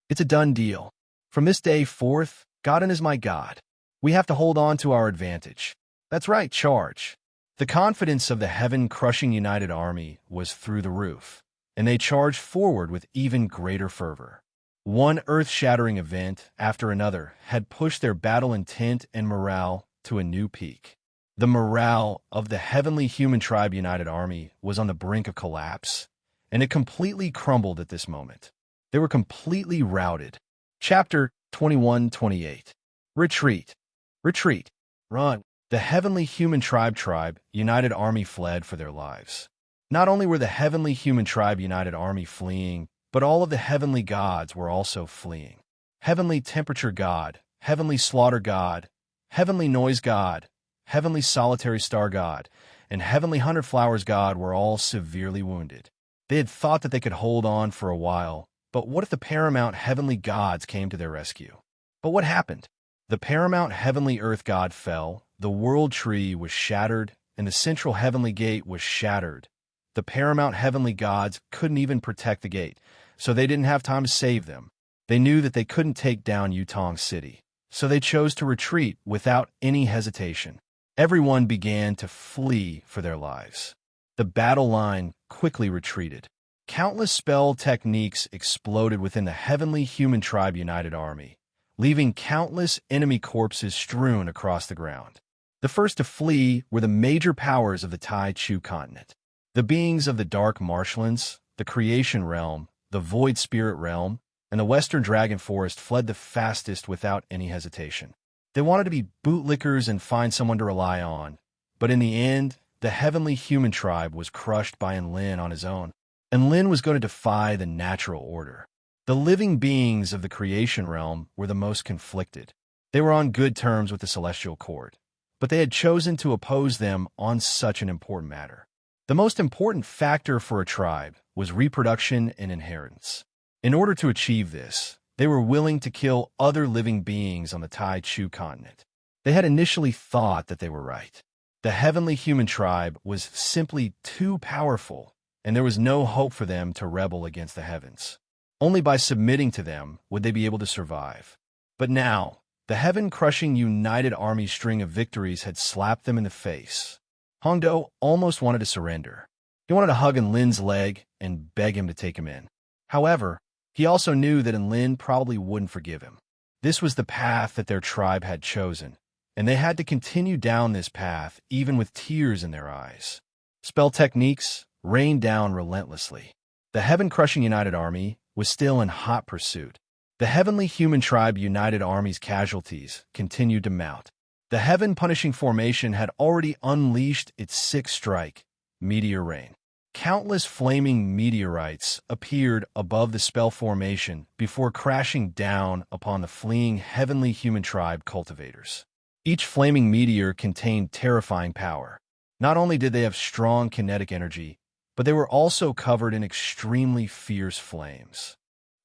It's a done deal. From this day forth, Godin is my God. We have to hold on to our advantage. That's right, charge. The confidence of the heaven-crushing united army was through the roof, and they charged forward with even greater fervor. One earth-shattering event after another had pushed their battle intent and morale to a new peak. The morale of the heavenly human tribe united army was on the brink of collapse, and it completely crumbled at this moment. They were completely routed. Chapter 21-28. Retreat. Retreat. Run. The heavenly human tribe united army fled for their lives. Not only were the heavenly human tribe united army fleeing, but all of the heavenly gods were also fleeing. Heavenly temperature god, heavenly slaughter god, heavenly noise god, heavenly solitary star god, and heavenly hundred flowers god were all severely wounded. They had thought that they could hold on for a while, but what if the paramount heavenly gods came to their rescue? But what happened? The paramount heavenly earth god fell, the world tree was shattered, and the central heavenly gate was shattered. The paramount heavenly gods couldn't even protect the gate, so they didn't have time to save them. They knew that they couldn't take down Yutong City, so they chose to retreat without any hesitation. Everyone began to flee for their lives. The battle line quickly retreated. Countless spell techniques exploded within the heavenly human tribe united army, leaving countless enemy corpses strewn across the ground. The first to flee were the major powers of the Tai Chu continent. The beings of the Dark Marshlands, the Creation Realm, the Void Spirit Realm, and the Western Dragon Forest fled the fastest without any hesitation. They wanted to be bootlickers and find someone to rely on, but in the end, the heavenly human tribe was crushed by Lin on his own, and Lin was going to defy the natural order. The living beings of the Creation Realm were the most conflicted. They were on good terms with the Celestial Court, but they had chosen to oppose them on such an important matter. The most important factor for a tribe was reproduction and inheritance. In order to achieve this, they were willing to kill other living beings on the Tai Chu continent. They had initially thought that they were right. The heavenly human tribe was simply too powerful, and there was no hope for them to rebel against the heavens. Only by submitting to them would they be able to survive. But now, the heaven-crushing united army string of victories had slapped them in the face. Hongdo almost wanted to surrender. He wanted to hug Lin's leg and beg him to take him in. However, He also knew that Enlin probably wouldn't forgive him. This was the path that their tribe had chosen, and they had to continue down this path even with tears in their eyes. Spell techniques rained down relentlessly. The heaven-crushing United Army was still in hot pursuit. The Heavenly Human Tribe United Army's casualties continued to mount. The heaven-punishing formation had already unleashed its sixth strike, meteor rain. Countless flaming meteorites appeared above the spell formation before crashing down upon the fleeing Heavenly Human Tribe cultivators. Each flaming meteor contained terrifying power. Not only did they have strong kinetic energy, but they were also covered in extremely fierce flames.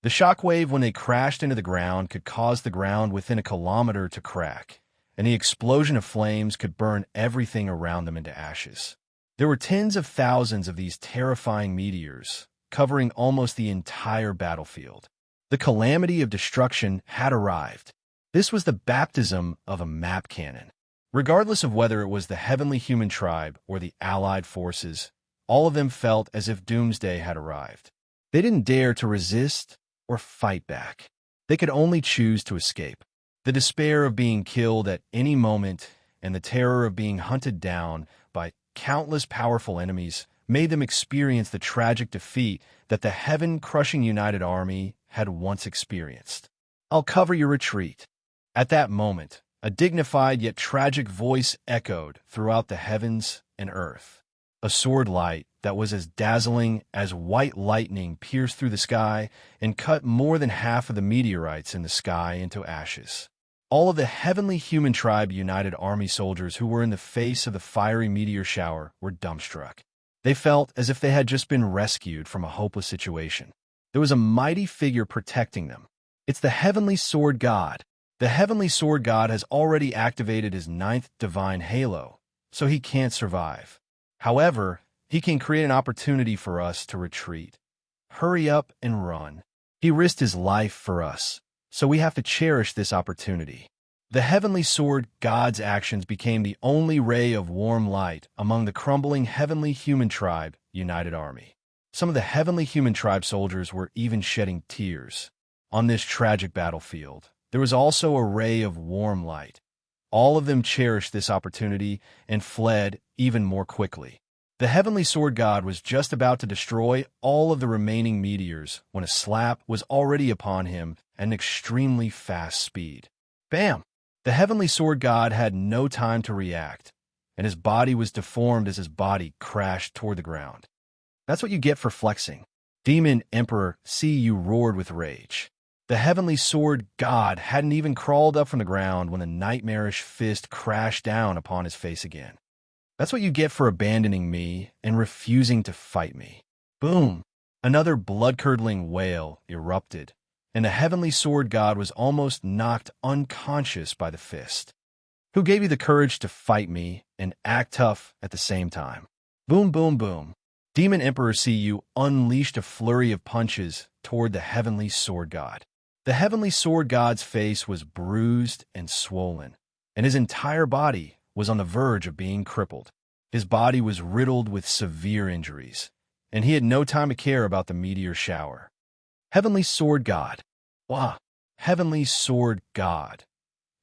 The shockwave when they crashed into the ground could cause the ground within a kilometer to crack, and the explosion of flames could burn everything around them into ashes. There were tens of thousands of these terrifying meteors, covering almost the entire battlefield. The calamity of destruction had arrived. This was the baptism of a map cannon. Regardless of whether it was the Heavenly Human Tribe or the Allied forces, all of them felt as if doomsday had arrived. They didn't dare to resist or fight back. They could only choose to escape. The despair of being killed at any moment and the terror of being hunted down by countless powerful enemies made them experience the tragic defeat that the heaven-crushing United Army had once experienced. "I'll cover your retreat." At that moment, a dignified yet tragic voice echoed throughout the heavens and earth. A sword light that was as dazzling as white lightning pierced through the sky and cut more than half of the meteorites in the sky into ashes. All of the Heavenly Human Tribe United Army soldiers who were in the face of the fiery meteor shower were dumbstruck. They felt as if they had just been rescued from a hopeless situation. There was a mighty figure protecting them. It's the Heavenly Sword God. The Heavenly Sword God has already activated his ninth divine halo, so he can't survive. However, he can create an opportunity for us to retreat. Hurry up and run. He risked his life for us, so we have to cherish this opportunity. The Heavenly Sword God's actions became the only ray of warm light among the crumbling Heavenly Human Tribe United Army. Some of the Heavenly Human Tribe soldiers were even shedding tears. On this tragic battlefield, there was also a ray of warm light. All of them cherished this opportunity and fled even more quickly. The Heavenly Sword God was just about to destroy all of the remaining meteors when a slap was already upon him at an extremely fast speed. Bam! The Heavenly Sword God had no time to react, and his body was deformed as his body crashed toward the ground. That's what you get for flexing. Demon Emperor CU roared with rage. The Heavenly Sword God hadn't even crawled up from the ground when the nightmarish fist crashed down upon his face again. That's what you get for abandoning me and refusing to fight me. Boom! Another blood-curdling wail erupted, and the Heavenly Sword God was almost knocked unconscious by the fist. Who gave you the courage to fight me and act tough at the same time? Boom, boom, boom. Demon Emperor CU unleashed a flurry of punches toward the Heavenly Sword God. The Heavenly Sword God's face was bruised and swollen, and his entire body was on the verge of being crippled. His body was riddled with severe injuries, and he had no time to care about the meteor shower. Heavenly Sword God. Wah! Heavenly Sword God.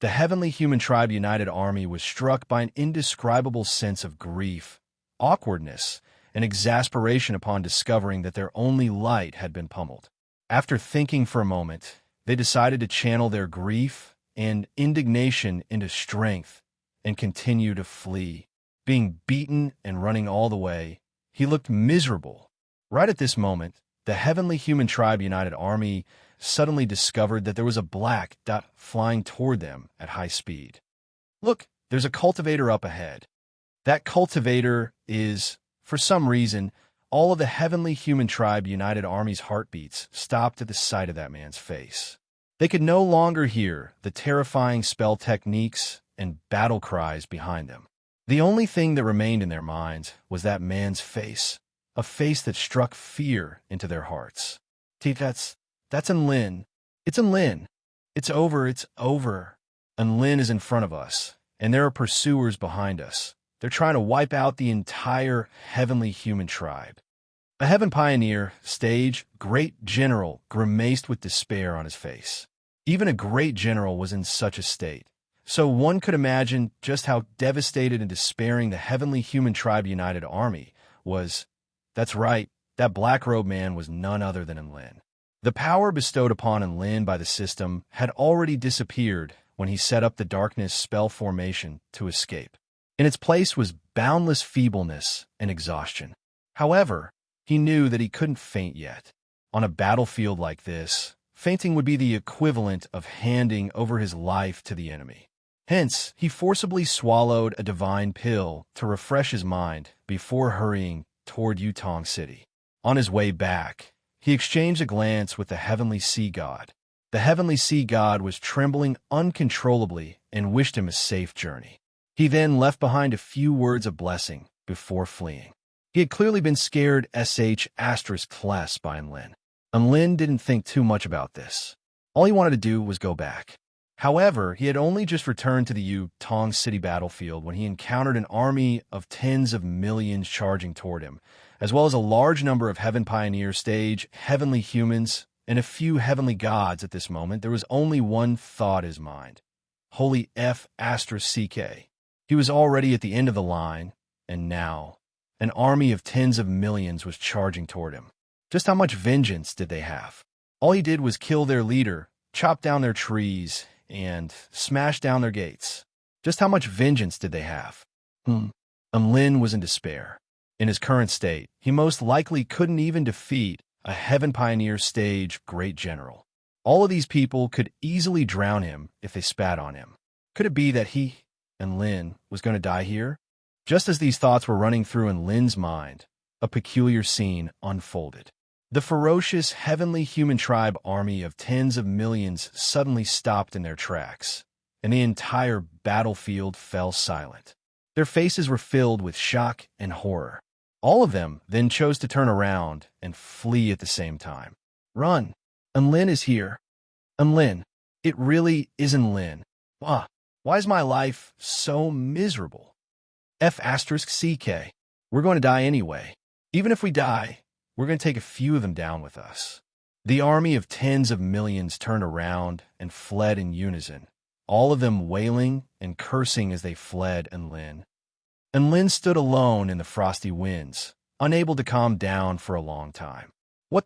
The Heavenly Human Tribe United Army was struck by an indescribable sense of grief, awkwardness, and exasperation upon discovering that their only light had been pummeled. After thinking for a moment, they decided to channel their grief and indignation into strength and continue to flee. Being beaten and running all the way, he looked miserable. Right at this moment, the Heavenly Human Tribe United Army suddenly discovered that there was a black dot flying toward them at high speed. Look, there's a cultivator up ahead. That cultivator is, for some reason, all of the Heavenly Human Tribe United Army's heartbeats stopped at the sight of that man's face. They could no longer hear the terrifying spell techniques and battle cries behind them. The only thing that remained in their minds was that man's face, a face that struck fear into their hearts. That's Enlin. It's Enlin. It's over. Enlin is in front of us, and there are pursuers behind us. They're trying to wipe out the entire Heavenly Human Tribe. A heaven pioneer, stage, great general, grimaced with despair on his face. Even a great general was in such a state. So one could imagine just how devastated and despairing the heavenly human tribe united army was. That's right, that black-robed man was none other than Enlin. The power bestowed upon Enlin by the system had already disappeared when he set up the darkness spell formation to escape. In its place was boundless feebleness and exhaustion. However, he knew that he couldn't faint yet. On a battlefield like this, fainting would be the equivalent of handing over his life to the enemy. Hence, he forcibly swallowed a divine pill to refresh his mind before hurrying toward Yutong City. On his way back, he exchanged a glance with the heavenly sea god. The heavenly sea god was trembling uncontrollably and wished him a safe journey. He then left behind a few words of blessing before fleeing. He had clearly been scared **less by Enlin. Enlin didn't think too much about this. All he wanted to do was go back. However, he had only just returned to the Yutong City battlefield when he encountered an army of tens of millions charging toward him, as well as a large number of heaven pioneer stage, heavenly humans, and a few heavenly gods. At this moment, there was only one thought in his mind. Holy **CK. He was already at the end of the line, and now an army of tens of millions was charging toward him. Just how much vengeance did they have? All he did was kill their leader, chop down their trees, and smash down their gates. Just how much vengeance did they have? Enlin was in despair. In his current state, he most likely couldn't even defeat a heaven pioneer stage great general. All of these people could easily drown him if they spat on him. Could it be that he, Enlin, was going to die here? Just as these thoughts were running through Enlin's mind, a peculiar scene unfolded. The ferocious heavenly human tribe army of tens of millions suddenly stopped in their tracks, and the entire battlefield fell silent. Their faces were filled with shock and horror. All of them then chose to turn around and flee at the same time. Run! Enlin is here. Enlin. It really is Enlin. Why is my life so miserable? **CK. We're going to die anyway. Even if we die, we're going to take a few of them down with us. The army of tens of millions turned around and fled in unison, all of them wailing and cursing as they fled Enlin. Enlin stood alone in the frosty winds, unable to calm down for a long time.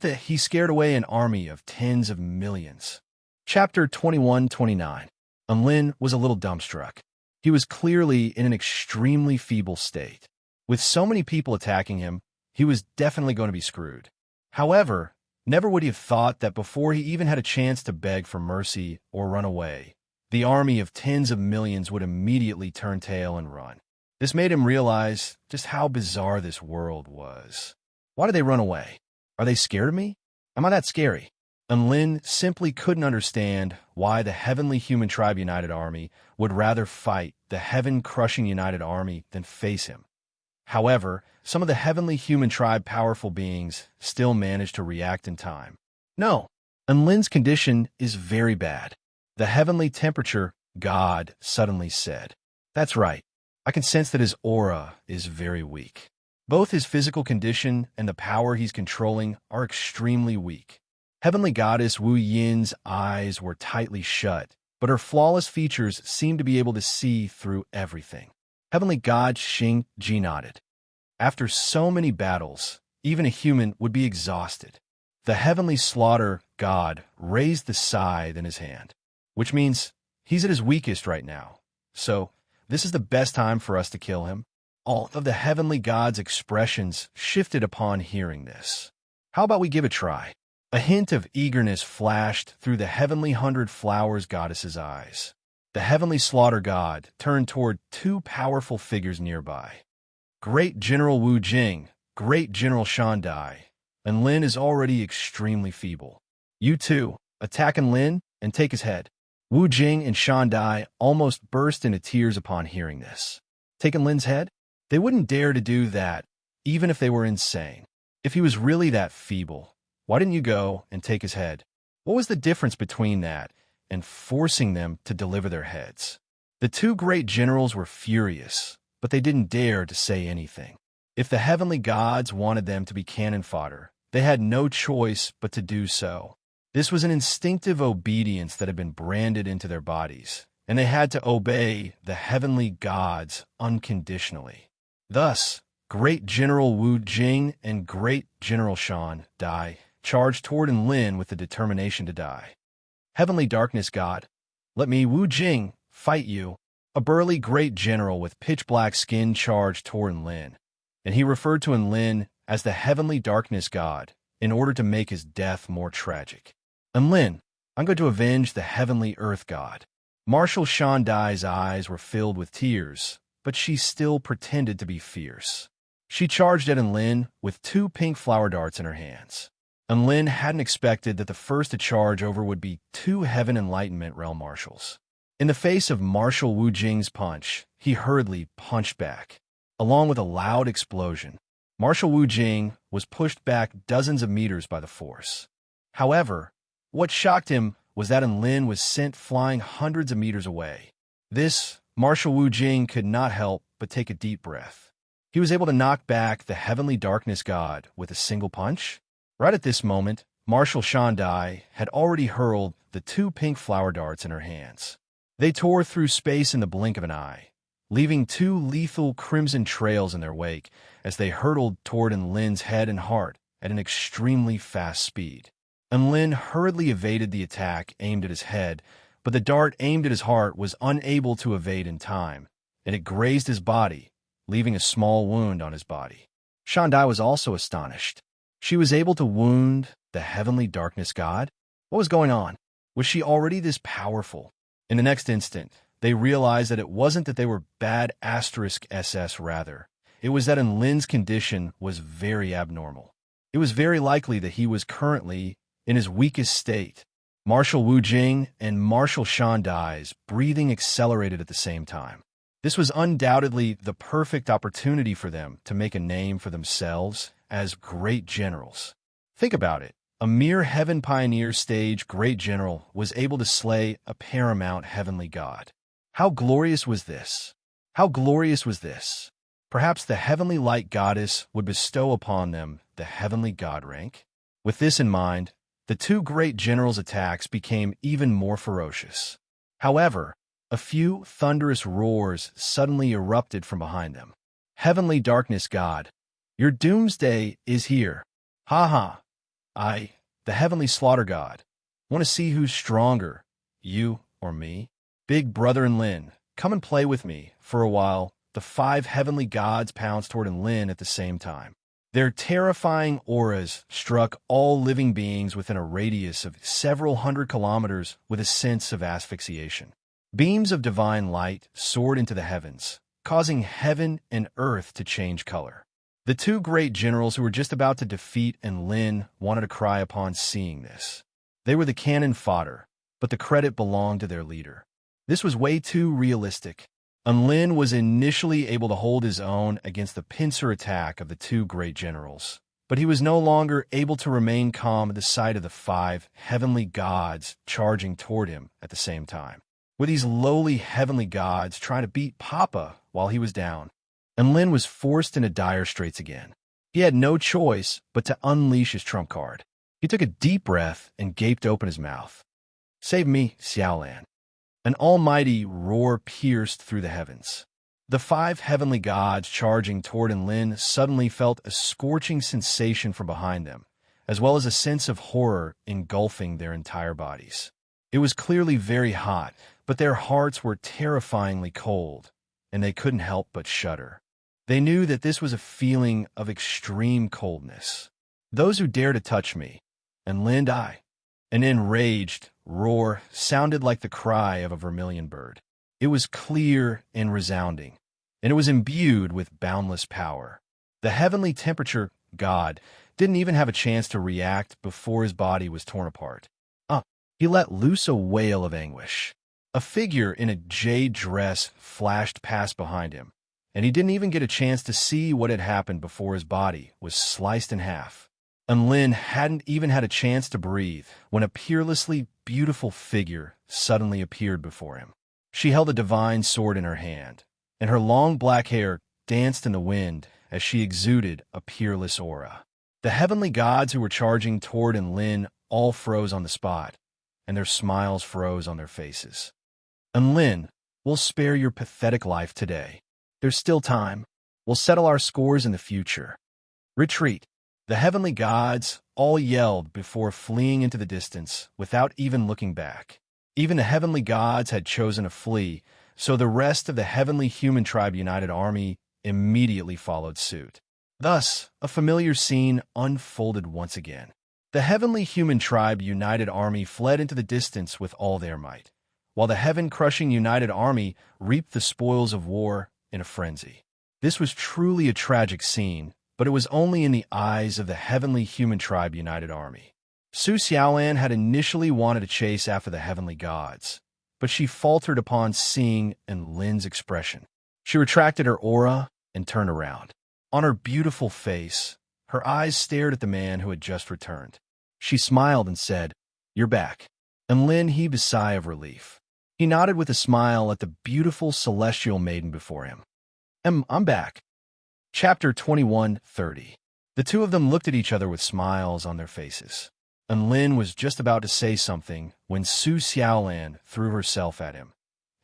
He scared away an army of tens of millions. Chapter 21-29. Enlin was a little dumbstruck. He was clearly in an extremely feeble state. With so many people attacking him, he was definitely going to be screwed. However, never would he have thought that before he even had a chance to beg for mercy or run away, the army of tens of millions would immediately turn tail and run. This made him realize just how bizarre this world was. Why did they run away? Are they scared of me? Am I that scary? Enlin simply couldn't understand why the heavenly human tribe united army would rather fight the heaven-crushing united army than face him. However, some of the heavenly human tribe powerful beings still managed to react in time. No, Enlin's condition is very bad. The heavenly temperature god suddenly said. That's right. I can sense that his aura is very weak. Both his physical condition and the power he's controlling are extremely weak. Heavenly goddess Wu Yin's eyes were tightly shut, but her flawless features seemed to be able to see through everything. Heavenly god Xing Ji nodded. After so many battles, even a human would be exhausted. The heavenly slaughter god raised the scythe in his hand, which means he's at his weakest right now. So, this is the best time for us to kill him. All of the heavenly god's expressions shifted upon hearing this. How about we give it a try? A hint of eagerness flashed through the heavenly hundred flowers goddess's eyes. The heavenly slaughter god turned toward two powerful figures nearby. Great General Wu Jing, Great General Shandai, Enlin is already extremely feeble. You two, attack Enlin and take his head. Wu Jing and Shandai almost burst into tears upon hearing this. Take Enlin's head? They wouldn't dare to do that, even if they were insane. If he was really that feeble, why didn't you go and take his head? What was the difference between that and forcing them to deliver their heads? The two great generals were furious, but they didn't dare to say anything. If the heavenly gods wanted them to be cannon fodder, they had no choice but to do so. This was an instinctive obedience that had been branded into their bodies, and they had to obey the heavenly gods unconditionally. Thus, Great General Wu Jing and Great General Shan Dai charged toward Enlin with the determination to die. Heavenly Darkness God, let me, Wu Jing, fight you. A burly great general with pitch-black skin charged toward Enlin, and he referred to Enlin as the Heavenly Darkness God in order to make his death more tragic. Enlin, I'm going to avenge the Heavenly Earth God. Marshal Shandai's eyes were filled with tears, but she still pretended to be fierce. She charged at Enlin with 2 pink flower darts in her hands. Enlin hadn't expected that the first to charge over would be 2 Heaven Enlightenment Realm Marshals. In the face of Marshal Wu Jing's punch, he hurriedly punched back. Along with a loud explosion, Marshal Wu Jing was pushed back dozens of meters by the force. However, what shocked him was that Enlin was sent flying hundreds of meters away. This, Marshal Wu Jing could not help but take a deep breath. He was able to knock back the Heavenly Darkness God with a single punch. Right at this moment, Marshal Shandai had already hurled the 2 pink flower darts in her hands. They tore through space in the blink of an eye, leaving 2 lethal crimson trails in their wake as they hurtled toward Enlin's head and heart at an extremely fast speed. Enlin hurriedly evaded the attack aimed at his head, but the dart aimed at his heart was unable to evade in time, and it grazed his body, leaving a small wound on his body. Shandai was also astonished. She was able to wound the Heavenly Darkness God? What was going on? Was she already this powerful? In the next instant, they realized that it wasn't that they were bad *SS rather. It was that Enlin's condition was very abnormal. It was very likely that he was currently in his weakest state. Marshal Wu Jing and Marshal Shandai's breathing accelerated at the same time. This was undoubtedly the perfect opportunity for them to make a name for themselves as great generals. Think about it. A mere Heaven Pioneer stage great general was able to slay a paramount heavenly god. How glorious was this? How glorious was this? Perhaps the heavenly light goddess would bestow upon them the heavenly god rank? With this in mind, the 2 great generals' attacks became even more ferocious. However, a few thunderous roars suddenly erupted from behind them. Heavenly Darkness God, your doomsday is here. Ha ha. The Heavenly Slaughter God. Want to see who's stronger, you or me? Big brother Enlin, come and play with me. For a while, the 5 heavenly gods pounced toward Enlin at the same time. Their terrifying auras struck all living beings within a radius of several hundred kilometers with a sense of asphyxiation. Beams of divine light soared into the heavens, causing heaven and earth to change color. The 2 great generals who were just about to defeat Enlin wanted to cry upon seeing this. They were the cannon fodder, but the credit belonged to their leader. This was way too realistic. Enlin was initially able to hold his own against the pincer attack of the 2 great generals, but he was no longer able to remain calm at the sight of the 5 heavenly gods charging toward him at the same time. With these lowly heavenly gods trying to beat Papa while he was down, Enlin was forced into dire straits again. He had no choice but to unleash his trump card. He took a deep breath and gaped open his mouth. Save me, Xiaolan. An almighty roar pierced through the heavens. The 5 heavenly gods charging toward Enlin suddenly felt a scorching sensation from behind them, as well as a sense of horror engulfing their entire bodies. It was clearly very hot, but their hearts were terrifyingly cold, and they couldn't help but shudder. They knew that this was a feeling of extreme coldness. Those who dare to touch me, Enlin die. An enraged roar sounded like the cry of a vermilion bird. It was clear and resounding, and it was imbued with boundless power. The heavenly temperature god didn't even have a chance to react before his body was torn apart. He let loose a wail of anguish. A figure in a jade dress flashed past behind him, and he didn't even get a chance to see what had happened before his body was sliced in half. Enlin hadn't even had a chance to breathe when a peerlessly beautiful figure suddenly appeared before him. She held a divine sword in her hand, and her long black hair danced in the wind as she exuded a peerless aura. The heavenly gods who were charging toward Enlin all froze on the spot, and their smiles froze on their faces. Enlin, we'll spare your pathetic life today. There's still time. We'll settle our scores in the future. Retreat. The heavenly gods all yelled before fleeing into the distance without even looking back. Even the heavenly gods had chosen to flee, so the rest of the heavenly human tribe united army immediately followed suit. Thus, a familiar scene unfolded once again. The heavenly human tribe united army fled into the distance with all their might, while the heaven-crushing united army reaped the spoils of war in a frenzy. This was truly a tragic scene, but it was only in the eyes of the heavenly human tribe united army. Su Xiaolan had initially wanted to chase after the heavenly gods, but she faltered upon seeing Enlin's expression. She retracted her aura and turned around. On her beautiful face, her eyes stared at the man who had just returned. She smiled and said, "You're back." Enlin heaved a sigh of relief. He nodded with a smile at the beautiful celestial maiden before him. I'm back." Chapter 21:30. The two of them looked at each other with smiles on their faces. Enlin was just about to say something when Su Xiaolan threw herself at him,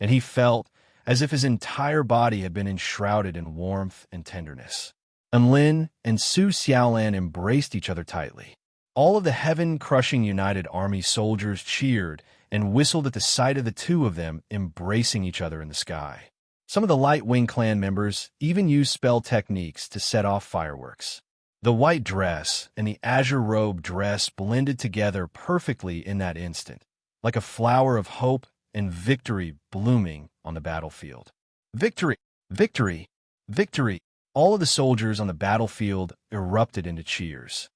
and he felt as if his entire body had been enshrouded in warmth and tenderness. Enlin and Su Xiaolan embraced each other tightly. All of the heaven-crushing united army soldiers cheered and whistled at the sight of the two of them embracing each other in the sky. Some of the Light Wing clan members even used spell techniques to set off fireworks. The white dress and the azure robe dress blended together perfectly in that instant, like a flower of hope and victory blooming on the battlefield. Victory! Victory! Victory! All of the soldiers on the battlefield erupted into cheers.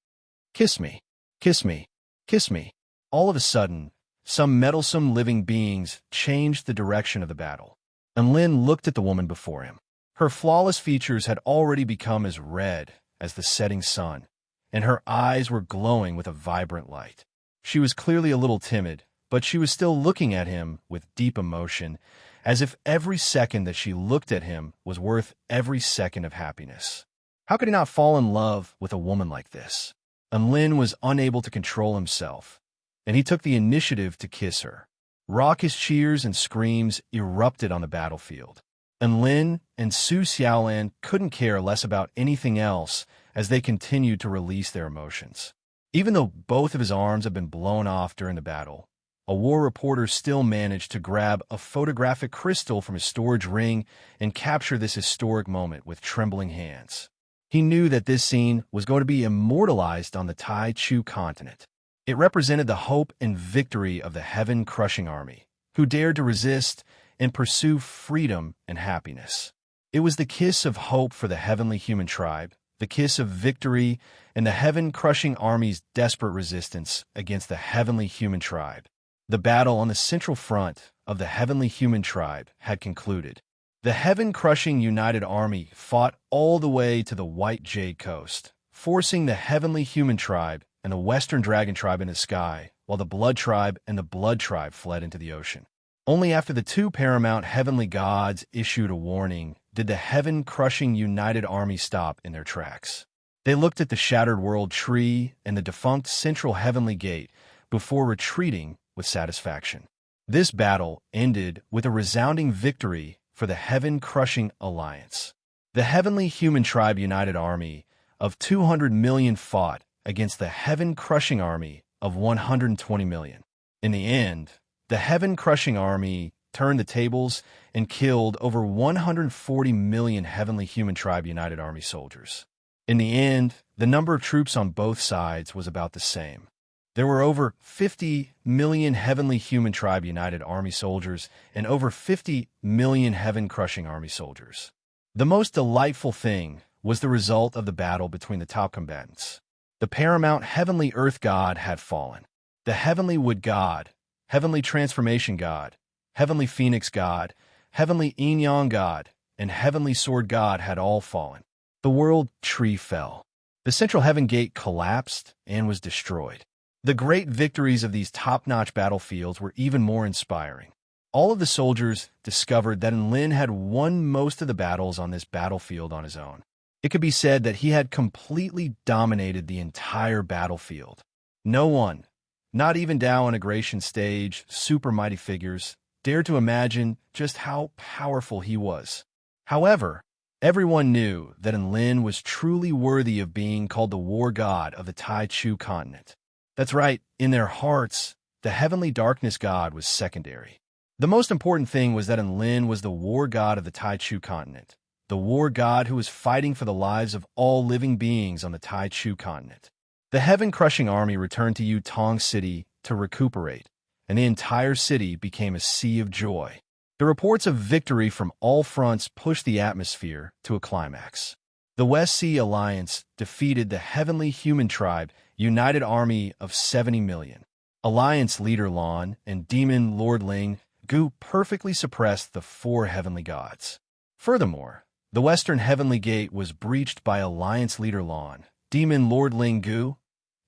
"Kiss me! Kiss me! Kiss me!" All of a sudden, some meddlesome living beings changed the direction of the battle. Enlin looked at the woman before him. Her flawless features had already become as red as the setting sun, and her eyes were glowing with a vibrant light. She was clearly a little timid, but she was still looking at him with deep emotion, as if every second that she looked at him was worth every second of happiness. How could he not fall in love with a woman like this? Enlin was unable to control himself, and he took the initiative to kiss her. Raucous cheers and screams erupted on the battlefield. Enlin and Su Xiaolan couldn't care less about anything else as they continued to release their emotions. Even though both of his arms had been blown off during the battle, a war reporter still managed to grab a photographic crystal from his storage ring and capture this historic moment with trembling hands. He knew that this scene was going to be immortalized on the Tai Chu continent. It represented the hope and victory of the heaven-crushing army, who dared to resist and pursue freedom and happiness. It was the kiss of hope for the heavenly human tribe, the kiss of victory, and the heaven-crushing army's desperate resistance against the heavenly human tribe. The battle on the central front of the heavenly human tribe had concluded. The heaven-crushing united army fought all the way to the White Jade Coast, forcing the heavenly human tribe and the Western Dragon Tribe in the sky, while the Blood Tribe and the Blood Tribe fled into the ocean. Only after the two paramount heavenly gods issued a warning did the heaven-crushing united army stop in their tracks. They looked at the shattered world tree and the defunct central heavenly gate before retreating with satisfaction. This battle ended with a resounding victory for the heaven-crushing alliance. The heavenly human tribe united army of 200 million fought against the heaven-crushing army of 120 million. In the end, the heaven-crushing army turned the tables and killed over 140 million heavenly human tribe united army soldiers. In the end, the number of troops on both sides was about the same. There were over 50 million heavenly human tribe united army soldiers and over 50 million heaven-crushing army soldiers. The most delightful thing was the result of the battle between the top combatants. The paramount heavenly earth god had fallen. The heavenly wood god, heavenly transformation god, heavenly phoenix god, heavenly yin-yang god, and heavenly sword god had all fallen. The world tree fell. The central heaven gate collapsed and was destroyed. The great victories of these top-notch battlefields were even more inspiring. All of the soldiers discovered that Enlin had won most of the battles on this battlefield on his own. It could be said that he had completely dominated the entire battlefield. No one, not even Tao integration stage, super mighty figures, dared to imagine just how powerful he was. However, everyone knew that Enlin was truly worthy of being called the war god of the Tai Chu continent. That's right, in their hearts, the heavenly darkness god was secondary. The most important thing was that Enlin was the war god of the Tai Chu continent, the war god who was fighting for the lives of all living beings on the Tai Chu continent. The heaven-crushing army returned to Yutong City to recuperate, and the entire city became a sea of joy. The reports of victory from all fronts pushed the atmosphere to a climax. The West Sea Alliance defeated the heavenly human tribe united army of 70 million. Alliance leader Lan and demon Lord Ling Gu perfectly suppressed the four heavenly gods. Furthermore, the Western Heavenly Gate was breached by Alliance leader Lan, demon Lord Ling Gu,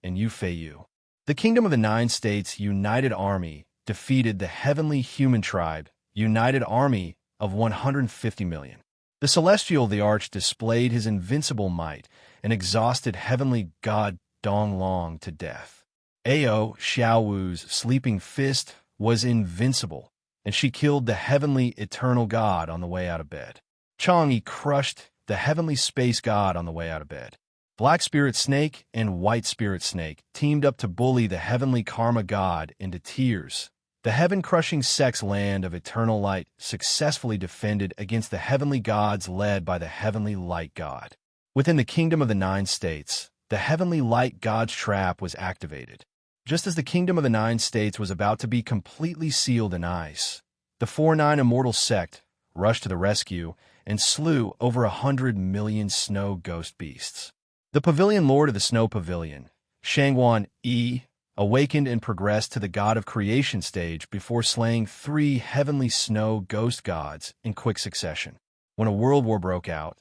and Yu Fei Yu. The Kingdom of the Nine States United Army defeated the heavenly human tribe United Army of 150 million. The Celestial the Arch displayed his invincible might and exhausted heavenly god Dong Long to death. Ao Xiaowu's sleeping fist was invincible, and she killed the heavenly eternal god on the way out of bed. Chang'e crushed the heavenly space god on the way out of bed. Black Spirit Snake and White Spirit Snake teamed up to bully the heavenly karma god into tears. The heaven-crushing sex land of eternal light successfully defended against the heavenly gods led by the heavenly light god. Within the Kingdom of the Nine States, the heavenly light god's trap was activated. Just as the Kingdom of the Nine States was about to be completely sealed in ice, the 4-9 Immortal Sect rushed to the rescue and slew over 100 million snow ghost beasts. The Pavilion Lord of the Snow Pavilion, Shangguan Yi, awakened and progressed to the God of Creation stage before slaying 3 heavenly snow ghost gods in quick succession. When a world war broke out,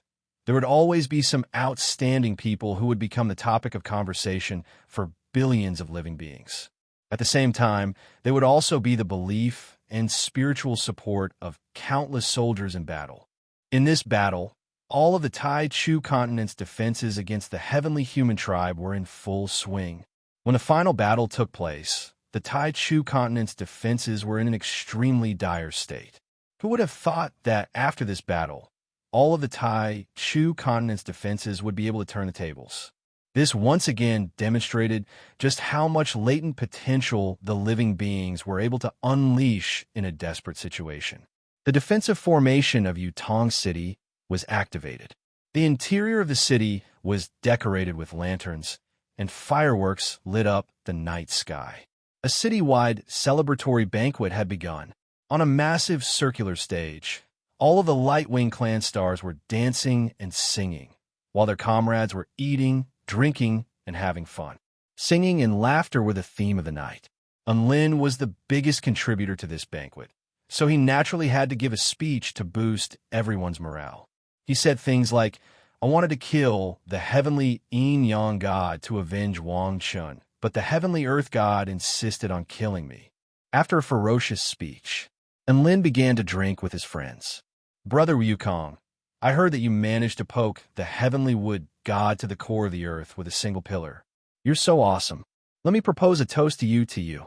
there would always be some outstanding people who would become the topic of conversation for billions of living beings. At the same time, there would also be the belief and spiritual support of countless soldiers in battle. In this battle, all of the Tai Chu continent's defenses against the heavenly human tribe were in full swing. When the final battle took place, the Tai Chu continent's defenses were in an extremely dire state. Who would have thought that after this battle, all of the Tai Chu continent's defenses would be able to turn the tables? This once again demonstrated just how much latent potential the living beings were able to unleash in a desperate situation. The defensive formation of Yutong City was activated. The interior of the city was decorated with lanterns, and fireworks lit up the night sky. A city-wide celebratory banquet had begun. On a massive circular stage, all of the Lightwing clan stars were dancing and singing, while their comrades were eating, drinking, and having fun. Singing and laughter were the theme of the night. Enlin was the biggest contributor to this banquet, so he naturally had to give a speech to boost everyone's morale. He said things like, "I wanted to kill the heavenly yin-yang god to avenge Wang Chun, but the heavenly earth god insisted on killing me." After a ferocious speech, Enlin began to drink with his friends. "Brother Wukong, I heard that you managed to poke the heavenly wood god to the core of the earth with a single pillar. You're so awesome. Let me propose a toast to you.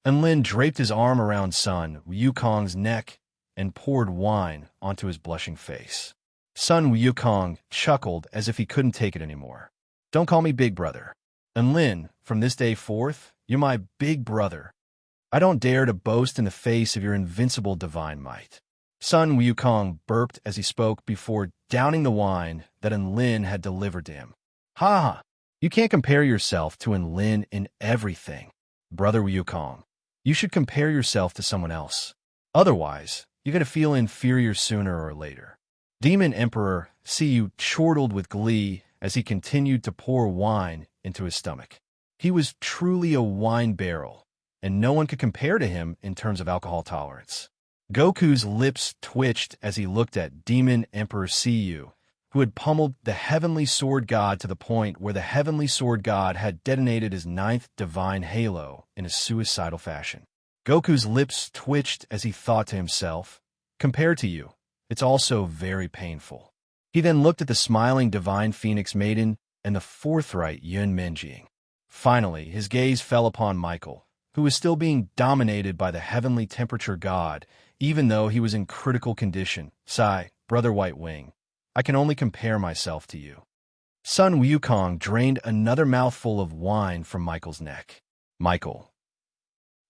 Enlin draped his arm around Sun Wukong's neck and poured wine onto his blushing face. Sun Wukong chuckled as if he couldn't take it anymore. "Don't call me big brother. Enlin, from this day forth, you're my big brother. I don't dare to boast in the face of your invincible divine might." Sun Wukong burped as he spoke before downing the wine that Enlin had delivered to him. "Ha! You can't compare yourself to Enlin in everything. Brother Wukong, you should compare yourself to someone else. Otherwise, you're going to feel inferior sooner or later." Demon Emperor Siyu chortled with glee as he continued to pour wine into his stomach. He was truly a wine barrel, and no one could compare to him in terms of alcohol tolerance. Goku's lips twitched as he looked at Demon Emperor Siyu, who had pummeled the Heavenly Sword God to the point where the Heavenly Sword God had detonated his 9th divine halo in a suicidal fashion. Goku's lips twitched as he thought to himself, "Compared to you, it's also very painful." He then looked at the smiling divine phoenix maiden and the forthright Yun Minjing. Finally, his gaze fell upon Michael, who was still being dominated by the heavenly temperature god, even though he was in critical condition. Sigh, Brother White Wing. I can only compare myself to you. Sun Wukong drained another mouthful of wine from Michael's neck. Michael.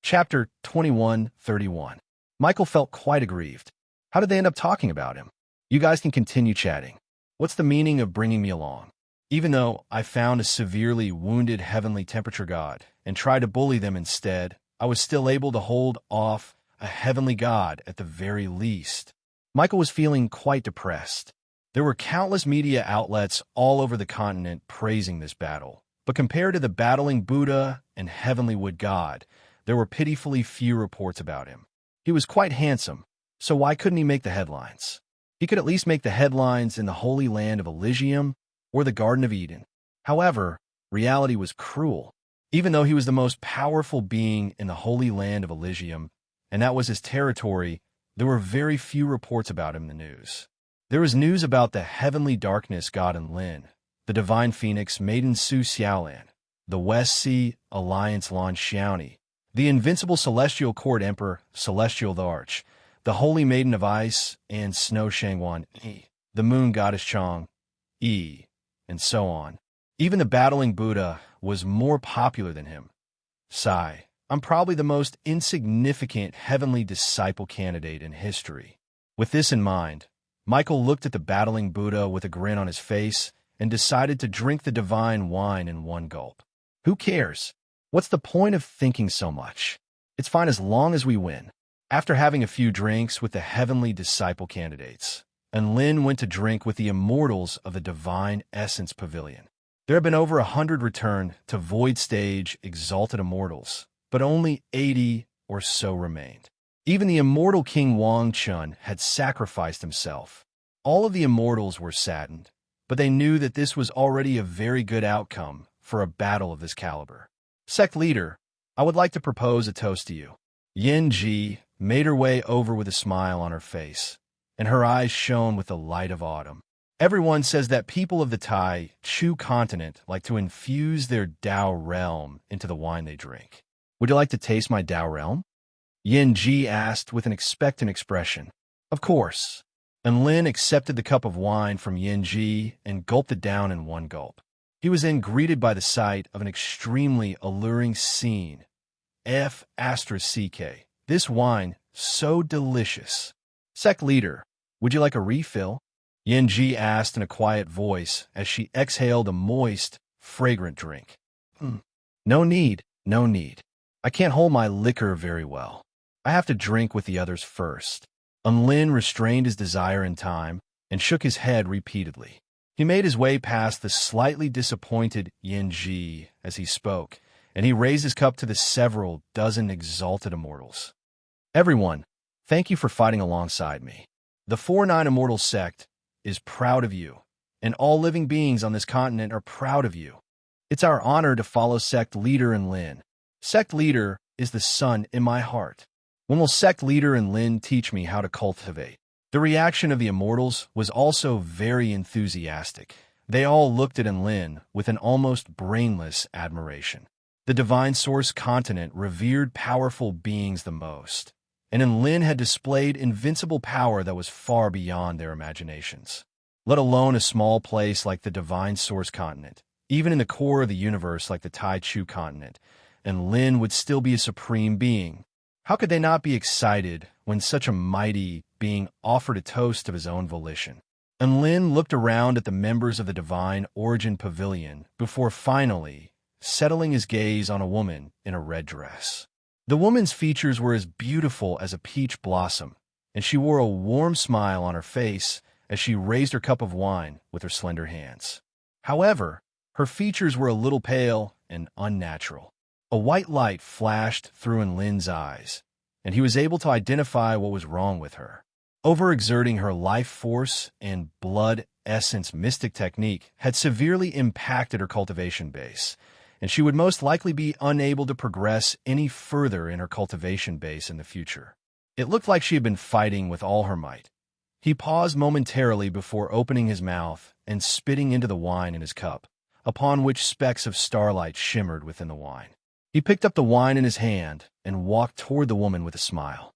Chapter 21:31. Michael felt quite aggrieved. How did they end up talking about him? You guys can continue chatting. What's the meaning of bringing me along? Even though I found a severely wounded heavenly temperature god and tried to bully them instead, I was still able to hold off a heavenly god at the very least. Michael was feeling quite depressed. There were countless media outlets all over the continent praising this battle, but compared to the battling Buddha and heavenly wood god, there were pitifully few reports about him. He was quite handsome, so why couldn't he make the headlines? He could at least make the headlines in the holy land of Elysium or the Garden of Eden. However, reality was cruel. Even though he was the most powerful being in the holy land of Elysium, and that was his territory, there were very few reports about him in the news. There was news about the heavenly darkness god Enlin, the divine phoenix maiden Su Xiaolan, the West Sea Alliance Lan Xiaoni, the invincible celestial court emperor Celestial the Arch, the holy maiden of ice and snow Shangwan Yi, the moon goddess Chang Yi, and so on. Even the battling Buddha was more popular than him. Sigh, I'm probably the most insignificant heavenly disciple candidate in history. With this in mind, Michael looked at the battling Buddha with a grin on his face and decided to drink the divine wine in one gulp. Who cares? What's the point of thinking so much? It's fine as long as we win. After having a few drinks with the heavenly disciple candidates, Enlin went to drink with the immortals of the Divine Essence Pavilion. There had been over 100 returned to Void Stage Exalted Immortals, but only 80 or so remained. Even the immortal King Wang Chun had sacrificed himself. All of the immortals were saddened, but they knew that this was already a very good outcome for a battle of this caliber. Sect leader, I would like to propose a toast to you. Yin Ji made her way over with a smile on her face, and her eyes shone with the light of autumn. Everyone says that people of the Tai Chu continent like to infuse their Tao realm into the wine they drink. Would you like to taste my Tao realm? Yin Ji asked with an expectant expression. Of course. And Lin accepted the cup of wine from Yin Ji and gulped it down in one gulp. He was then greeted by the sight of an extremely alluring scene. F***. This wine, so delicious. Sect leader, would you like a refill? Yin Ji asked in a quiet voice as she exhaled a moist, fragrant drink. No need, no need. I can't hold my liquor very well. I have to drink with the others first. Lin restrained his desire in time and shook his head repeatedly. He made his way past the slightly disappointed Yin Ji as he spoke, and he raised his cup to the several dozen exalted immortals. Everyone, thank you for fighting alongside me. The 4-9 Immortal Sect is proud of you, and all living beings on this continent are proud of you. It's our honor to follow Sect Leader Enlin. Sect Leader is the sun in my heart. When will Sect Leader Enlin teach me how to cultivate? The reaction of the immortals was also very enthusiastic. They all looked at Enlin with an almost brainless admiration. The Divine Source continent revered powerful beings the most, and Enlin had displayed invincible power that was far beyond their imaginations. Let alone a small place like the Divine Source continent, even in the core of the universe like the Tai Chu continent, Enlin would still be a supreme being. How could they not be excited when such a mighty being offered a toast of his own volition? Enlin looked around at the members of the Divine Origin Pavilion before finally settling his gaze on a woman in a red dress. The woman's features were as beautiful as a peach blossom, and she wore a warm smile on her face as she raised her cup of wine with her slender hands. However, her features were a little pale and unnatural. A white light flashed through Enlin's eyes, and he was able to identify what was wrong with her. Overexerting her life force and blood essence mystic technique had severely impacted her cultivation base, and she would most likely be unable to progress any further in her cultivation base in the future. It looked like she had been fighting with all her might, He paused momentarily before opening his mouth and spitting into the wine in his cup, upon which specks of starlight shimmered within the wine. He picked up the wine in his hand and walked toward the woman with a smile.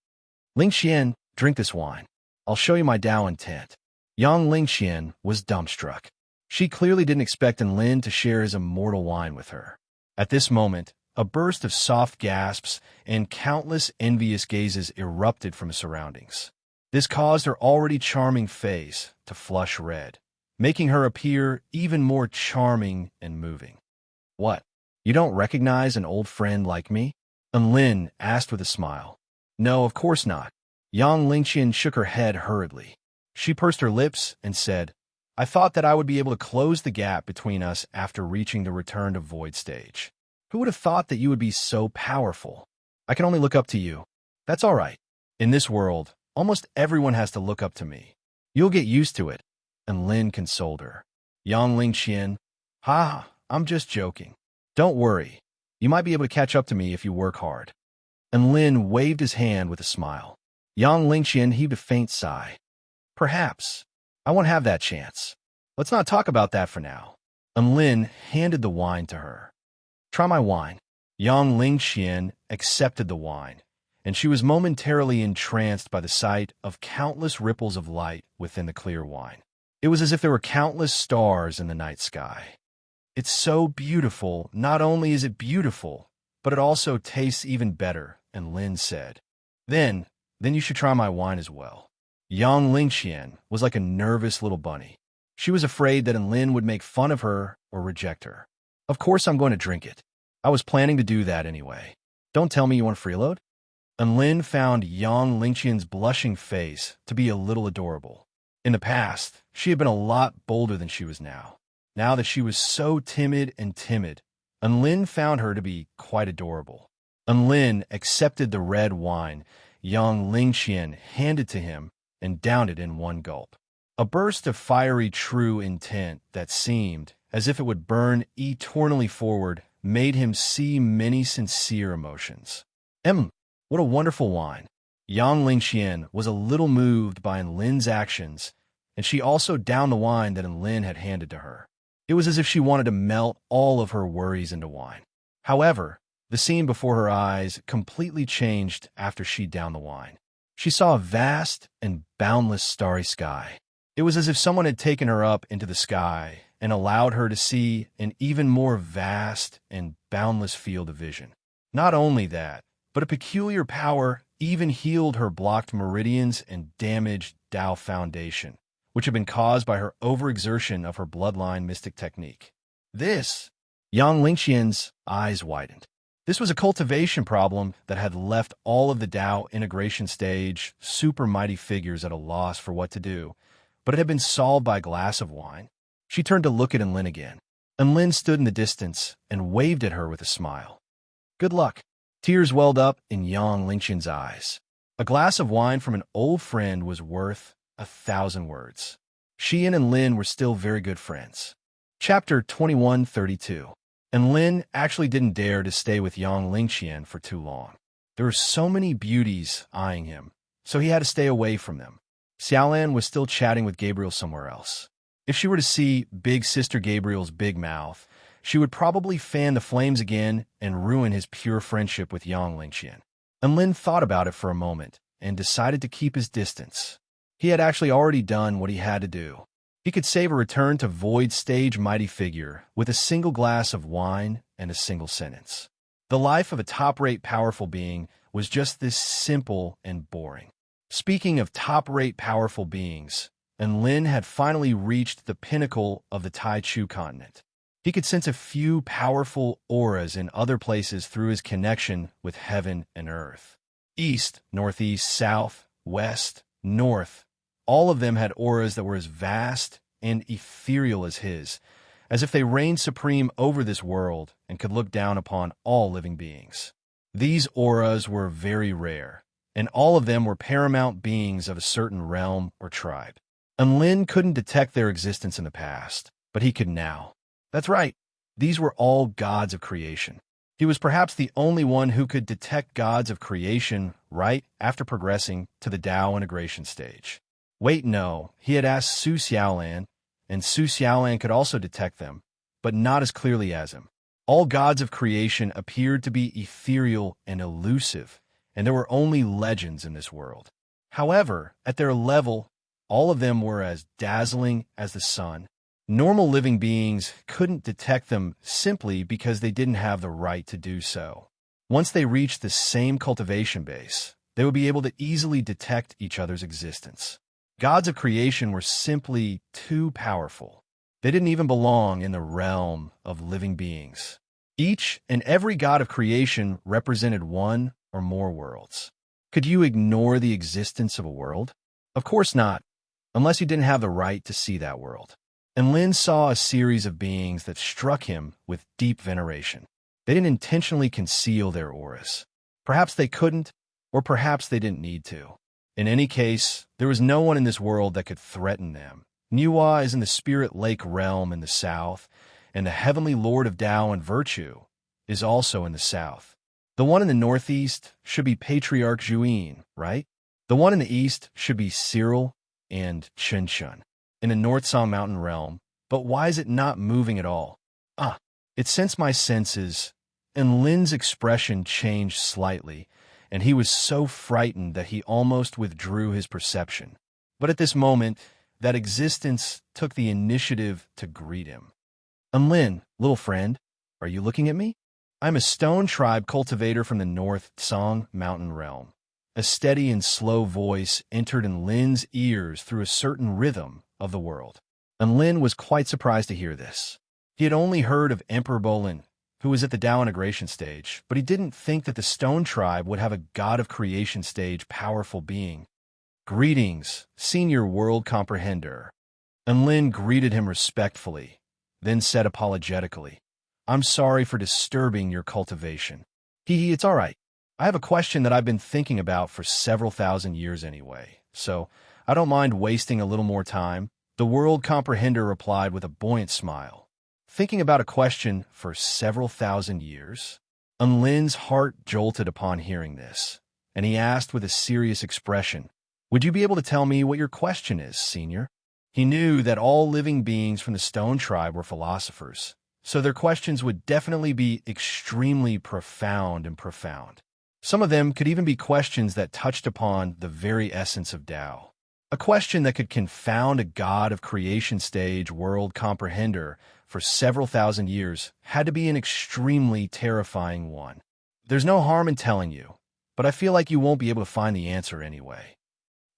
Lingxian, drink this wine. I'll show you my Tao intent. Young Lingxian was dumbstruck. She clearly didn't expect Enlin to share his immortal wine with her. At this moment, a burst of soft gasps and countless envious gazes erupted from his surroundings. This caused her already charming face to flush red, making her appear even more charming and moving. What? You don't recognize an old friend like me? Enlin asked with a smile. No, of course not. Yang Lingqian shook her head hurriedly. She pursed her lips and said, I thought that I would be able to close the gap between us after reaching the return to void stage. Who would have thought that you would be so powerful? I can only look up to you. That's all right. In this world, almost everyone has to look up to me. You'll get used to it. And Lin consoled her. Yang Lingqian, I'm just joking. Don't worry. You might be able to catch up to me if you work hard. And Lin waved his hand with a smile. Yang Lingqian heaved a faint sigh. Perhaps. I won't have that chance. Let's not talk about that for now. And Lin handed the wine to her. Try my wine. Yang Lingqian accepted the wine, and she was momentarily entranced by the sight of countless ripples of light within the clear wine. It was as if there were countless stars in the night sky. It's so beautiful. Not only is it beautiful, but it also tastes even better, and Lin said. Then you should try my wine as well. Yang Lingqian was like a nervous little bunny. She was afraid that Enlin would make fun of her or reject her. Of course I'm going to drink it. I was planning to do that anyway. Don't tell me you want to freeload? Enlin found Yang Lingqian's blushing face to be a little adorable. In the past, she had been a lot bolder than she was now. Now that she was so timid, Enlin found her to be quite adorable. Enlin accepted the red wine Yang Lingqian handed to him and downed it in one gulp. A burst of fiery true intent that seemed as if it would burn eternally forward made him see many sincere emotions. What a wonderful wine. Yang Lingqian was a little moved by Enlin's actions, and she also downed the wine that Enlin had handed to her. It was as if she wanted to melt all of her worries into wine. However, the scene before her eyes completely changed after she downed the wine. She saw a vast and boundless starry sky. It was as if someone had taken her up into the sky and allowed her to see an even more vast and boundless field of vision. Not only that, but a peculiar power even healed her blocked meridians and damaged Tao foundation, which had been caused by her overexertion of her bloodline mystic technique. Yang Lingqian's eyes widened. This was a cultivation problem that had left all of the Tao integration stage super mighty figures at a loss for what to do, but it had been solved by a glass of wine. She turned to look at Enlin again. Enlin stood in the distance and waved at her with a smile. Good luck. Tears welled up in Yang Lingqian's eyes. A glass of wine from an old friend was worth 1,000 words. She and Enlin were still very good friends. Chapter 2132. Enlin actually didn't dare to stay with Yang Lingqian for too long. There were so many beauties eyeing him, so he had to stay away from them. Xiaolan was still chatting with Gabriel somewhere else. If she were to see Big Sister Gabriel's big mouth, she would probably fan the flames again and ruin his pure friendship with Yang Lingqian. Enlin thought about it for a moment and decided to keep his distance. He had actually already done what he had to do. He could save a return to void stage mighty figure with a single glass of wine and a single sentence. The life of a top-rate powerful being was just this simple and boring. Speaking of top-rate powerful beings, Enlin had finally reached the pinnacle of the Taichu continent. He could sense a few powerful auras in other places through his connection with heaven and earth. East, northeast, south, west, north, all of them had auras that were as vast and ethereal as his, as if they reigned supreme over this world and could look down upon all living beings. These auras were very rare, and all of them were paramount beings of a certain realm or tribe. Enlin couldn't detect their existence in the past, but he could now. That's right, these were all gods of creation. He was perhaps the only one who could detect gods of creation right after progressing to the Tao integration stage. Wait, no, he had asked Su Xiaolan, and Su Xiaolan could also detect them, but not as clearly as him. All gods of creation appeared to be ethereal and elusive, and there were only legends in this world. However, at their level, all of them were as dazzling as the sun. Normal living beings couldn't detect them simply because they didn't have the right to do so. Once they reached the same cultivation base, they would be able to easily detect each other's existence. Gods of creation were simply too powerful. They didn't even belong in the realm of living beings. Each and every god of creation represented one or more worlds. Could you ignore the existence of a world? Of course not, unless you didn't have the right to see that world. And Lin saw a series of beings that struck him with deep veneration. They didn't intentionally conceal their auras. Perhaps they couldn't, or perhaps they didn't need to. In any case, there was no one in this world that could threaten them. Niwa is in the Spirit Lake realm in the south, and the Heavenly Lord of Tao and Virtue is also in the south. The one in the northeast should be Patriarch Zhuyin, right? The one in the east should be Cyril and Chenchun in the North Song Mountain realm, but why is it not moving at all? It sensed my senses, and Lin's expression changed slightly, and he was so frightened that he almost withdrew his perception. But at this moment, that existence took the initiative to greet him. Lin, little friend, are you looking at me? I'm a stone tribe cultivator from the North Song Mountain realm. A steady and slow voice entered in Lin's ears through a certain rhythm of the world. And Lin was quite surprised to hear this. He had only heard of Emperor Bolin, who was at the Tao integration stage, but he didn't think that the Stone Tribe would have a God of Creation stage powerful being. Greetings, Senior World Comprehender. And Lin greeted him respectfully, then said apologetically, I'm sorry for disturbing your cultivation. It's all right. I have a question that I've been thinking about for several thousand years anyway, so I don't mind wasting a little more time. The World Comprehender replied with a buoyant smile. Thinking about a question for several thousand years? Lin's heart jolted upon hearing this, and he asked with a serious expression, Would you be able to tell me what your question is, Senior? He knew that all living beings from the Stone Tribe were philosophers, so their questions would definitely be extremely profound. Some of them could even be questions that touched upon the very essence of Tao. A question that could confound a God of Creation stage world comprehender for several thousand years had to be an extremely terrifying one. There's no harm in telling you, but I feel like you won't be able to find the answer anyway.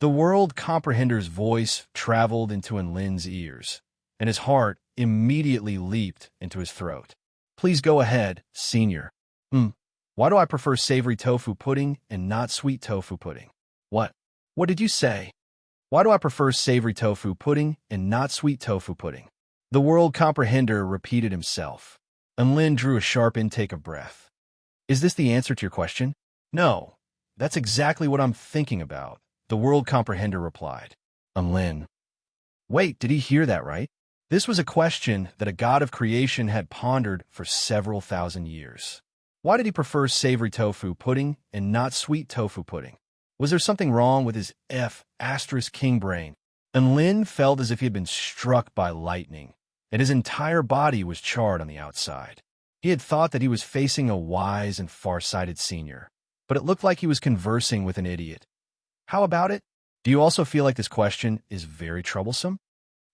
The world comprehender's voice traveled into Lin's ears, and his heart immediately leaped into his throat. Please go ahead, Senior. Why do I prefer savory tofu pudding and not sweet tofu pudding? What? What did you say? Why do I prefer savory tofu pudding and not sweet tofu pudding? The world comprehender repeated himself, and Lin drew a sharp intake of breath. Is this the answer to your question? No, that's exactly what I'm thinking about, the world comprehender replied. Lin. Wait, did he hear that right? This was a question that a god of creation had pondered for several thousand years. Why did he prefer savory tofu pudding and not sweet tofu pudding? Was there something wrong with his king brain? And Lin felt as if he had been struck by lightning, and his entire body was charred on the outside. He had thought that he was facing a wise and far-sighted senior, but it looked like he was conversing with an idiot. How about it? Do you also feel like this question is very troublesome?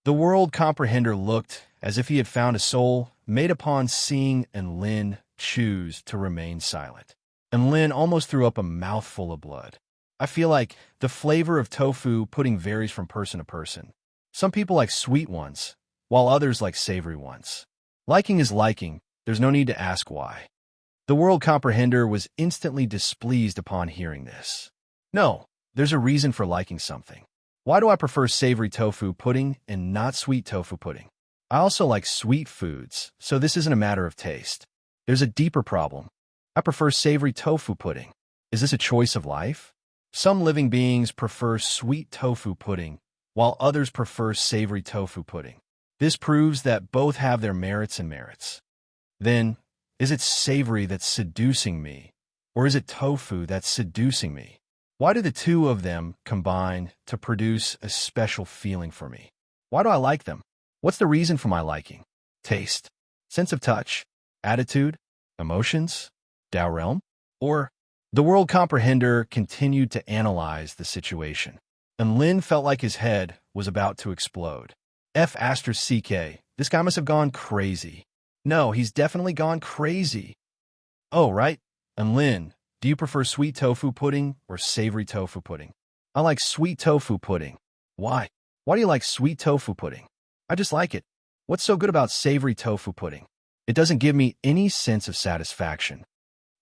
The world comprehender looked as if he had found a soul made upon seeing and Lin choose to remain silent. And Lin almost threw up a mouthful of blood. I feel like the flavor of tofu pudding varies from person to person. Some people like sweet ones, while others like savory ones. Liking is liking, there's no need to ask why. The world comprehender was instantly displeased upon hearing this. No, there's a reason for liking something. Why do I prefer savory tofu pudding and not sweet tofu pudding? I also like sweet foods, so this isn't a matter of taste. There's a deeper problem. I prefer savory tofu pudding. Is this a choice of life? Some living beings prefer sweet tofu pudding, while others prefer savory tofu pudding. This proves that both have their merits and merits. Then, is it savory that's seducing me, or is it tofu that's seducing me? Why do the two of them combine to produce a special feeling for me? Why do I like them? What's the reason for my liking? Taste, sense of touch, attitude, emotions, Tao realm? Or the world comprehender continued to analyze the situation, and Lin felt like his head was about to explode. F***, this guy must have gone crazy. No, he's definitely gone crazy. Oh, right. And Lin, do you prefer sweet tofu pudding or savory tofu pudding? I like sweet tofu pudding. Why? Why do you like sweet tofu pudding? I just like it. What's so good about savory tofu pudding? It doesn't give me any sense of satisfaction.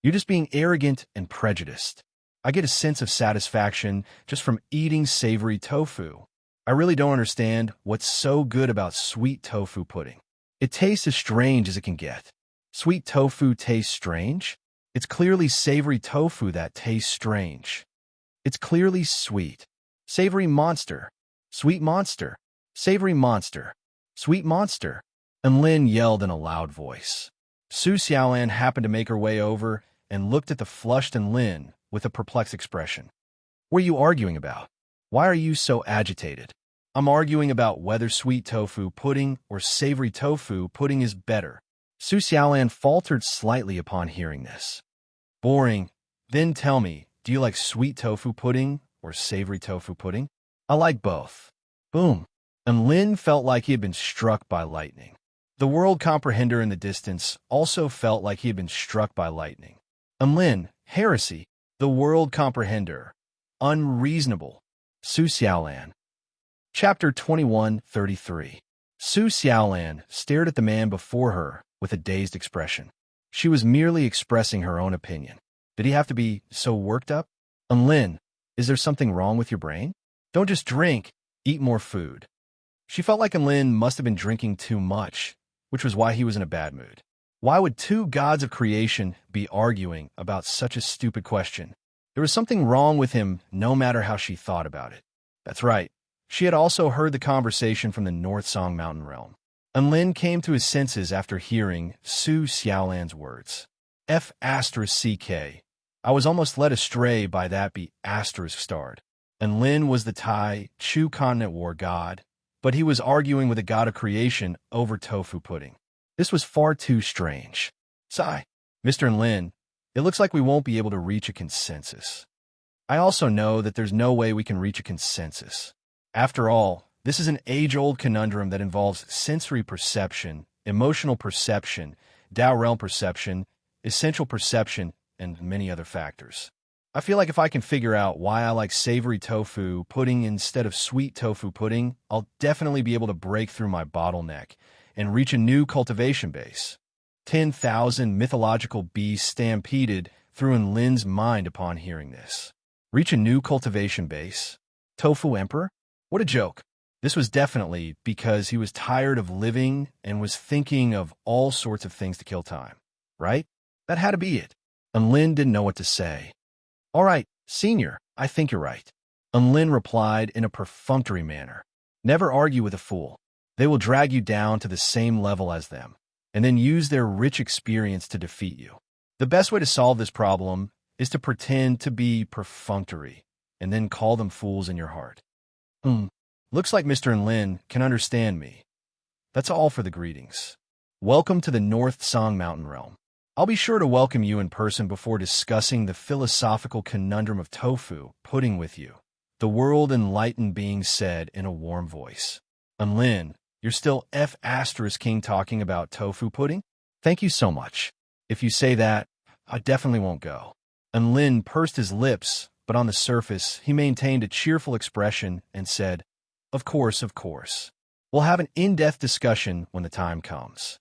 You're just being arrogant and prejudiced. I get a sense of satisfaction just from eating savory tofu. I really don't understand what's so good about sweet tofu pudding. It tastes as strange as it can get. Sweet tofu tastes strange? It's clearly savory tofu that tastes strange. It's clearly sweet. Savory monster. Sweet monster. Savory monster. Sweet monster. And Lin yelled in a loud voice. Su Xiaolan happened to make her way over and looked at the flushed and Lin with a perplexed expression. What are you arguing about? Why are you so agitated? I'm arguing about whether sweet tofu pudding or savory tofu pudding is better. Su Xiaolan faltered slightly upon hearing this. Boring. Then tell me, do you like sweet tofu pudding or savory tofu pudding? I like both. Boom. And Lin felt like he had been struck by lightning. The world comprehender in the distance also felt like he had been struck by lightning. And Lin, heresy. The world comprehender. Unreasonable. Su Xiaolan. Chapter 21:33. Su Xiaolan stared at the man before her with a dazed expression. She was merely expressing her own opinion. Did he have to be so worked up? And Lin, is there something wrong with your brain? Don't just drink, eat more food. She felt like Lin must have been drinking too much, which was why he was in a bad mood. Why would two gods of creation be arguing about such a stupid question? There was something wrong with him no matter how she thought about it. That's right. She had also heard the conversation from the North Song Mountain realm. And Lin came to his senses after hearing Su Xiaolan's words. F***. I was almost led astray by that be***starred. And Lin was the Tai Chu Continent War god, but he was arguing with a god of creation over tofu pudding. This was far too strange. Sigh. Mr. Lin, it looks like we won't be able to reach a consensus. I also know that there's no way we can reach a consensus. After all, this is an age-old conundrum that involves sensory perception, emotional perception, Tao realm perception, essential perception, and many other factors. I feel like if I can figure out why I like savory tofu pudding instead of sweet tofu pudding, I'll definitely be able to break through my bottleneck and reach a new cultivation base. 10,000 mythological beasts stampeded through in Lin's mind upon hearing this. Reach a new cultivation base? Tofu Emperor? What a joke. This was definitely because he was tired of living and was thinking of all sorts of things to kill time, right? That had to be it. And Lin didn't know what to say. All right, senior, I think you're right. And Lin replied in a perfunctory manner. Never argue with a fool. They will drag you down to the same level as them, and then use their rich experience to defeat you. The best way to solve this problem is to pretend to be perfunctory, and then call them fools in your heart. Looks like Mr. Lin can understand me. That's all for the greetings. Welcome to the North Song Mountain realm. I'll be sure to welcome you in person before discussing the philosophical conundrum of tofu pudding with you. The world-enlightened being said in a warm voice. And Lin, you're still F***king talking about tofu pudding? Thank you so much. If you say that, I definitely won't go. And Lin pursed his lips, but on the surface, he maintained a cheerful expression and said, Of course. We'll have an in-depth discussion when the time comes.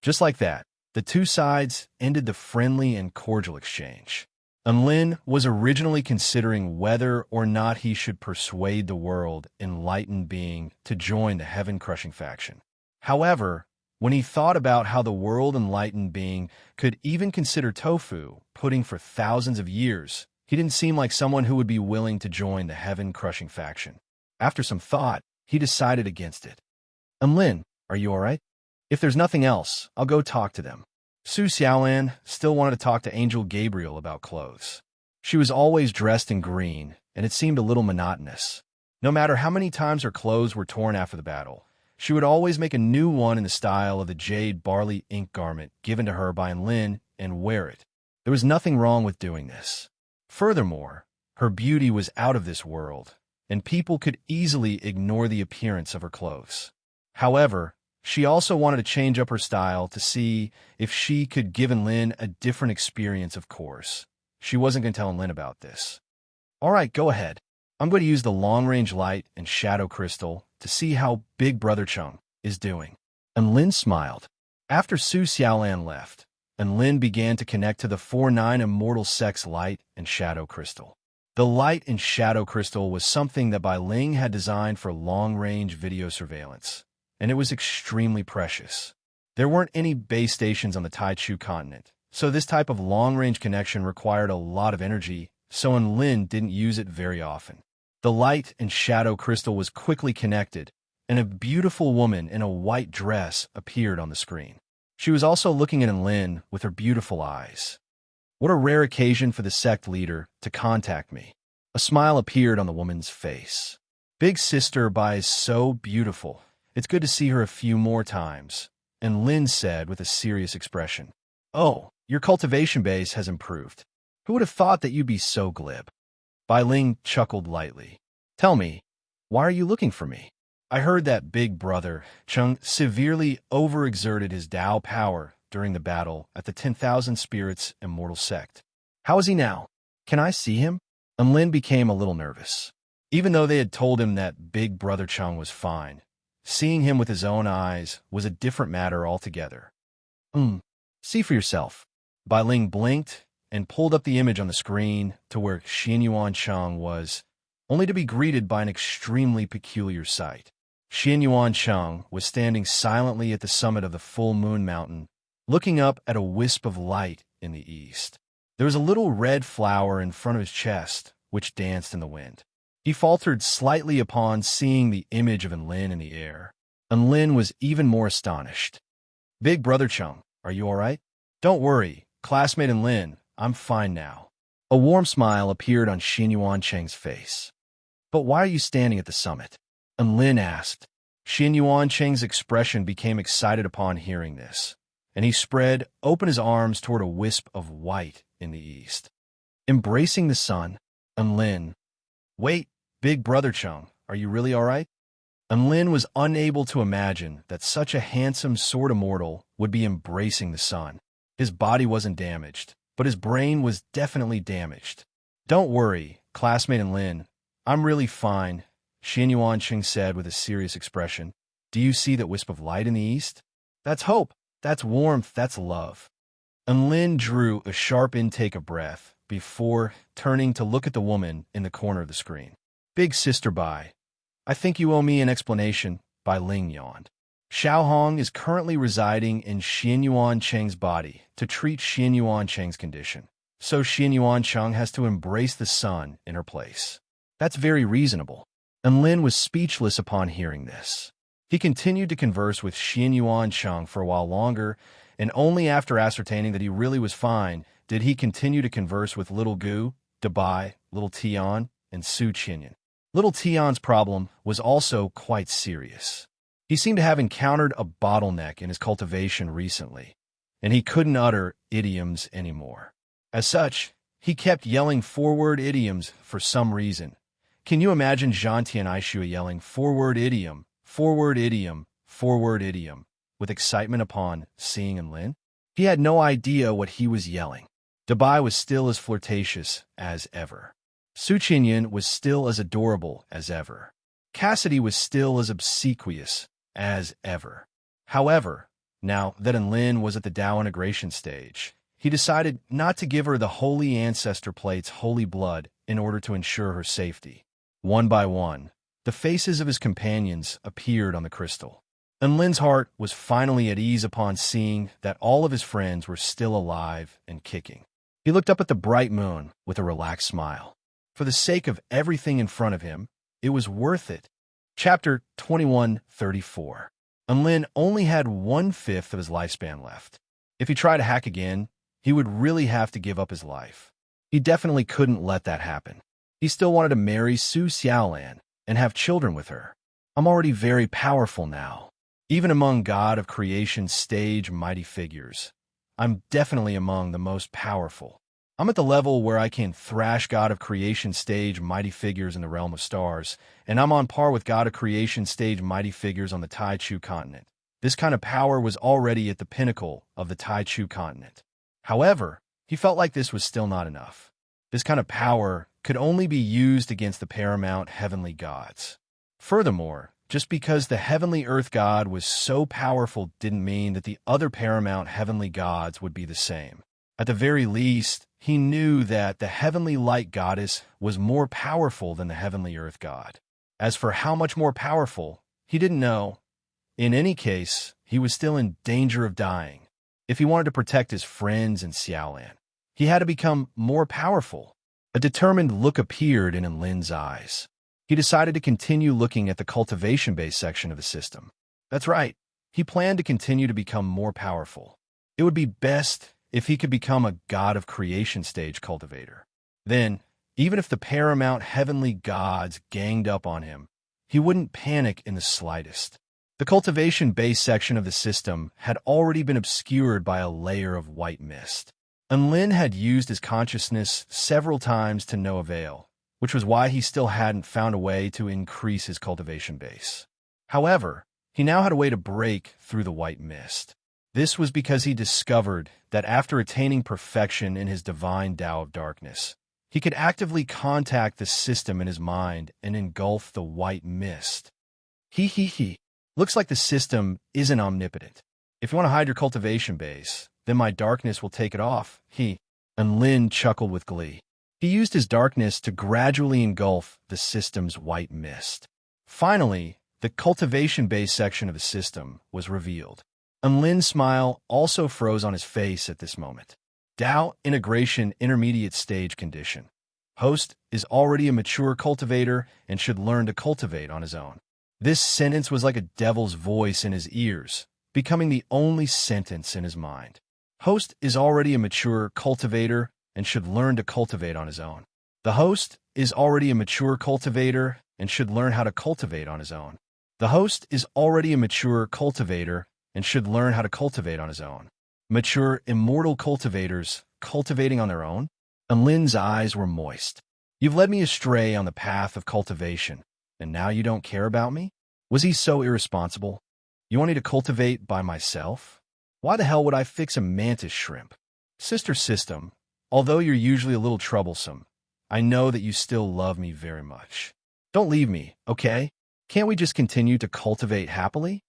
Just like that, the two sides ended the friendly and cordial exchange. And Lin was originally considering whether or not he should persuade the world-enlightened being to join the heaven-crushing faction. However, when he thought about how the world-enlightened being could even consider tofu pudding for thousands of years, he didn't seem like someone who would be willing to join the heaven-crushing faction. After some thought, he decided against it. Lin, are you all right? If there's nothing else, I'll go talk to them. Su Xiaolan still wanted to talk to Angel Gabriel about clothes. She was always dressed in green, and it seemed a little monotonous. No matter how many times her clothes were torn after the battle, she would always make a new one in the style of the jade barley ink garment given to her by Lin and wear it. There was nothing wrong with doing this. Furthermore, her beauty was out of this world, and people could easily ignore the appearance of her clothes. However, she also wanted to change up her style to see if she could give Lin a different experience, of course. She wasn't going to tell Lin about this. All right, go ahead. I'm going to use the long-range light and shadow crystal to see how Big Brother Chung is doing. And Lin smiled. After Su Xiaolan left, and Lin began to connect to the 4-9 immortal sex light and shadow crystal. The light and shadow crystal was something that Bai Ling had designed for long-range video surveillance, and it was extremely precious. There weren't any base stations on the Taichu continent, so this type of long-range connection required a lot of energy, so Lin didn't use it very often. The light and shadow crystal was quickly connected, and a beautiful woman in a white dress appeared on the screen. She was also looking at Lin with her beautiful eyes. What a rare occasion for the sect leader to contact me. A smile appeared on the woman's face. Big Sister Bai is so beautiful. It's good to see her a few more times, and Lin said with a serious expression. Oh, your cultivation base has improved. Who would have thought that you'd be so glib? Bai Ling chuckled lightly. Tell me, why are you looking for me? I heard that Big Brother Chung severely overexerted his Tao power during the battle at the 10,000 Spirits Immortal Sect. How is he now? Can I see him? And Lin became a little nervous. Even though they had told him that Big Brother Chung was fine, seeing him with his own eyes was a different matter altogether. See for yourself. Bai Ling blinked and pulled up the image on the screen to where Xianyuan Cheng was, only to be greeted by an extremely peculiar sight. Xianyuan Cheng was standing silently at the summit of the full moon mountain, looking up at a wisp of light in the east. There was a little red flower in front of his chest, which danced in the wind. He faltered slightly upon seeing the image of Lin in the air, and Lin was even more astonished. Big Brother Chung, are you all right? Don't worry, classmate Lin, I'm fine now. A warm smile appeared on Xianyuan Cheng's face. But why are you standing at the summit? And Lin asked. Xianyuan Cheng's expression became excited upon hearing this, and he spread open his arms toward a wisp of white in the east. Embracing the sun, and Lin. Wait, Big Brother Chung, are you really all right? And Lin was unable to imagine that such a handsome sword immortal would be embracing the sun. His body wasn't damaged, but his brain was definitely damaged. Don't worry, classmate Lin, I'm really fine, Xianyuan Cheng said with a serious expression. Do you see that wisp of light in the east? That's hope, that's warmth, that's love. And Lin drew a sharp intake of breath before turning to look at the woman in the corner of the screen. Big Sister Bai, I think you owe me an explanation, Bai Ling yawned. Xiao Hong is currently residing in Xianyuan Cheng's body to treat Xianyuan Cheng's condition, so Xianyuan Cheng has to embrace the sun in her place. That's very reasonable. And Lin was speechless upon hearing this. He continued to converse with Xianyuan Cheng for a while longer, and only after ascertaining that he really was fine did he continue to converse with Little Gu, Dabai, Little Tian, and Su Qinyan. Little Tian's problem was also quite serious. He seemed to have encountered a bottleneck in his cultivation recently, and he couldn't utter idioms anymore. As such, he kept yelling forward idioms for some reason. Can you imagine Zhantian Aishua yelling forward idiom, forward idiom, forward idiom, with excitement upon seeing Lin? He had no idea what he was yelling. Dabai was still as flirtatious as ever. Su Qinyan was still as adorable as ever. Cassidy was still as obsequious as ever. However, now that Lin was at the Tao integration stage, he decided not to give her the Holy Ancestor Plate's holy blood in order to ensure her safety. One by one, the faces of his companions appeared on the crystal. And Lin's heart was finally at ease upon seeing that all of his friends were still alive and kicking. He looked up at the bright moon with a relaxed smile. For the sake of everything in front of him, it was worth it. Chapter 2134. And Lin only had 1/5 of his lifespan left. If he tried to hack again, he would really have to give up his life. He definitely couldn't let that happen. He still wanted to marry Su Xiaolan and have children with her. I'm already very powerful now. Even among God of Creation stage mighty figures, I'm definitely among the most powerful. I'm at the level where I can thrash God of Creation stage mighty figures in the realm of stars, and I'm on par with God of Creation stage mighty figures on the Tai Chu continent. This kind of power was already at the pinnacle of the Tai Chu continent. However, he felt like this was still not enough. This kind of power could only be used against the paramount heavenly gods. Furthermore, just because the heavenly earth god was so powerful didn't mean that the other paramount heavenly gods would be the same. At the very least, he knew that the heavenly light goddess was more powerful than the heavenly earth god. As for how much more powerful, he didn't know. In any case, he was still in danger of dying. If he wanted to protect his friends in Xiaolan, he had to become more powerful. A determined look appeared in Lin's eyes. He decided to continue looking at the cultivation-based section of the system. That's right. He planned to continue to become more powerful. It would be best if he could become a God of Creation stage cultivator. Then, even if the paramount heavenly gods ganged up on him, he wouldn't panic in the slightest. The cultivation-based section of the system had already been obscured by a layer of white mist. Lin had used his consciousness several times to no avail, which was why he still hadn't found a way to increase his cultivation base. However, he now had a way to break through the white mist. This was because he discovered that after attaining perfection in his divine Tao of darkness, he could actively contact the system in his mind and engulf the white mist. He. Looks like the system isn't omnipotent. If you want to hide your cultivation base, then my darkness will take it off, And Lin chuckled with glee. He used his darkness to gradually engulf the system's white mist. Finally, the cultivation-based section of the system was revealed. Lin's smile also froze on his face at this moment. Tao Integration Intermediate Stage Condition. Host is already a mature cultivator and should learn to cultivate on his own. This sentence was like a devil's voice in his ears, becoming the only sentence in his mind. Host is already a mature cultivator and should learn to cultivate on his own. The host is already a mature cultivator and should learn how to cultivate on his own. The host is already a mature cultivator and should learn how to cultivate on his own. Mature, immortal cultivators cultivating on their own? And Lin's eyes were moist. You've led me astray on the path of cultivation, and now you don't care about me? Was he so irresponsible? You want me to cultivate by myself? Why the hell would I fix a mantis shrimp? Sister system, although you're usually a little troublesome, I know that you still love me very much. Don't leave me, okay? Can't we just continue to cultivate happily?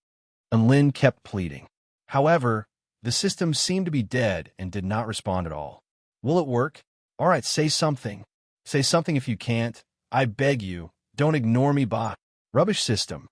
And Lin kept pleading. However, the system seemed to be dead and did not respond at all. Will it work? All right, say something. Say something if you can't. I beg you, don't ignore me, bah. Rubbish system.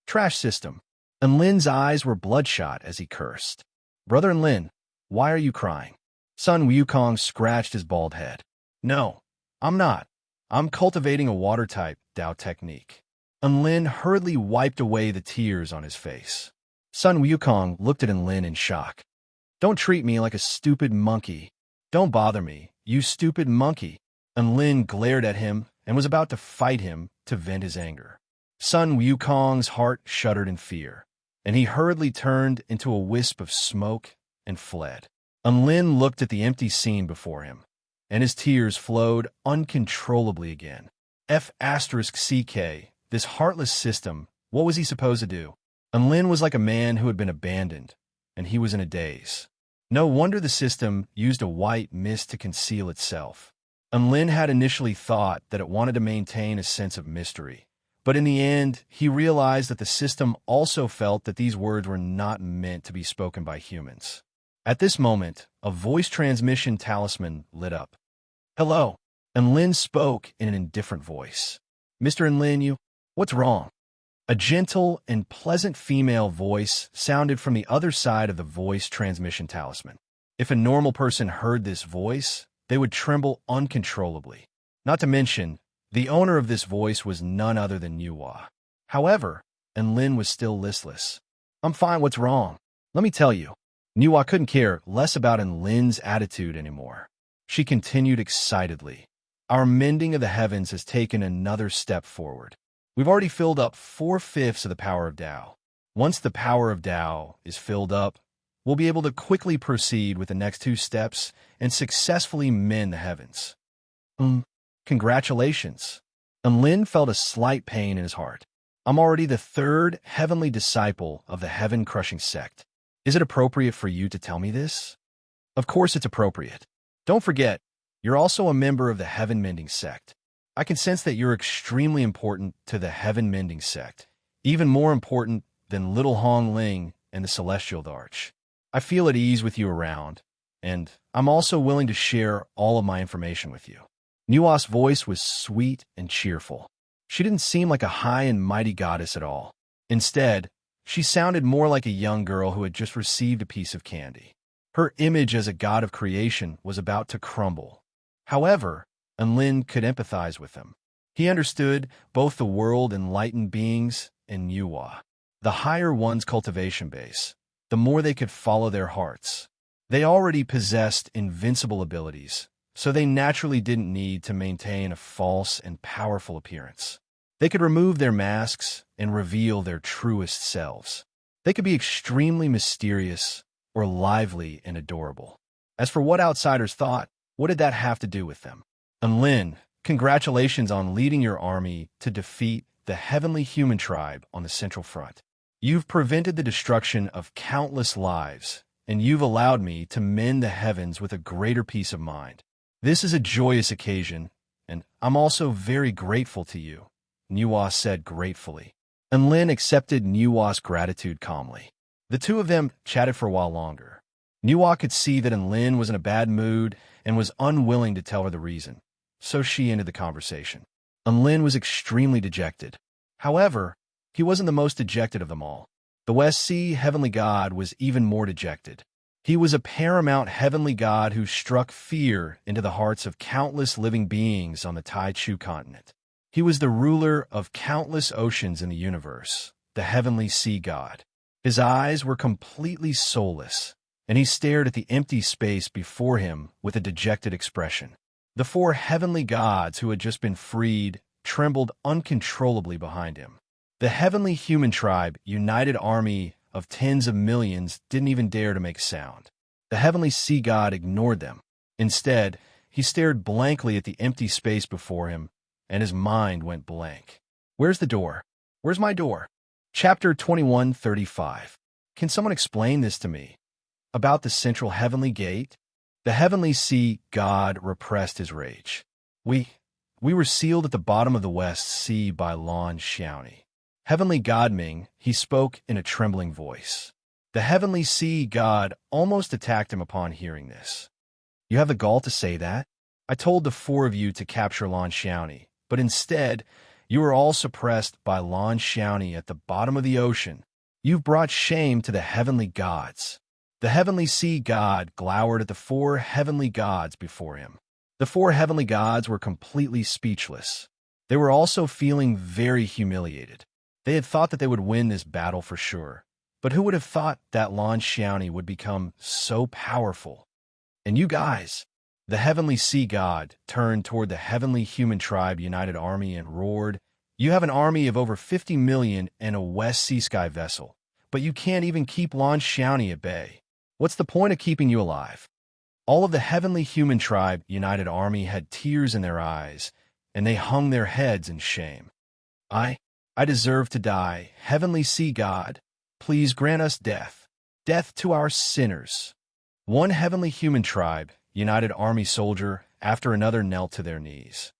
Trash system. And Lin's eyes were bloodshot as he cursed. Brother Lin, why are you crying? Sun Wukong scratched his bald head. No, I'm not. I'm cultivating a water-type Tao technique. And Lin hurriedly wiped away the tears on his face. Sun Wukong looked at Lin in shock. Don't treat me like a stupid monkey. Don't bother me, you stupid monkey. And Lin glared at him and was about to fight him to vent his anger. Sun Wukong's heart shuddered in fear, and he hurriedly turned into a wisp of smoke and fled. And Lin looked at the empty scene before him, and his tears flowed uncontrollably again. F***CK, this heartless system, what was he supposed to do? And Lin was like a man who had been abandoned, and he was in a daze. No wonder the system used a white mist to conceal itself. And Lin had initially thought that it wanted to maintain a sense of mystery. But in the end, he realized that the system also felt that these words were not meant to be spoken by humans. At this moment, a voice transmission talisman lit up. Hello. And Lin spoke in an indifferent voice. Mr. Lin, what's wrong? A gentle and pleasant female voice sounded from the other side of the voice transmission talisman. If a normal person heard this voice, they would tremble uncontrollably. Not to mention, the owner of this voice was none other than Yuhua. However, Lin was still listless. I'm fine, what's wrong? Let me tell you. Yuhua couldn't care less about Lin's attitude anymore. She continued excitedly. Our mending of the heavens has taken another step forward. We've already filled up 4/5 of the power of Tao. Once the power of Tao is filled up, we'll be able to quickly proceed with the next 2 steps and successfully mend the heavens. Congratulations. And Lin felt a slight pain in his heart. I'm already the 3rd heavenly disciple of the heaven-crushing sect. Is it appropriate for you to tell me this? Of course it's appropriate. Don't forget, you're also a member of the heaven-mending sect. I can sense that you're extremely important to the heaven-mending sect, even more important than Little Hong Ling and the Celestial Arch. I feel at ease with you around, and I'm also willing to share all of my information with you. Nua's voice was sweet and cheerful. She didn't seem like a high and mighty goddess at all. Instead, she sounded more like a young girl who had just received a piece of candy. Her image as a god of creation was about to crumble. However, Enlin could empathize with them. He understood both the world-enlightened beings and Nua. The higher one's cultivation base, the more they could follow their hearts. They already possessed invincible abilities, so they naturally didn't need to maintain a false and powerful appearance. They could remove their masks and reveal their truest selves. They could be extremely mysterious or lively and adorable. As for what outsiders thought, what did that have to do with them? And Lin, congratulations on leading your army to defeat the heavenly human tribe on the Central Front. You've prevented the destruction of countless lives, and you've allowed me to mend the heavens with a greater peace of mind. This is a joyous occasion, and I'm also very grateful to you, Nua said gratefully. And Lin accepted Nua's gratitude calmly. The two of them chatted for a while longer. Nua could see that Enlin was in a bad mood and was unwilling to tell her the reason, so she ended the conversation. Enlin was extremely dejected. However, he wasn't the most dejected of them all. The West Sea heavenly god was even more dejected. He was a paramount heavenly god who struck fear into the hearts of countless living beings on the Tai Chu continent. He was the ruler of countless oceans in the universe, the heavenly sea god. His eyes were completely soulless, and he stared at the empty space before him with a dejected expression. The 4 heavenly gods who had just been freed trembled uncontrollably behind him. The heavenly human tribe, united army of tens of millions, didn't even dare to make sound. The heavenly sea god ignored them. Instead, he stared blankly at the empty space before him, and his mind went blank. Where's the door? Where's my door? Chapter 2135. Can someone explain this to me? About the central heavenly gate? The heavenly sea god repressed his rage. We were sealed at the bottom of the West Sea by Lan Xiaoni. Heavenly God Ming, he spoke in a trembling voice. The heavenly sea god almost attacked him upon hearing this. You have the gall to say that? I told the 4 of you to capture Lan Xiaoni, but instead, you were all suppressed by Lan Xiaoni at the bottom of the ocean. You've brought shame to the heavenly gods. The heavenly sea god glowered at the 4 heavenly gods before him. The 4 heavenly gods were completely speechless. They were also feeling very humiliated. They had thought that they would win this battle for sure, but who would have thought that Lan Xiaoni would become so powerful? And you guys, the heavenly sea god turned toward the heavenly human tribe united army and roared, "You have an army of over 50 million and a West Sea Sky vessel, but you can't even keep Lan Xiaoni at bay. What's the point of keeping you alive?" All of the heavenly human tribe united army had tears in their eyes, and they hung their heads in shame. I deserve to die. Heavenly sea god, please grant us death. Death to our sinners. One heavenly human tribe, united army soldier, after another knelt to their knees.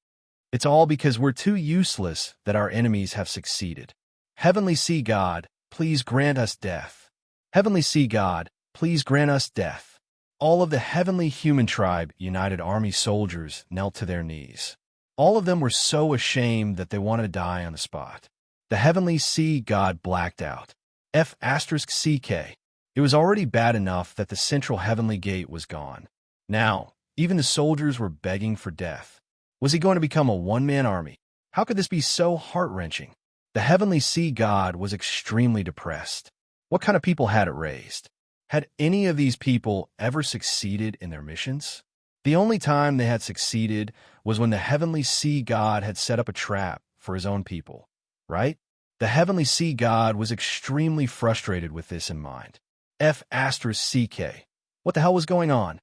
It's all because we're too useless that our enemies have succeeded. Heavenly sea god, please grant us death. Heavenly sea god, please grant us death. All of the heavenly human tribe, united army soldiers, knelt to their knees. All of them were so ashamed that they wanted to die on the spot. The heavenly sea god blacked out. F***CK. It was already bad enough that the central heavenly gate was gone. Now, even the soldiers were begging for death. Was he going to become a one-man army? How could this be so heart-wrenching? The heavenly sea god was extremely depressed. What kind of people had it raised? Had any of these people ever succeeded in their missions? The only time they had succeeded was when the heavenly sea god had set up a trap for his own people, right? The heavenly sea god was extremely frustrated with this in mind. F***CK. What the hell was going on?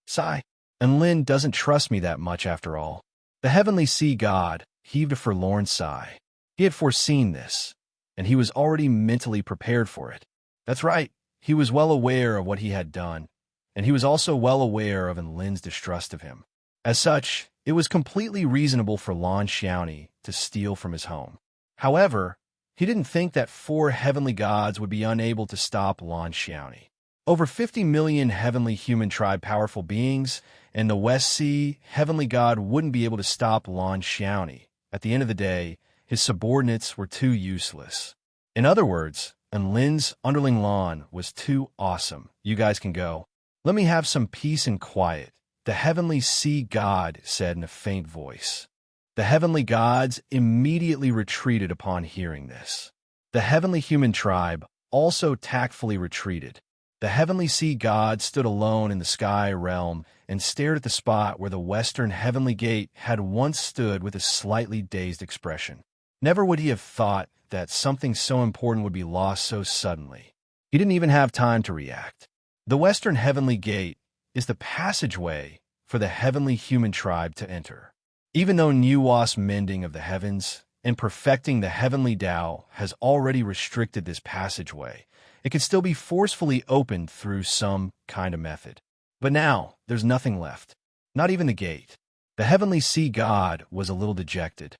Sigh. And Lin doesn't trust me that much after all. The heavenly sea god heaved a forlorn sigh. He had foreseen this, and he was already mentally prepared for it. That's right, he was well aware of what he had done, and he was also well aware of Lin's distrust of him. As such, it was completely reasonable for Lan Xiaoni to steal from his home. However, he didn't think that 4 heavenly gods would be unable to stop Lan Xiaoni. Over 50 million heavenly human tribe powerful beings, and the West Sea heavenly god wouldn't be able to stop Lan Xiaoni. At the end of the day, his subordinates were too useless. In other words, Lin's underling Lan was too awesome. You guys can go. Let me have some peace and quiet, the heavenly sea god said in a faint voice. The heavenly gods immediately retreated upon hearing this. The heavenly human tribe also tactfully retreated. The heavenly sea god stood alone in the sky realm and stared at the spot where the western heavenly gate had once stood with a slightly dazed expression. Never would he have thought that something so important would be lost so suddenly. He didn't even have time to react. The western heavenly gate is the passageway for the heavenly human tribe to enter. Even though Nuwa's mending of the heavens and perfecting the heavenly Tao has already restricted this passageway, it can still be forcefully opened through some kind of method. But now, there's nothing left. Not even the gate. The heavenly sea god was a little dejected.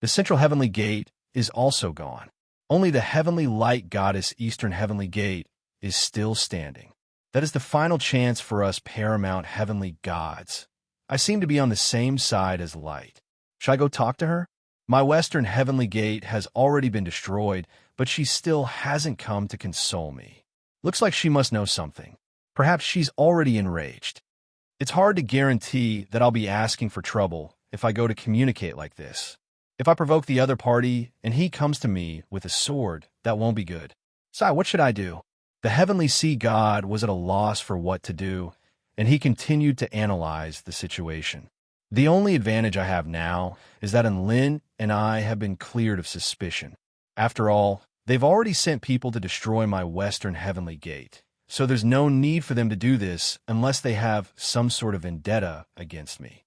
The central heavenly gate is also gone. Only the heavenly light goddess Eastern Heavenly Gate is still standing. That is the final chance for us paramount heavenly gods. I seem to be on the same side as light. Should I go talk to her? My Western Heavenly Gate has already been destroyed, but she still hasn't come to console me. Looks like she must know something. Perhaps she's already enraged. It's hard to guarantee that I'll be asking for trouble if I go to communicate like this. If I provoke the other party and he comes to me with a sword, that won't be good. Sai, what should I do? The heavenly sea god was at a loss for what to do, and he continued to analyze the situation. The only advantage I have now is that Lin and I have been cleared of suspicion. After all, they've already sent people to destroy my Western Heavenly Gate, so there's no need for them to do this unless they have some sort of vendetta against me.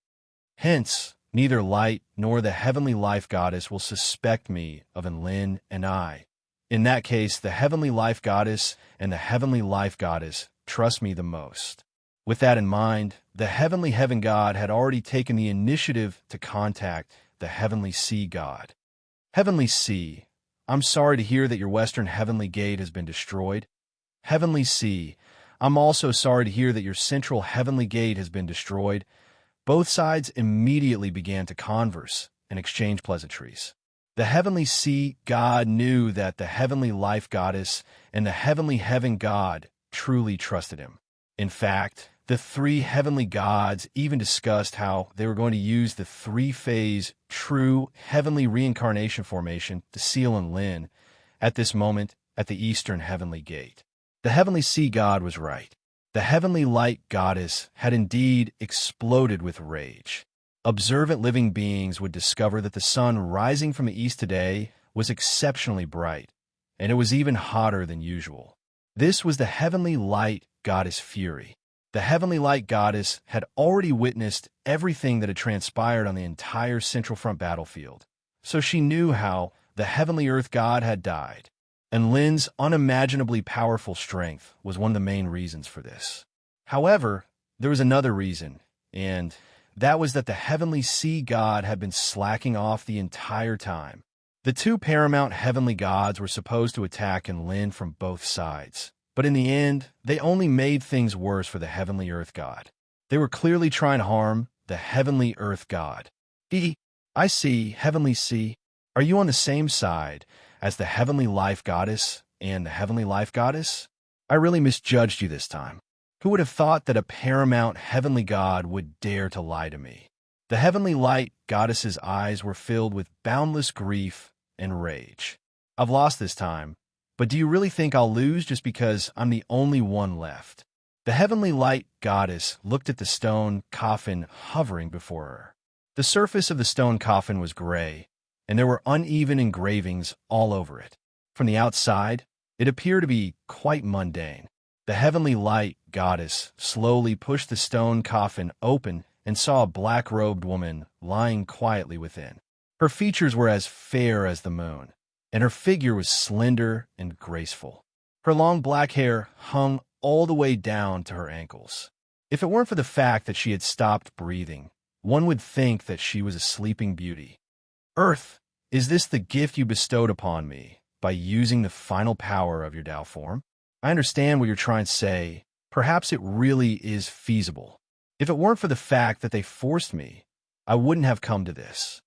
Hence, neither Light nor the Heavenly Life Goddess will suspect me of Lin and I. In that case, the Heavenly Life Goddess and the Heavenly Life Goddess trust me the most. With that in mind, the Heavenly Heaven God had already taken the initiative to contact the Heavenly Sea God. Heavenly Sea, I'm sorry to hear that your Western Heavenly Gate has been destroyed. Heavenly Sea, I'm also sorry to hear that your Central Heavenly Gate has been destroyed. Both sides immediately began to converse and exchange pleasantries. The Heavenly Sea God knew that the Heavenly Life Goddess and the Heavenly Heaven God truly trusted him. In fact, the 3 heavenly gods even discussed how they were going to use the 3-phase true heavenly reincarnation formation to seal Lin at this moment at the Eastern Heavenly Gate. The Heavenly Sea God was right. The Heavenly Light Goddess had indeed exploded with rage. Observant living beings would discover that the sun rising from the east today was exceptionally bright, and it was even hotter than usual. This was the Heavenly Light Goddess Fury. The Heavenly Light Goddess had already witnessed everything that had transpired on the entire Central Front battlefield, so she knew how the Heavenly Earth God had died. And Lin's unimaginably powerful strength was one of the main reasons for this. However, there was another reason, and that was that the Heavenly Sea God had been slacking off the entire time. The 2 paramount heavenly gods were supposed to attack Lin from both sides, but in the end, they only made things worse for the Heavenly Earth God. They were clearly trying to harm the Heavenly Earth God. I see, Heavenly Sea. Are you on the same side as the Heavenly Life Goddess and the Heavenly Life Goddess? I really misjudged you this time. Who would have thought that a paramount heavenly god would dare to lie to me? The Heavenly Light Goddess's eyes were filled with boundless grief and rage. I've lost this time, but do you really think I'll lose just because I'm the only one left? The heavenly light goddess looked at the stone coffin hovering before her. The surface of the stone coffin was gray, and there were uneven engravings all over it. From the outside, it appeared to be quite mundane. The heavenly light goddess slowly pushed the stone coffin open and saw a black-robed woman lying quietly within. Her features were as fair as the moon, and her figure was slender and graceful. Her long black hair hung all the way down to her ankles. If it weren't for the fact that she had stopped breathing, one would think that she was a sleeping beauty. Earth, is this the gift you bestowed upon me by using the final power of your Tao form? I understand what you're trying to say. Perhaps it really is feasible. If it weren't for the fact that they forced me, I wouldn't have come to this.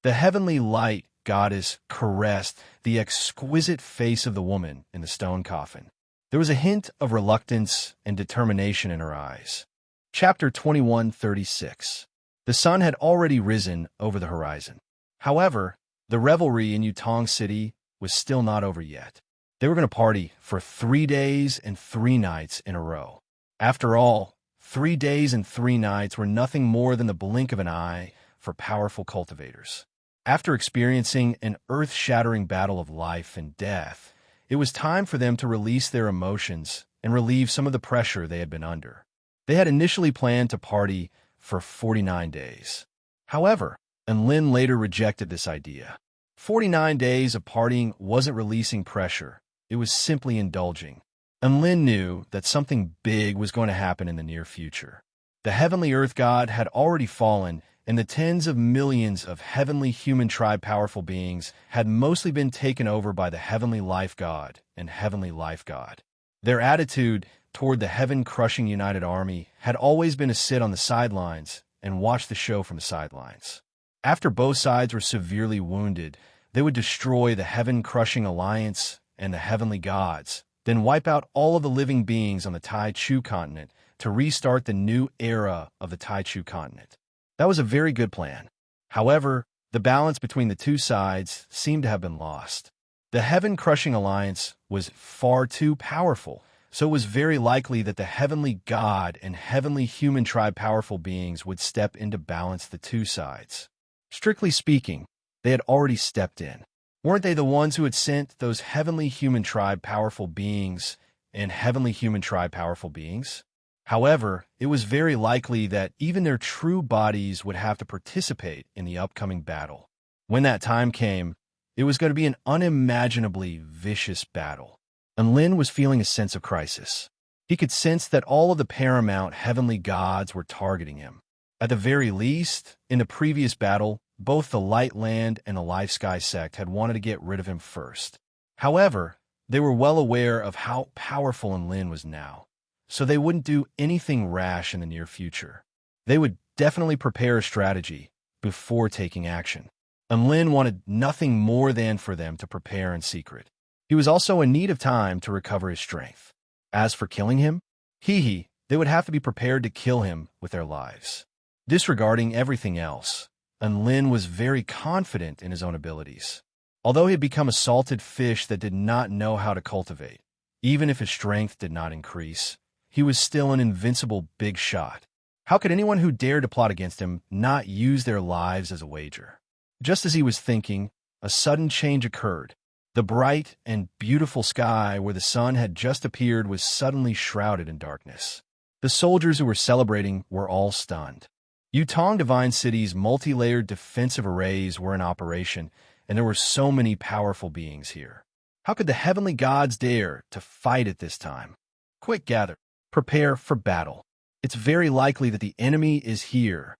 The heavenly light goddess caressed the exquisite face of the woman in the stone coffin. There was a hint of reluctance and determination in her eyes. Chapter 21:36. The sun had already risen over the horizon. However, the revelry in Yutong City was still not over yet. They were going to party for 3 days and 3 nights in a row. After all, 3 days and 3 nights were nothing more than the blink of an eye for powerful cultivators. After experiencing an earth-shattering battle of life and death, it was time for them to release their emotions and relieve some of the pressure they had been under. They had initially planned to party for 49 days. However, Lin later rejected this idea. 49 days of partying wasn't releasing pressure. It was simply indulging. And Lin knew that something big was going to happen in the near future. The heavenly earth god had already fallen, and the tens of millions of heavenly human tribe powerful beings had mostly been taken over by the heavenly life god and heavenly life god. Their attitude toward the heaven-crushing united army had always been to sit on the sidelines and watch the show from the sidelines. After both sides were severely wounded, they would destroy the heaven-crushing alliance and the heavenly gods, then wipe out all of the living beings on the Tai Chu continent to restart the new era of the Tai Chu continent. That was a very good plan. However, the balance between the two sides seemed to have been lost. The heaven-crushing alliance was far too powerful, so it was very likely that the heavenly god and heavenly human tribe powerful beings would step in to balance the two sides. Strictly speaking, they had already stepped in. Weren't they the ones who had sent those heavenly human tribe powerful beings and heavenly human tribe powerful beings? However, it was very likely that even their true bodies would have to participate in the upcoming battle. When that time came, it was going to be an unimaginably vicious battle. And Lin was feeling a sense of crisis. He could sense that all of the paramount heavenly gods were targeting him. At the very least, in the previous battle, both the Light Land and the Life Sky sect had wanted to get rid of him first. However, they were well aware of how powerful Lin was now, so they wouldn't do anything rash in the near future. They would definitely prepare a strategy before taking action. And Lin wanted nothing more than for them to prepare in secret. He was also in need of time to recover his strength. As for killing him, they would have to be prepared to kill him with their lives. Disregarding everything else, and Lin was very confident in his own abilities. Although he had become a salted fish that did not know how to cultivate, even if his strength did not increase, he was still an invincible big shot. How could anyone who dared to plot against him not use their lives as a wager? Just as he was thinking, a sudden change occurred. The bright and beautiful sky where the sun had just appeared was suddenly shrouded in darkness. The soldiers who were celebrating were all stunned. Yutong Divine City's multi-layered defensive arrays were in operation, and there were so many powerful beings here. How could the heavenly gods dare to fight at this time? Quick, gather. Prepare for battle. It's very likely that the enemy is here.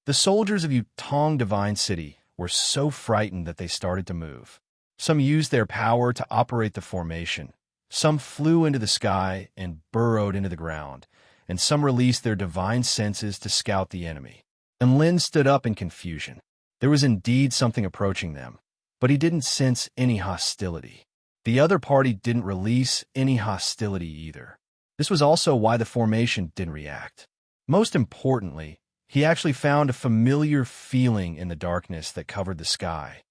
The soldiers of Yutong Divine City were so frightened that they started to move. Some used their power to operate the formation. Some flew into the sky and burrowed into the ground, and some released their divine senses to scout the enemy. And Lin stood up in confusion. There was indeed something approaching them, but he didn't sense any hostility. The other party didn't release any hostility either. This was also why the formation didn't react. Most importantly, he actually found a familiar feeling in the darkness that covered the sky.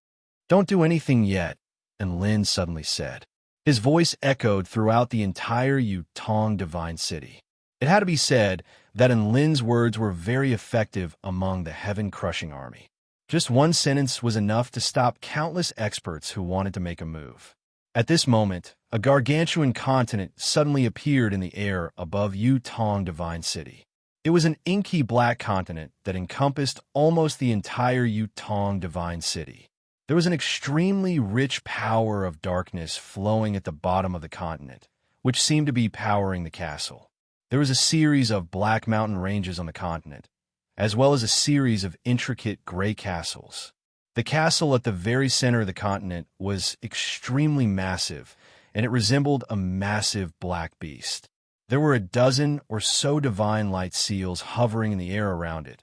"Don't do anything yet," and Lin suddenly said. His voice echoed throughout the entire Yutong Divine City. It had to be said that Enlin's words were very effective among the heaven-crushing army. Just one sentence was enough to stop countless experts who wanted to make a move. At this moment, a gargantuan continent suddenly appeared in the air above Yutong Divine City. It was an inky black continent that encompassed almost the entire Yutong Divine City. There was an extremely rich power of darkness flowing at the bottom of the continent, which seemed to be powering the castle. There was a series of black mountain ranges on the continent, as well as a series of intricate gray castles. The castle at the very center of the continent was extremely massive, and it resembled a massive black beast. There were a dozen or so divine light seals hovering in the air around it,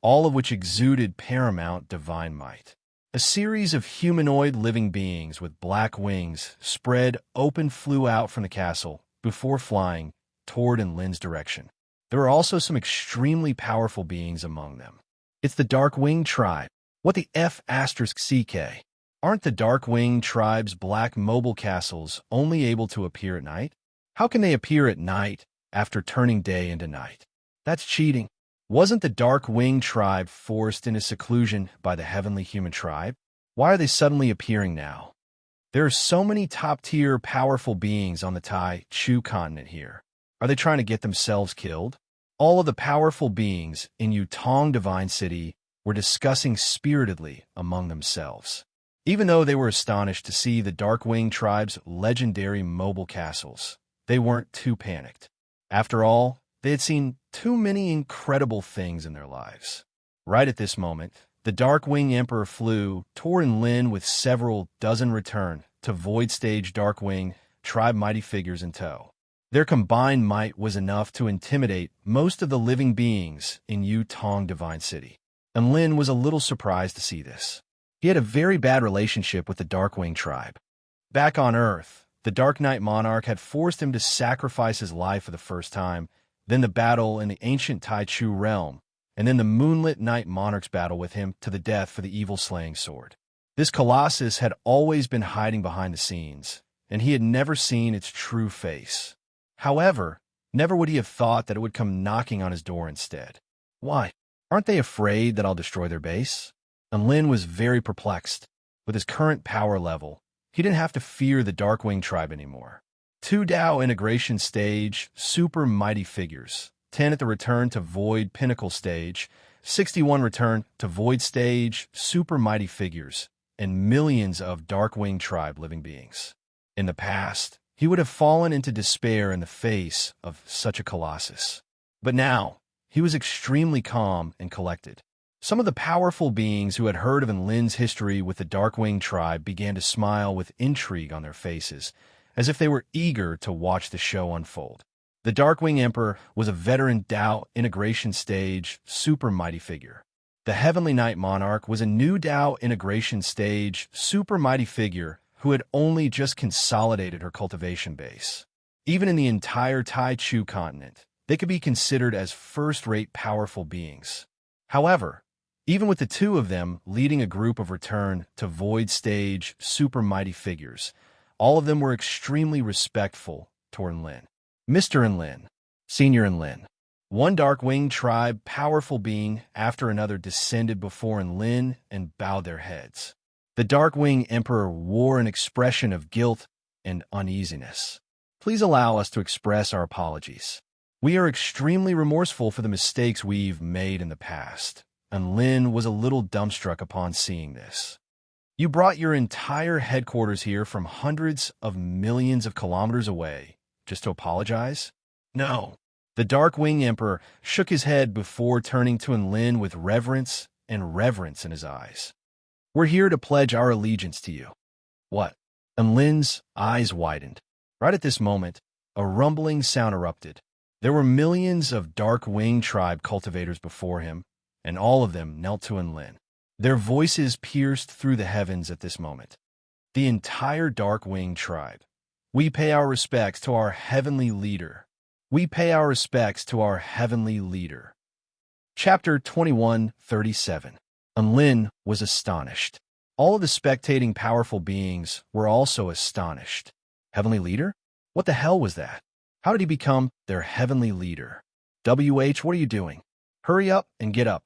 all of which exuded paramount divine might. A series of humanoid living beings with black wings spread open flew out from the castle before flying toward Enlin's direction. There were also some extremely powerful beings among them. It's the Dark-Winged Tribe. What the F***CK? Aren't the Dark-Winged Tribe's black mobile castles only able to appear at night? How can they appear at night after turning day into night? That's cheating. Wasn't the Dark-Winged Tribe forced into seclusion by the Heavenly Human Tribe? Why are they suddenly appearing now? There are so many top-tier powerful beings on the Tai Chu continent here. Are they trying to get themselves killed? All of the powerful beings in Yutong Divine City were discussing spiritedly among themselves. Even though they were astonished to see the Dark-Winged Tribe's legendary mobile castles, they weren't too panicked. After all, they had seen too many incredible things in their lives. Right at this moment, the Dark-Winged Emperor flew toward Enlin with several dozen return to Void Stage Dark-Winged Tribe mighty figures in tow. Their combined might was enough to intimidate most of the living beings in Yutong Divine City. Enlin was a little surprised to see this. He had a very bad relationship with the Dark-Winged Tribe. Back on Earth, the Dark Knight Monarch had forced him to sacrifice his life for the first time, then the battle in the ancient Tai Chu realm, and then the Moonlit Knight Monarch's battle with him to the death for the evil-slaying sword. This colossus had always been hiding behind the scenes, and he had never seen its true face. However, never would he have thought that it would come knocking on his door instead. Why? Aren't they afraid that I'll destroy their base? Enlin was very perplexed. With his current power level, he didn't have to fear the Dark-Winged Tribe anymore. 2 Dao Integration Stage, Super Mighty Figures, 10 at the Return to Void Pinnacle Stage, 61 Return to Void Stage, Super Mighty Figures, and millions of Dark-Winged Tribe living beings. In the past, he would have fallen into despair in the face of such a colossus. But now, he was extremely calm and collected. Some of the powerful beings who had heard of Enlin's history with the Dark-Winged Tribe began to smile with intrigue on their faces, as if they were eager to watch the show unfold. The Dark-Winged Emperor was a veteran Dao Integration Stage Super Mighty figure. The Heavenly Knight Monarch was a new Dao Integration Stage Super Mighty figure who had only just consolidated her cultivation base. Even in the entire Tai Chu continent, they could be considered as first-rate powerful beings. However, even with the two of them leading a group of Return to Void Stage Super Mighty figures, all of them were extremely respectful toward Enlin. Mr. Enlin, Senior Enlin. One Dark-Winged Tribe powerful being after another descended before Enlin and bowed their heads. The Dark-Winged Emperor wore an expression of guilt and uneasiness. Please allow us to express our apologies. We are extremely remorseful for the mistakes we've made in the past. Enlin was a little dumbstruck upon seeing this. You brought your entire headquarters here from hundreds of millions of kilometers away just to apologize? No. The Dark-Winged Emperor shook his head before turning to Enlin with reverence and reverence in his eyes. We're here to pledge our allegiance to you. What? Enlin's eyes widened. Right at this moment, a rumbling sound erupted. There were millions of Dark-Winged Tribe cultivators before him, and all of them knelt to Enlin. Their voices pierced through the heavens at this moment. The entire Dark-Winged Tribe. We pay our respects to our heavenly leader. We pay our respects to our heavenly leader. Chapter 21:37. Enlin was astonished. All of the spectating powerful beings were also astonished. Heavenly leader? What the hell was that? How did he become their heavenly leader? WH, what are you doing? Hurry up and get up.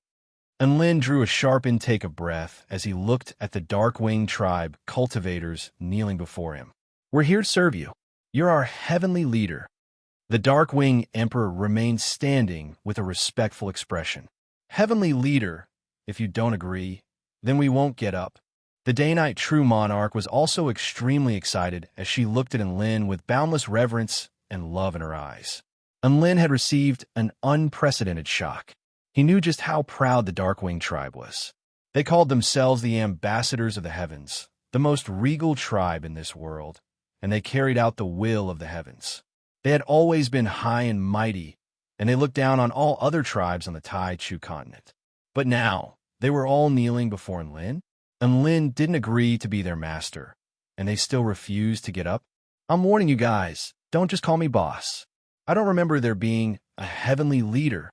And Lin drew a sharp intake of breath as he looked at the dark-winged tribe cultivators kneeling before him. We're here to serve you. You're our heavenly leader. The Dark-Winged Emperor remained standing with a respectful expression. Heavenly leader, if you don't agree, then we won't get up. The Day-Night True Monarch was also extremely excited as she looked at Enlin with boundless reverence and love in her eyes. Enlin had received an unprecedented shock. He knew just how proud the Dark-Winged tribe was. They called themselves the ambassadors of the heavens, the most regal tribe in this world, and they carried out the will of the heavens. They had always been high and mighty, and they looked down on all other tribes on the Tai Chu continent. But now, they were all kneeling before Enlin. Enlin didn't agree to be their master, and they still refused to get up. I'm warning you guys, don't just call me boss. I don't remember there being a heavenly leader.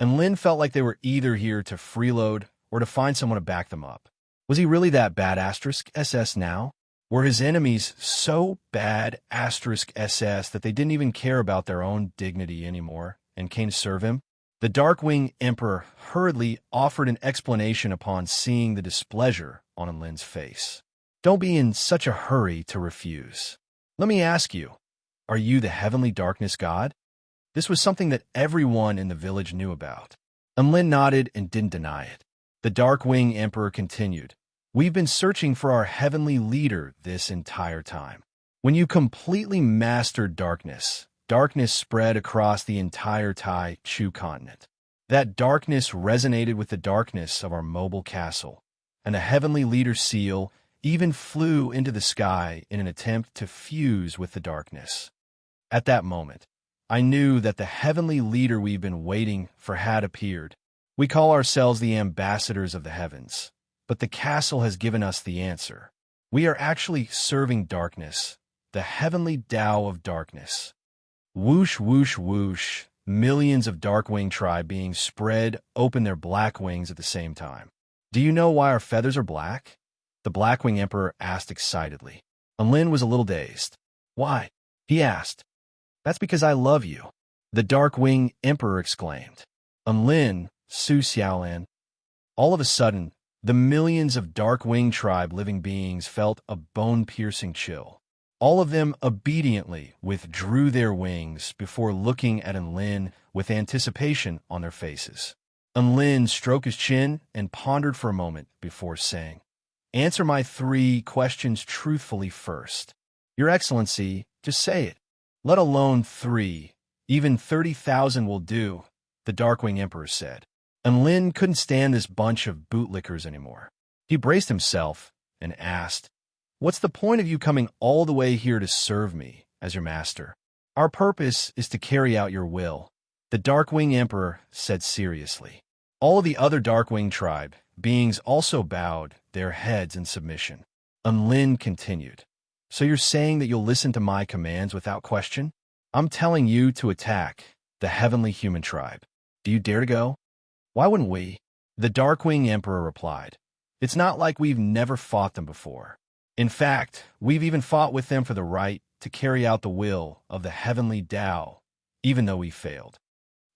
Enlin felt like they were either here to freeload or to find someone to back them up. Was he really that bad *SS now? Were his enemies so bad *SS that they didn't even care about their own dignity anymore and came to serve him? The Dark-Winged Emperor hurriedly offered an explanation upon seeing the displeasure on Enlin's face. Don't be in such a hurry to refuse. Let me ask you, are you the heavenly darkness god? This was something that everyone in the village knew about. Enlin nodded and didn't deny it. The Dark-Winged Emperor continued, We've been searching for our heavenly leader this entire time. When you completely mastered darkness, darkness spread across the entire Tai Chu continent. That darkness resonated with the darkness of our mobile castle, and the heavenly leader seal even flew into the sky in an attempt to fuse with the darkness. At that moment, I knew that the heavenly leader we've been waiting for had appeared. We call ourselves the ambassadors of the heavens, but the castle has given us the answer. We are actually serving darkness, the heavenly Tao of darkness. Whoosh, whoosh, whoosh, millions of Dark-Winged tribe beings spread open their black wings at the same time. Do you know why our feathers are black? The Black-Winged Emperor asked excitedly. Enlin was a little dazed. Why? He asked. That's because I love you, the Dark-Winged Emperor exclaimed. Enlin, Su Xiaolan. All of a sudden, the millions of Dark-Winged tribe living beings felt a bone-piercing chill. All of them obediently withdrew their wings before looking at Enlin with anticipation on their faces. Enlin stroked his chin and pondered for a moment before saying, Answer my 3 questions truthfully first. Your Excellency, just say it. Let alone 3. Even 30,000 will do, the Dark-Winged Emperor said. Enlin couldn't stand this bunch of bootlickers anymore. He braced himself and asked, What's the point of you coming all the way here to serve me as your master? Our purpose is to carry out your will, the Dark-Winged Emperor said seriously. All the other Dark-Winged tribe beings also bowed their heads in submission. Enlin continued, So you're saying that you'll listen to my commands without question? I'm telling you to attack the heavenly human tribe. Do you dare to go? Why wouldn't we? The Dark-Winged Emperor replied, It's not like we've never fought them before. In fact, we've even fought with them for the right to carry out the will of the heavenly Tao, even though we failed.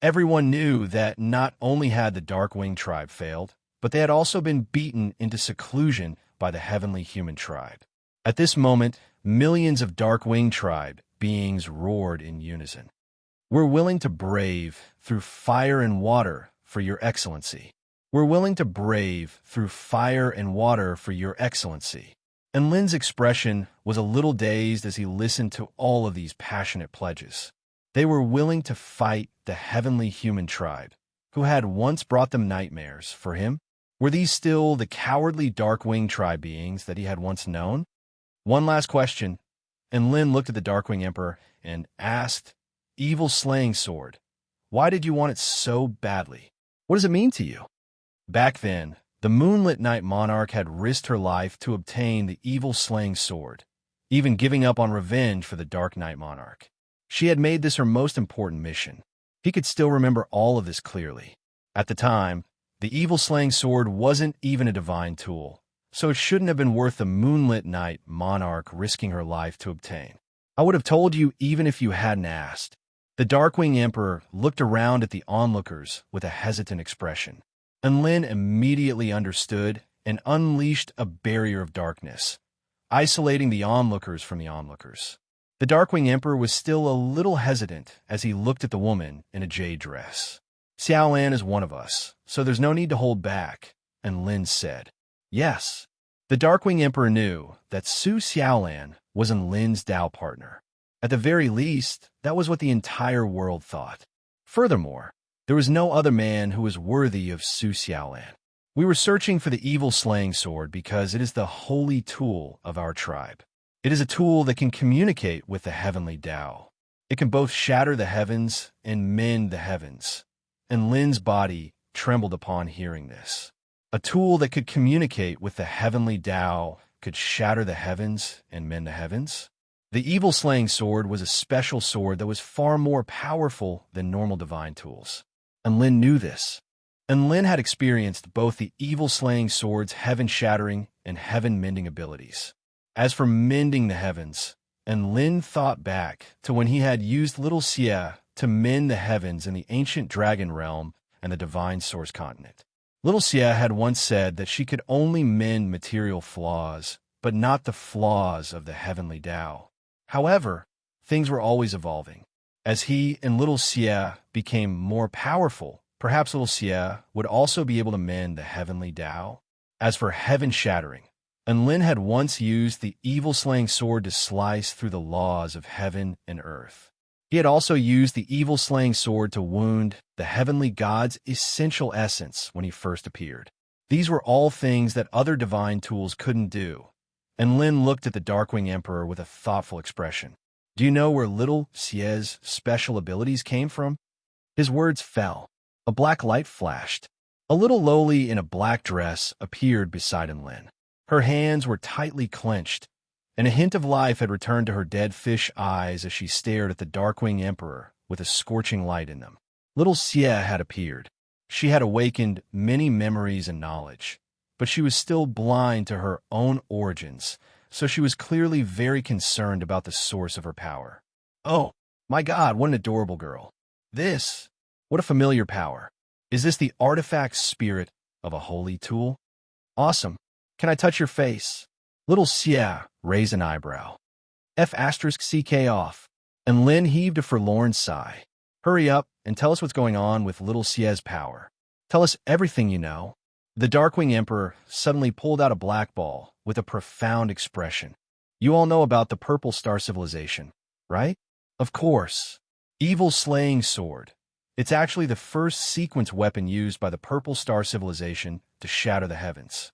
Everyone knew that not only had the Dark-Winged tribe failed, but they had also been beaten into seclusion by the heavenly human tribe. At this moment, millions of Dark-Winged tribe beings roared in unison. We're willing to brave through fire and water for your excellency. We're willing to brave through fire and water for your excellency. And Lin's expression was a little dazed as he listened to all of these passionate pledges. They were willing to fight the heavenly human tribe, who had once brought them nightmares. For him, were these still the cowardly Dark-Winged tribe beings that he had once known? One last question, and Lin looked at the Dark-Winged Emperor and asked, Evil slaying sword, why did you want it so badly? What does it mean to you? Back then, the moonlit night monarch had risked her life to obtain the evil slaying sword, even giving up on revenge for the dark night monarch. She had made this her most important mission. He could still remember all of this clearly. At the time, the evil slaying sword wasn't even a divine tool, so it shouldn't have been worth the moonlit night monarch risking her life to obtain. I would have told you even if you hadn't asked. The Darkwing Emperor looked around at the onlookers with a hesitant expression, and Lin immediately understood and unleashed a barrier of darkness, isolating the onlookers from the onlookers. The Darkwing Emperor was still a little hesitant as he looked at the woman in a jade dress. Xiaolan is one of us, so there's no need to hold back, and Lin said. Yes. The Darkwing Emperor knew that Su Xiaolan wasn't Lin's Dao partner. At the very least, that was what the entire world thought. Furthermore, there was no other man who was worthy of Su Xiaolan. We were searching for the evil slaying sword because it is the holy tool of our tribe. It is a tool that can communicate with the heavenly Dao. It can both shatter the heavens and mend the heavens. And Lin's body trembled upon hearing this. A tool that could communicate with the heavenly Dao could shatter the heavens and mend the heavens? The evil slaying sword was a special sword that was far more powerful than normal divine tools. And Lin knew this. And Lin had experienced both the evil slaying sword's heaven-shattering and heaven-mending abilities. As for mending the heavens, and Lin thought back to when he had used Little Xie to mend the heavens in the ancient dragon realm and the divine source continent. Little Xie had once said that she could only mend material flaws, but not the flaws of the heavenly Dao. However, things were always evolving. As he and Little Xie became more powerful, perhaps Little Xie would also be able to mend the heavenly Dao. As for heaven-shattering, and Lin had once used the evil-slaying sword to slice through the laws of heaven and earth. He had also used the evil-slaying sword to wound the heavenly god's essential essence when he first appeared. These were all things that other divine tools couldn't do, and Lin looked at the Darkwing Emperor with a thoughtful expression. Do you know where Little Xie's special abilities came from? His words fell. A black light flashed. A little lowly in a black dress appeared beside Lin. Her hands were tightly clenched, and a hint of life had returned to her dead fish eyes as she stared at the Darkwing Emperor with a scorching light in them. Little Xie had appeared. She had awakened many memories and knowledge, but she was still blind to her own origins, so she was clearly very concerned about the source of her power. Oh, my God, what an adorable girl. What a familiar power. Is this the artifact spirit of a holy tool? Awesome. Can I touch your face? Little Xie raised an eyebrow. F***ck off. And Lin heaved a forlorn sigh. Hurry up and tell us what's going on with Little Xie's power. Tell us everything you know. The Darkwing Emperor suddenly pulled out a black ball with a profound expression. You all know about the Purple Star Civilization, right? Of course. Evil Slaying Sword. It's actually the first sequence weapon used by the Purple Star Civilization to shatter the heavens.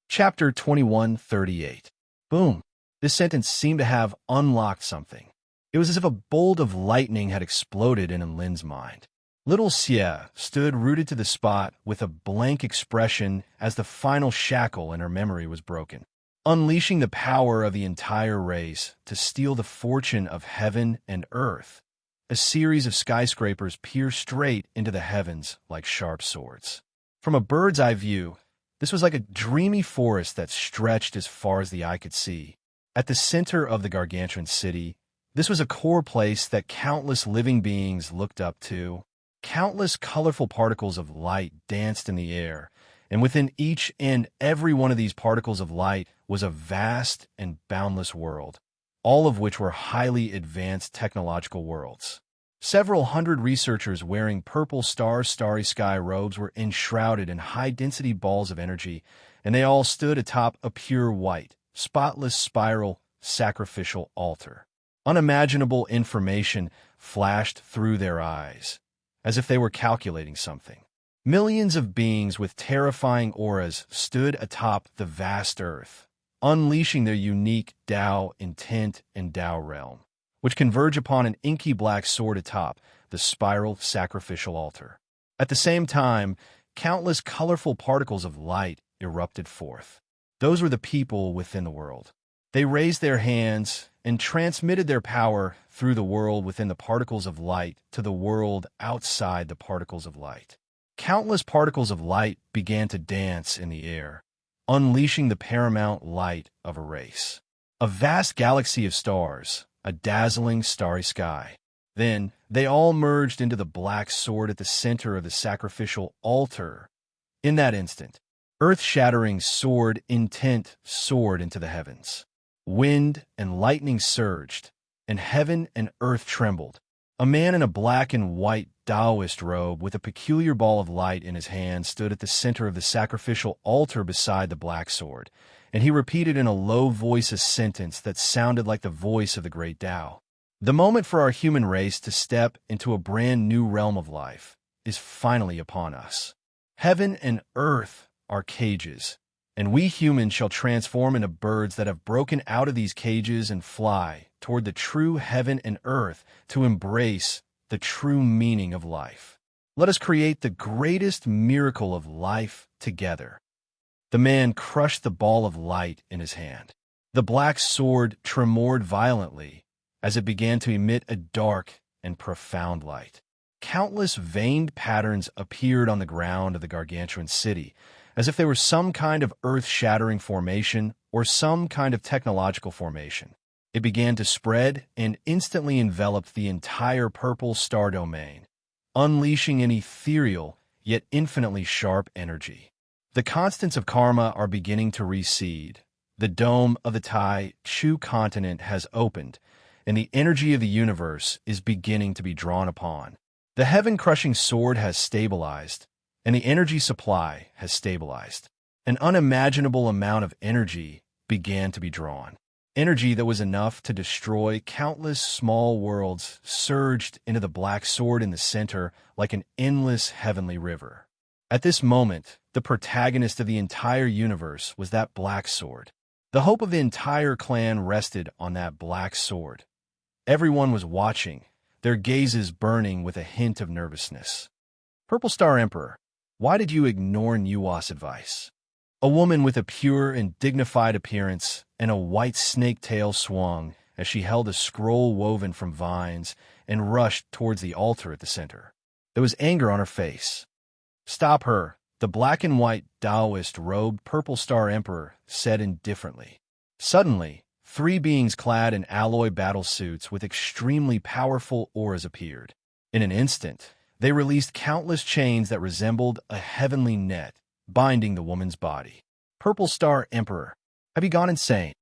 Chapter 2138. Boom. This sentence seemed to have unlocked something. It was as if a bolt of lightning had exploded in Lin's mind. Little Xie stood rooted to the spot with a blank expression as the final shackle in her memory was broken, unleashing the power of the entire race to steal the fortune of heaven and earth. A series of skyscrapers pierced straight into the heavens like sharp swords. From a bird's eye view, this was like a dreamy forest that stretched as far as the eye could see. At the center of the gargantuan city, this was a core place that countless living beings looked up to. Countless colorful particles of light danced in the air, and within each and every one of these particles of light was a vast and boundless world, all of which were highly advanced technological worlds. Several hundred researchers wearing purple starry sky robes were enshrouded in high-density balls of energy, and they all stood atop a pure white, spotless spiral sacrificial altar. Unimaginable information flashed through their eyes, as if they were calculating something. Millions of beings with terrifying auras stood atop the vast earth, unleashing their unique Dao intent and Dao realm, which converge upon an inky black sword atop the spiral sacrificial altar. At the same time, countless colorful particles of light erupted forth. Those were the people within the world. They raised their hands and transmitted their power through the world within the particles of light to the world outside the particles of light. Countless particles of light began to dance in the air, unleashing the paramount light of a race. A vast galaxy of stars, a dazzling starry sky. Then, they all merged into the black sword at the center of the sacrificial altar. In that instant, earth-shattering sword intent soared into the heavens. Wind and lightning surged, and heaven and earth trembled. A man in a black and white Taoist robe with a peculiar ball of light in his hand stood at the center of the sacrificial altar beside the black sword, and he repeated in a low voice a sentence that sounded like the voice of the great Tao. The moment for our human race to step into a brand new realm of life is finally upon us. Heaven and earth are cages, and we humans shall transform into birds that have broken out of these cages and fly toward the true heaven and earth to embrace the true meaning of life. Let us create the greatest miracle of life together. The man crushed the ball of light in his hand. The black sword tremored violently as it began to emit a dark and profound light. Countless veined patterns appeared on the ground of the gargantuan city, as if they were some kind of earth-shattering formation or some kind of technological formation. It began to spread and instantly enveloped the entire purple star domain, unleashing an ethereal yet infinitely sharp energy. The constants of karma are beginning to recede. The dome of the Tai Chu continent has opened, and the energy of the universe is beginning to be drawn upon. The heaven-crushing sword has stabilized, and the energy supply has stabilized. An unimaginable amount of energy began to be drawn. Energy that was enough to destroy countless small worlds surged into the black sword in the center like an endless heavenly river. At this moment, the protagonist of the entire universe was that black sword. The hope of the entire clan rested on that black sword. Everyone was watching, their gazes burning with a hint of nervousness. Purple Star Emperor, why did you ignore Nuwa's advice? A woman with a pure and dignified appearance and a white snake tail swung as she held a scroll woven from vines and rushed towards the altar at the center. There was anger on her face. Stop her, the black and white Taoist-robed Purple Star Emperor said indifferently. Suddenly, 3 beings clad in alloy battle suits with extremely powerful auras appeared. In an instant, they released countless chains that resembled a heavenly net, binding the woman's body. Purple Star Emperor, have you gone insane?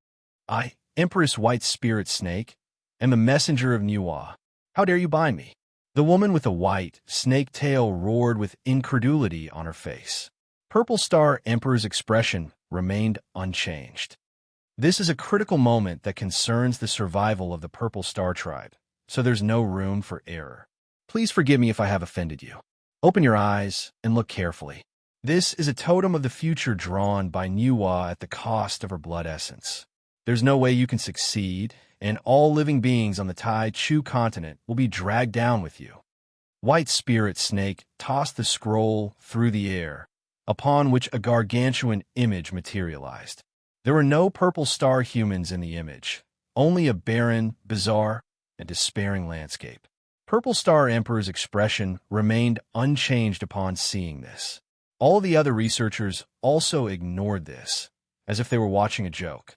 I, Empress White Spirit Snake, am the messenger of Nuwa. How dare you bind me? The woman with the white snake tail roared with incredulity on her face. Purple Star Emperor's expression remained unchanged. This is a critical moment that concerns the survival of the Purple Star Tribe, so there's no room for error. Please forgive me if I have offended you. Open your eyes and look carefully. This is a totem of the future drawn by Nuwa at the cost of her blood essence. There's no way you can succeed, and all living beings on the Tai Chu continent will be dragged down with you. White Spirit Snake tossed the scroll through the air, upon which a gargantuan image materialized. There were no purple star humans in the image, only a barren, bizarre, and despairing landscape. Purple Star Emperor's expression remained unchanged upon seeing this. All the other researchers also ignored this, as if they were watching a joke.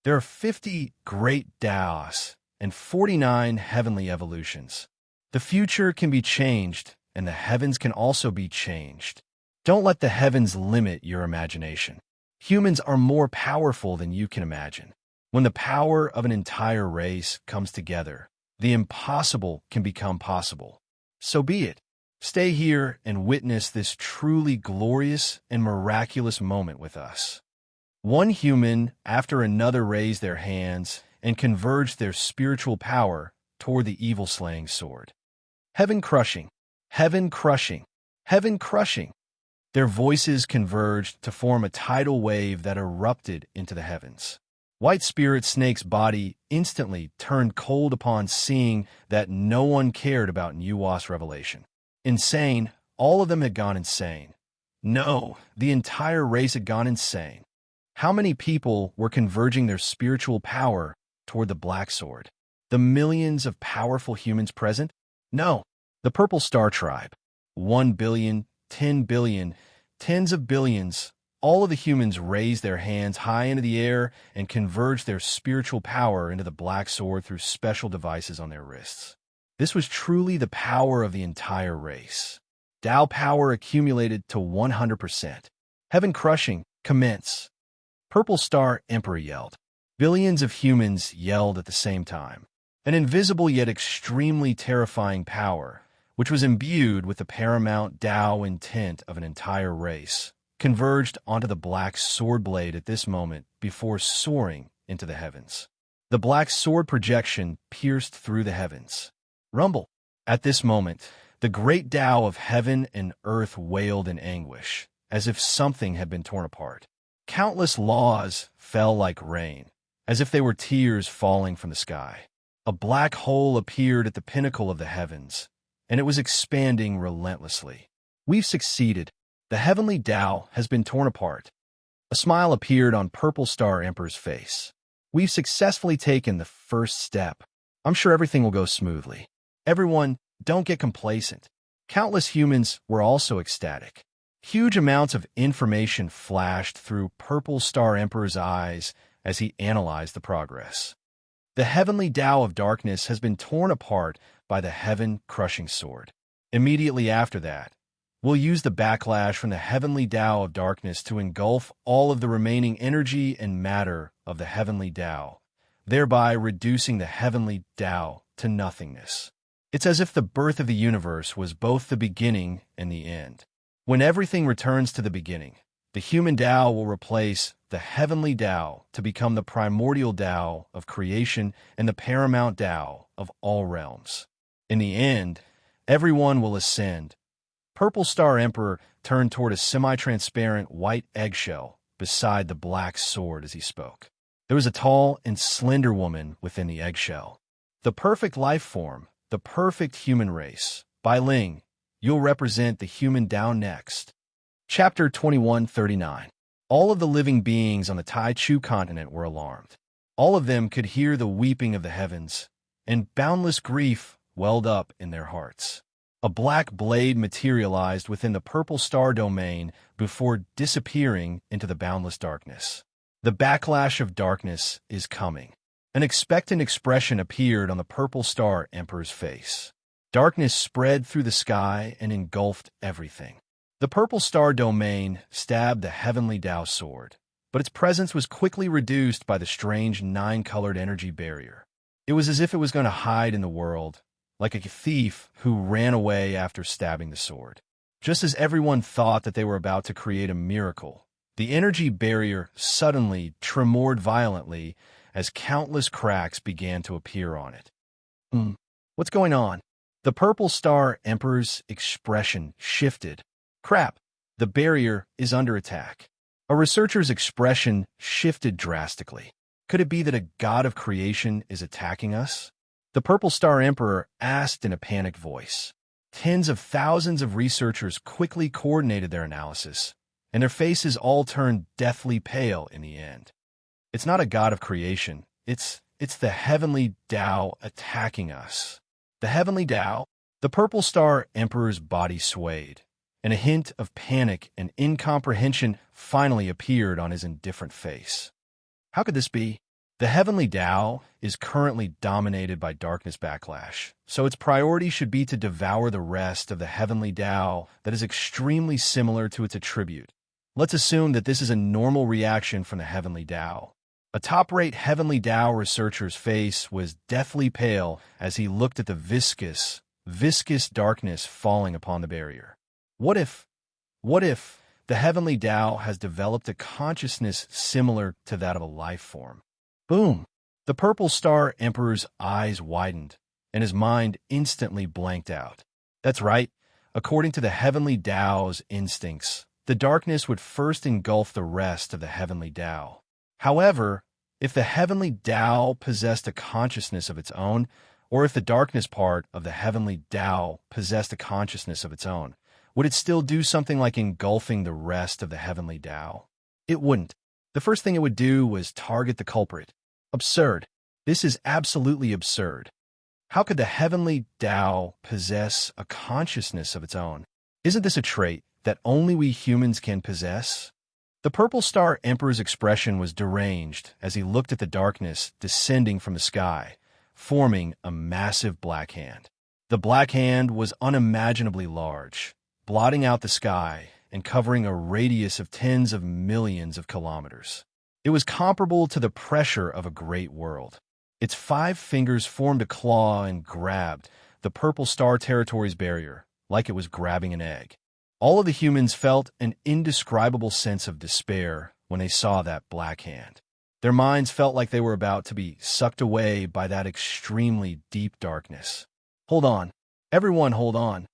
There are 50 great Taos and 49 heavenly evolutions. The future can be changed, and the heavens can also be changed. Don't let the heavens limit your imagination. Humans are more powerful than you can imagine. When the power of an entire race comes together, the impossible can become possible. So be it. Stay here and witness this truly glorious and miraculous moment with us. One human after another raised their hands and converged their spiritual power toward the evil-slaying sword. Heaven crushing, heaven crushing, heaven crushing. Their voices converged to form a tidal wave that erupted into the heavens. White Spirit Snake's body instantly turned cold upon seeing that no one cared about Nuwa's revelation. Insane, all of them had gone insane. No, the entire race had gone insane. How many people were converging their spiritual power toward the Black Sword? The millions of powerful humans present? No, the Purple Star Tribe. 1 billion, 10 billion, tens of billions, all of the humans raised their hands high into the air and converged their spiritual power into the black sword through special devices on their wrists. This was truly the power of the entire race. Tao power accumulated to 100%. Heaven crushing, commence. Purple Star Emperor yelled. Billions of humans yelled at the same time. An invisible yet extremely terrifying power, which was imbued with the paramount Tao intent of an entire race, converged onto the black sword blade at this moment before soaring into the heavens. The black sword projection pierced through the heavens. Rumble. At this moment, the great Tao of heaven and earth wailed in anguish, as if something had been torn apart. Countless laws fell like rain, as if they were tears falling from the sky. A black hole appeared at the pinnacle of the heavens, and it was expanding relentlessly. We've succeeded. The heavenly Tao has been torn apart. A smile appeared on Purple Star Emperor's face. We've successfully taken the first step. I'm sure everything will go smoothly. Everyone, don't get complacent. Countless humans were also ecstatic. Huge amounts of information flashed through Purple Star Emperor's eyes as he analyzed the progress. The heavenly Tao of darkness has been torn apart by the heaven-crushing sword. Immediately after that, we'll use the backlash from the heavenly Tao of darkness to engulf all of the remaining energy and matter of the heavenly Tao, thereby reducing the heavenly Tao to nothingness. It's as if the birth of the universe was both the beginning and the end. When everything returns to the beginning, the human Tao will replace the heavenly Tao to become the primordial Tao of creation and the paramount Tao of all realms. In the end, everyone will ascend. Purple Star Emperor turned toward a semi-transparent white eggshell beside the black sword as he spoke. There was a tall and slender woman within the eggshell. The perfect life form, the perfect human race. Bai Ling, you'll represent the human Tao next. Chapter 2139. All of the living beings on the Tai Chu continent were alarmed. All of them could hear the weeping of the heavens, and boundless grief welled up in their hearts. A black blade materialized within the Purple Star domain before disappearing into the boundless darkness. The backlash of darkness is coming. An expectant expression appeared on the Purple Star Emperor's face. Darkness spread through the sky and engulfed everything. The Purple Star domain stabbed the heavenly Tao sword, but its presence was quickly reduced by the strange nine-colored energy barrier. It was as if it was going to hide in the world, like a thief who ran away after stabbing the sword. Just as everyone thought that they were about to create a miracle, the energy barrier suddenly tremored violently as countless cracks began to appear on it. What's going on? The Purple Star Emperor's expression shifted. Crap, the barrier is under attack. A researcher's expression shifted drastically. Could it be that a god of creation is attacking us? The Purple Star Emperor asked in a panicked voice. Tens of thousands of researchers quickly coordinated their analysis, and their faces all turned deathly pale in the end. It's not a god of creation. It's the heavenly Tao attacking us. The heavenly Tao? The Purple Star Emperor's body swayed, and a hint of panic and incomprehension finally appeared on his indifferent face. How could this be? The heavenly Tao is currently dominated by darkness backlash, so its priority should be to devour the rest of the heavenly Tao that is extremely similar to its attribute. Let's assume that this is a normal reaction from the heavenly Tao. A top-rate heavenly Tao researcher's face was deathly pale as he looked at the viscous darkness falling upon the barrier. What if the heavenly Tao has developed a consciousness similar to that of a life form? Boom! The Purple Star Emperor's eyes widened, and his mind instantly blanked out. That's right. According to the heavenly Tao's instincts, the darkness would first engulf the rest of the heavenly Tao. However, if the heavenly Tao possessed a consciousness of its own, or if the darkness part of the heavenly Tao possessed a consciousness of its own, would it still do something like engulfing the rest of the heavenly Tao? It wouldn't. The first thing it would do was target the culprit. Absurd. This is absolutely absurd. How could the heavenly Tao possess a consciousness of its own? Isn't this a trait that only we humans can possess? The Purple Star Emperor's expression was deranged as he looked at the darkness descending from the sky, forming a massive black hand. The black hand was unimaginably large, blotting out the sky and covering a radius of tens of millions of kilometers. It was comparable to the pressure of a great world. Its 5 fingers formed a claw and grabbed the Purple Star Territory's barrier, like it was grabbing an egg. All of the humans felt an indescribable sense of despair when they saw that black hand. Their minds felt like they were about to be sucked away by that extremely deep darkness. Hold on. Everyone hold on.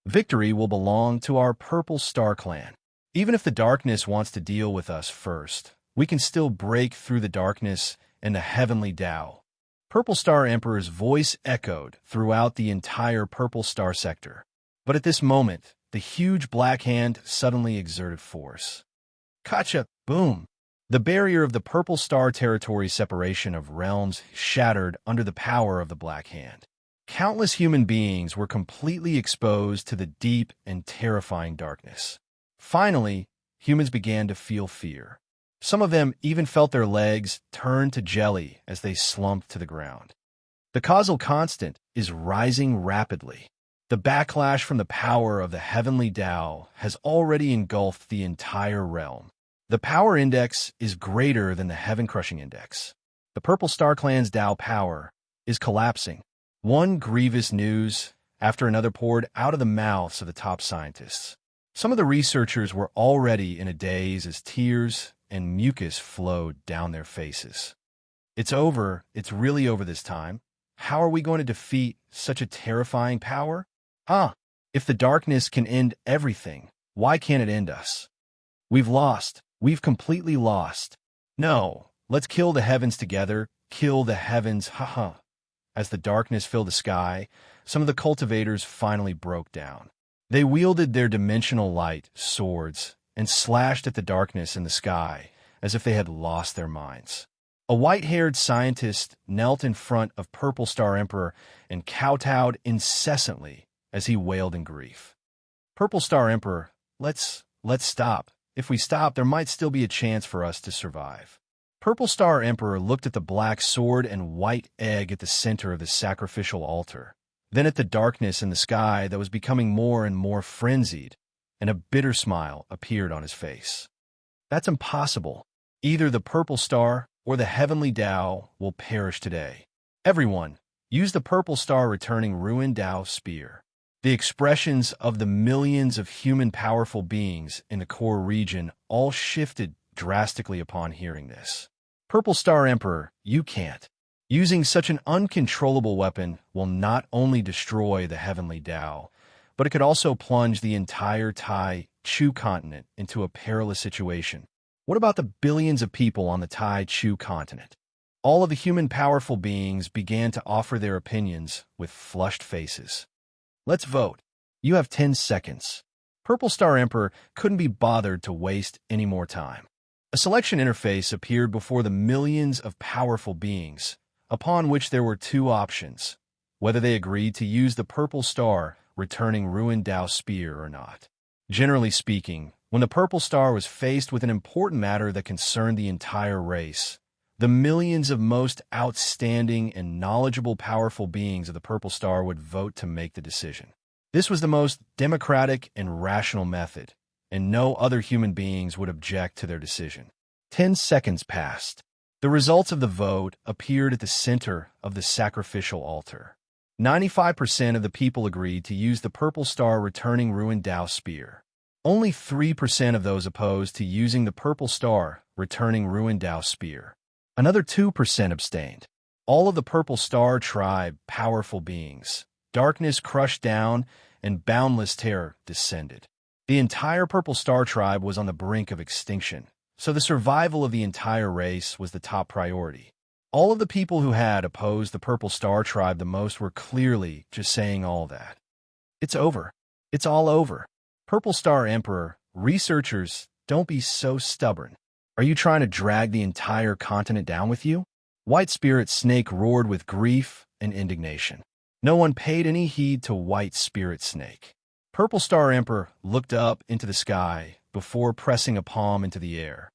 Victory will belong to our Purple Star Clan. Even if the darkness wants to deal with us first, we can still break through the darkness and the heavenly Tao. Purple Star Emperor's voice echoed throughout the entire Purple Star sector. But at this moment, the huge black hand suddenly exerted force. Gotcha! Boom! The barrier of the Purple Star Territory's separation of realms shattered under the power of the black hand. Countless human beings were completely exposed to the deep and terrifying darkness. Finally, humans began to feel fear. Some of them even felt their legs turn to jelly as they slumped to the ground. The causal constant is rising rapidly. The backlash from the power of the heavenly Tao has already engulfed the entire realm. The power index is greater than the heaven-crushing index. The Purple Star Clan's Tao power is collapsing. One grievous news after another poured out of the mouths of the top scientists. Some of the researchers were already in a daze as tears and mucus flowed down their faces. It's over. It's really over this time. How are we going to defeat such a terrifying power? If the darkness can end everything, why can't it end us? We've lost. We've completely lost. No, let's kill the heavens together. Kill the heavens, As the darkness filled the sky, some of the cultivators finally broke down. They wielded their dimensional light swords and slashed at the darkness in the sky as if they had lost their minds. A white-haired scientist knelt in front of Purple Star Emperor and kowtowed incessantly as he wailed in grief. Purple Star Emperor, let's stop. If we stop, there might still be a chance for us to survive. Purple Star Emperor looked at the black sword and white egg at the center of the sacrificial altar, then at the darkness in the sky that was becoming more and more frenzied, and a bitter smile appeared on his face. That's impossible. Either the Purple Star or the heavenly Tao will perish today. Everyone, use the Purple Star returning ruined Tao spear. The expressions of the millions of human powerful beings in the core region all shifted drastically upon hearing this. Purple Star Emperor, you can't. Using such an uncontrollable weapon will not only destroy the heavenly Tao, but it could also plunge the entire Tai Chu continent into a perilous situation. What about the billions of people on the Tai Chu continent? All of the human powerful beings began to offer their opinions with flushed faces. Let's vote. You have 10 seconds. Purple Star Emperor couldn't be bothered to waste any more time. A selection interface appeared before the millions of powerful beings, upon which there were 2 options, whether they agreed to use the Purple Star returning ruined Tao spear or not. Generally speaking, when the Purple Star was faced with an important matter that concerned the entire race, the millions of most outstanding and knowledgeable powerful beings of the Purple Star would vote to make the decision. This was the most democratic and rational method, and no other human beings would object to their decision. 10 seconds passed. The results of the vote appeared at the center of the sacrificial altar. 95% of the people agreed to use the Purple Star returning ruined Tao spear. Only 3% of those opposed to using the Purple Star returning ruined Tao spear. Another 2% abstained. All of the Purple Star tribe powerful beings. Darkness crushed down and boundless terror descended. The entire Purple Star tribe was on the brink of extinction, so the survival of the entire race was the top priority. All of the people who had opposed the Purple Star tribe the most were clearly just saying all that. It's over. It's all over. Purple Star Emperor, researchers, don't be so stubborn. Are you trying to drag the entire continent down with you? White Spirit Snake roared with grief and indignation. No one paid any heed to White Spirit Snake. Purple Star Emperor looked up into the sky before pressing a palm into the air.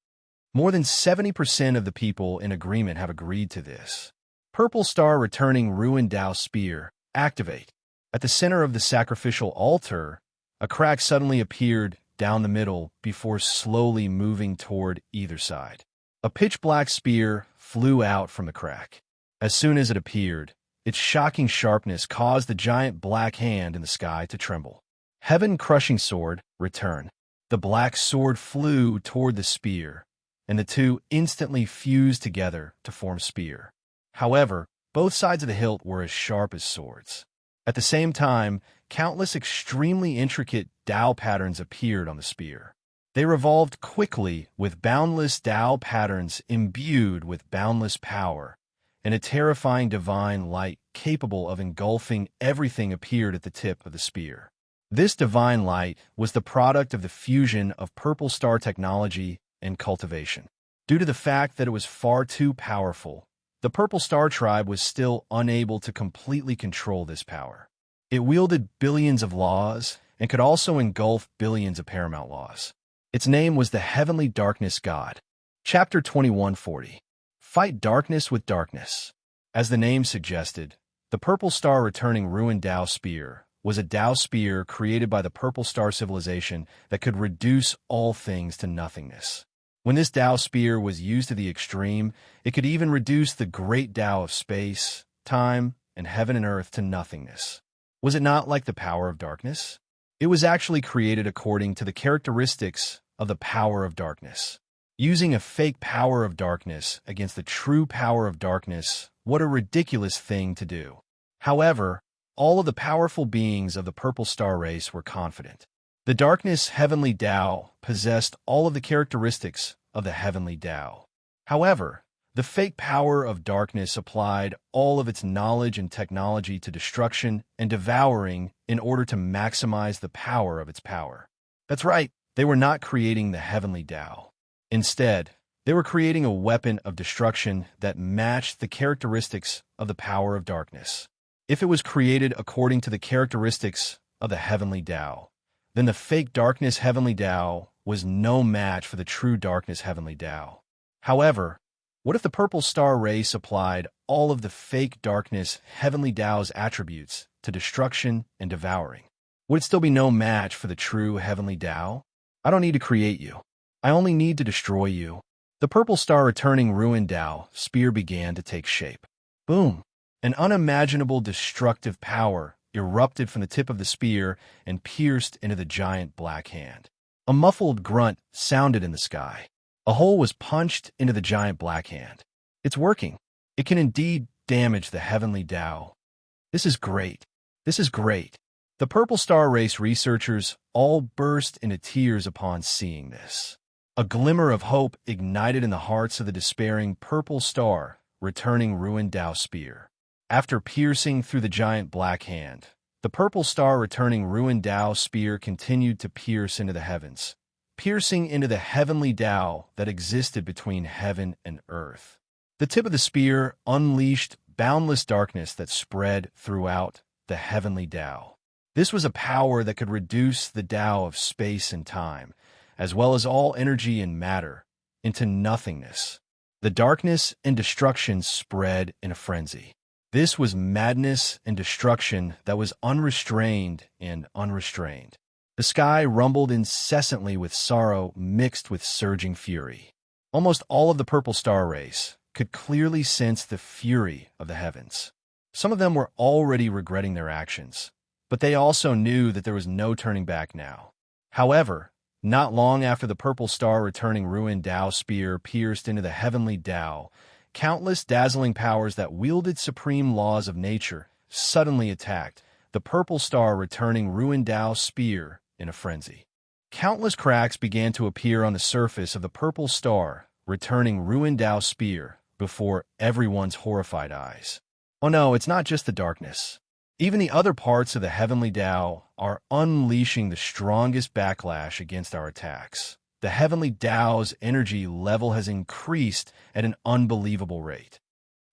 More than 70% of the people in agreement have agreed to this. Purple Star returning Ruin Dao Spear. Activate. At the center of the sacrificial altar, a crack suddenly appeared down the middle before slowly moving toward either side. A pitch-black spear flew out from the crack. As soon as it appeared, its shocking sharpness caused the giant black hand in the sky to tremble. Heaven-crushing sword, return. The black sword flew toward the spear, and the two instantly fused together to form spear. However, both sides of the hilt were as sharp as swords. At the same time, countless extremely intricate Dao patterns appeared on the spear. They revolved quickly with boundless Dao patterns imbued with boundless power, and a terrifying divine light capable of engulfing everything appeared at the tip of the spear. This divine light was the product of the fusion of Purple Star technology and cultivation. Due to the fact that it was far too powerful, the Purple Star tribe was still unable to completely control this power. It wielded billions of laws and could also engulf billions of paramount laws. Its name was the Heavenly Darkness God. Chapter 2140. Fight Darkness with Darkness. As the name suggested, the Purple Star returning Ruin Dao Spear was a Dao spear created by the Purple Star civilization that could reduce all things to nothingness. When this Dao spear was used to the extreme, it could even reduce the great Dao of space, time, and heaven and earth to nothingness. Was it not like the power of darkness? It was actually created according to the characteristics of the power of darkness. Using a fake power of darkness against the true power of darkness, what a ridiculous thing to do. However, all of the powerful beings of the Purple Star race were confident. The Darkness Heavenly Dao possessed all of the characteristics of the Heavenly Dao. However, the fake power of darkness applied all of its knowledge and technology to destruction and devouring in order to maximize the power of its power. That's right, they were not creating the Heavenly Dao. Instead, they were creating a weapon of destruction that matched the characteristics of the power of darkness. If it was created according to the characteristics of the Heavenly Dao, then the fake Darkness Heavenly Dao was no match for the true Darkness Heavenly Dao. However, what if the Purple Star race applied all of the fake Darkness Heavenly Dao's attributes to destruction and devouring? Would it still be no match for the true Heavenly Dao? I don't need to create you. I only need to destroy you. The Purple Star returning Ruin Dao spear began to take shape. Boom! An unimaginable destructive power erupted from the tip of the spear and pierced into the giant black hand. A muffled grunt sounded in the sky. A hole was punched into the giant black hand. It's working. It can indeed damage the Heavenly Dao. This is great. This is great. The Purple Star race researchers all burst into tears upon seeing this. A glimmer of hope ignited in the hearts of the despairing Purple Star returning Ruin Dao spear. After piercing through the giant black hand, the Purple Star returning Ruin Dao spear continued to pierce into the heavens, piercing into the Heavenly Dao that existed between heaven and earth. The tip of the spear unleashed boundless darkness that spread throughout the Heavenly Dao. This was a power that could reduce the Dao of space and time, as well as all energy and matter, into nothingness. The darkness and destruction spread in a frenzy. This was madness and destruction that was unrestrained and unrestrained. The sky rumbled incessantly with sorrow mixed with surging fury. Almost all of the Purple Star race could clearly sense the fury of the heavens. Some of them were already regretting their actions, but they also knew that there was no turning back now. However, not long after the Purple Star returning Ruin Dao spear pierced into the Heavenly Dao, countless dazzling powers that wielded supreme laws of nature suddenly attacked the Purple Star returning Ruin Dao spear in a frenzy. Countless cracks began to appear on the surface of the Purple Star returning Ruin Dao spear before everyone's horrified eyes. Oh no, it's not just the darkness. Even the other parts of the Heavenly Dao are unleashing the strongest backlash against our attacks. The Heavenly Dao's energy level has increased at an unbelievable rate.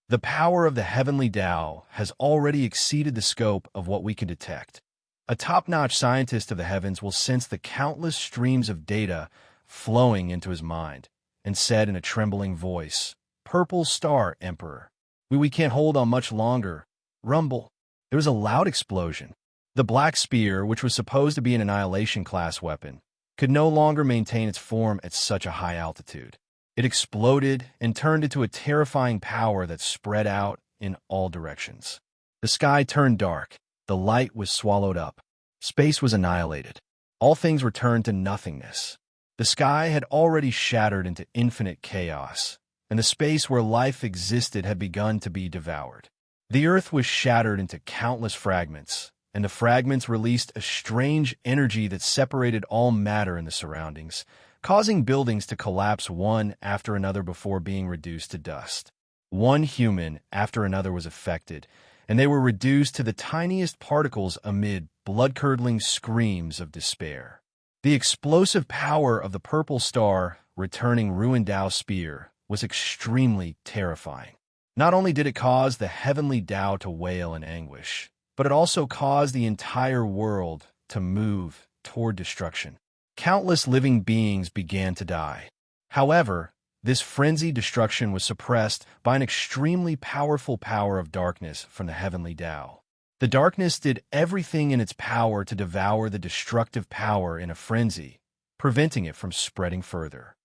The power of the Heavenly Dao has already exceeded the scope of what we can detect. A top-notch scientist of the heavens will sense the countless streams of data flowing into his mind, and said in a trembling voice, "Purple star, Emperor. We can't hold on much longer. Rumble." There was a loud explosion. The black spear, which was supposed to be an annihilation-class weapon, could no longer maintain its form at such a high altitude. It exploded and turned into a terrifying power that spread out in all directions. The sky turned dark. The light was swallowed up. Space was annihilated. All things returned to nothingness. The sky had already shattered into infinite chaos, and the space where life existed had begun to be devoured. The earth was shattered into countless fragments, and the fragments released a strange energy that separated all matter in the surroundings, causing buildings to collapse one after another before being reduced to dust. One human after another was affected, and they were reduced to the tiniest particles amid blood-curdling screams of despair. The explosive power of the purple star returning Ruindao spear was extremely terrifying. Not only did it cause the heavenly Tao to wail in anguish, but it also caused the entire world to move toward destruction. Countless living beings began to die. However, this frenzied destruction was suppressed by an extremely powerful power of darkness from the heavenly Tao. The darkness did everything in its power to devour the destructive power in a frenzy, preventing it from spreading further.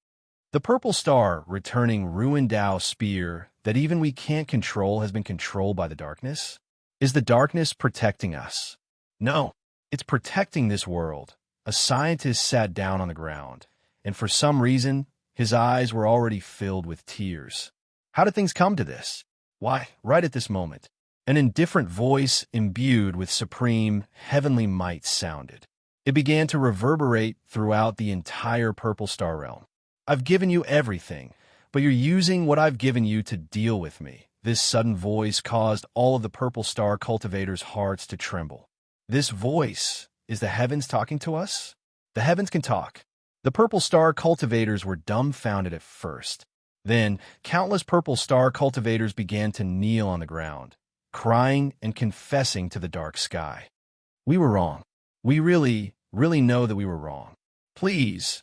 The purple star returning Ruindao spear that even we can't control has been controlled by the darkness? Is the darkness protecting us? No, it's protecting this world. A scientist sat down on the ground, and for some reason, his eyes were already filled with tears. How did things come to this? Why, right at this moment, an indifferent voice imbued with supreme, heavenly might sounded. It began to reverberate throughout the entire Purple Star realm. "I've given you everything, but you're using what I've given you to deal with me." This sudden voice caused all of the Purple Star cultivators' hearts to tremble. This voice is the heavens talking to us? The heavens can talk. The Purple Star cultivators were dumbfounded at first. Then, countless Purple Star cultivators began to kneel on the ground, crying and confessing to the dark sky. "We were wrong. We really know that we were wrong. Please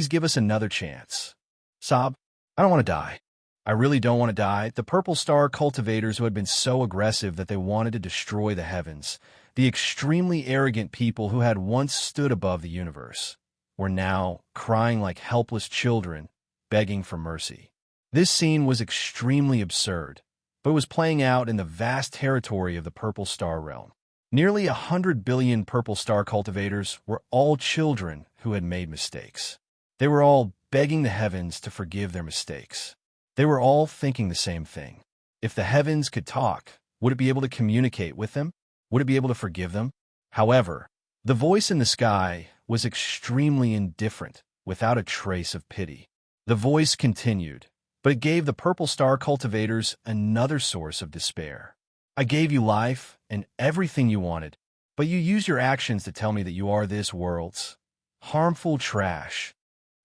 give us another chance. Sob, I don't want to die. I really don't want to die." The Purple Star cultivators who had been so aggressive that they wanted to destroy the heavens, the extremely arrogant people who had once stood above the universe, were now crying like helpless children, begging for mercy. This scene was extremely absurd, but was playing out in the vast territory of the Purple Star realm. Nearly 100 billion Purple Star cultivators were all children who had made mistakes. They were all begging the heavens to forgive their mistakes. They were all thinking the same thing. If the heavens could talk, would it be able to communicate with them? Would it be able to forgive them? However, the voice in the sky was extremely indifferent, without a trace of pity. The voice continued, but it gave the Purple Star cultivators another source of despair. "I gave you life and everything you wanted, but you use your actions to tell me that you are this world's harmful trash.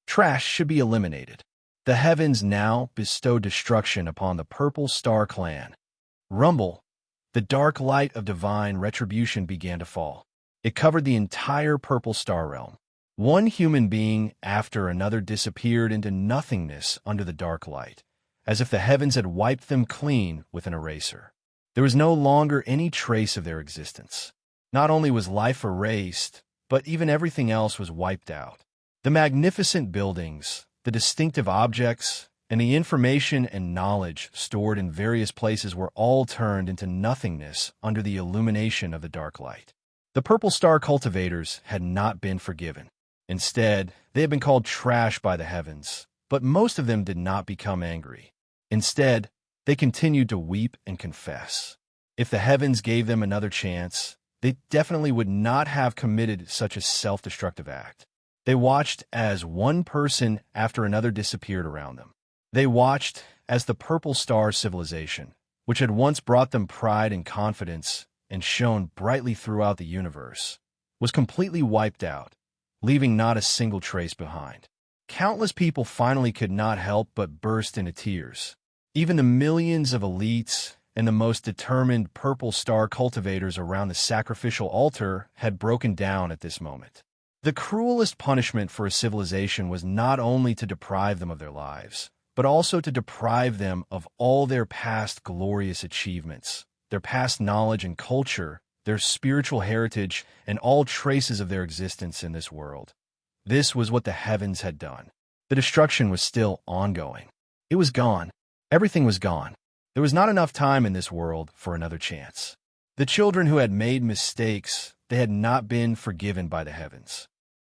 Trash should be eliminated." The heavens now bestowed destruction upon the Purple Star clan. Rumble, the dark light of divine retribution began to fall. It covered the entire Purple Star realm. One human being after another disappeared into nothingness under the dark light, as if the heavens had wiped them clean with an eraser. There was no longer any trace of their existence. Not only was life erased, but even everything else was wiped out. The magnificent buildings, the distinctive objects, and the information and knowledge stored in various places were all turned into nothingness under the illumination of the dark light. The Purple Star cultivators had not been forgiven. Instead, they had been called trash by the heavens, but most of them did not become angry. Instead, they continued to weep and confess. If the heavens gave them another chance, they definitely would not have committed such a self-destructive act. They watched as one person after another disappeared around them. They watched as the Purple Star civilization, which had once brought them pride and confidence and shone brightly throughout the universe, was completely wiped out, leaving not a single trace behind. Countless people finally could not help but burst into tears. Even the millions of elites and the most determined purple star cultivators around the sacrificial altar had broken down at this moment. The cruelest punishment for a civilization was not only to deprive them of their lives, but also to deprive them of all their past glorious achievements, their past knowledge and culture, their spiritual heritage, and all traces of their existence in this world. This was what the heavens had done. The destruction was still ongoing. It was gone. Everything was gone. There was not enough time in this world for another chance. The children who had made mistakes, they had not been forgiven by the heavens.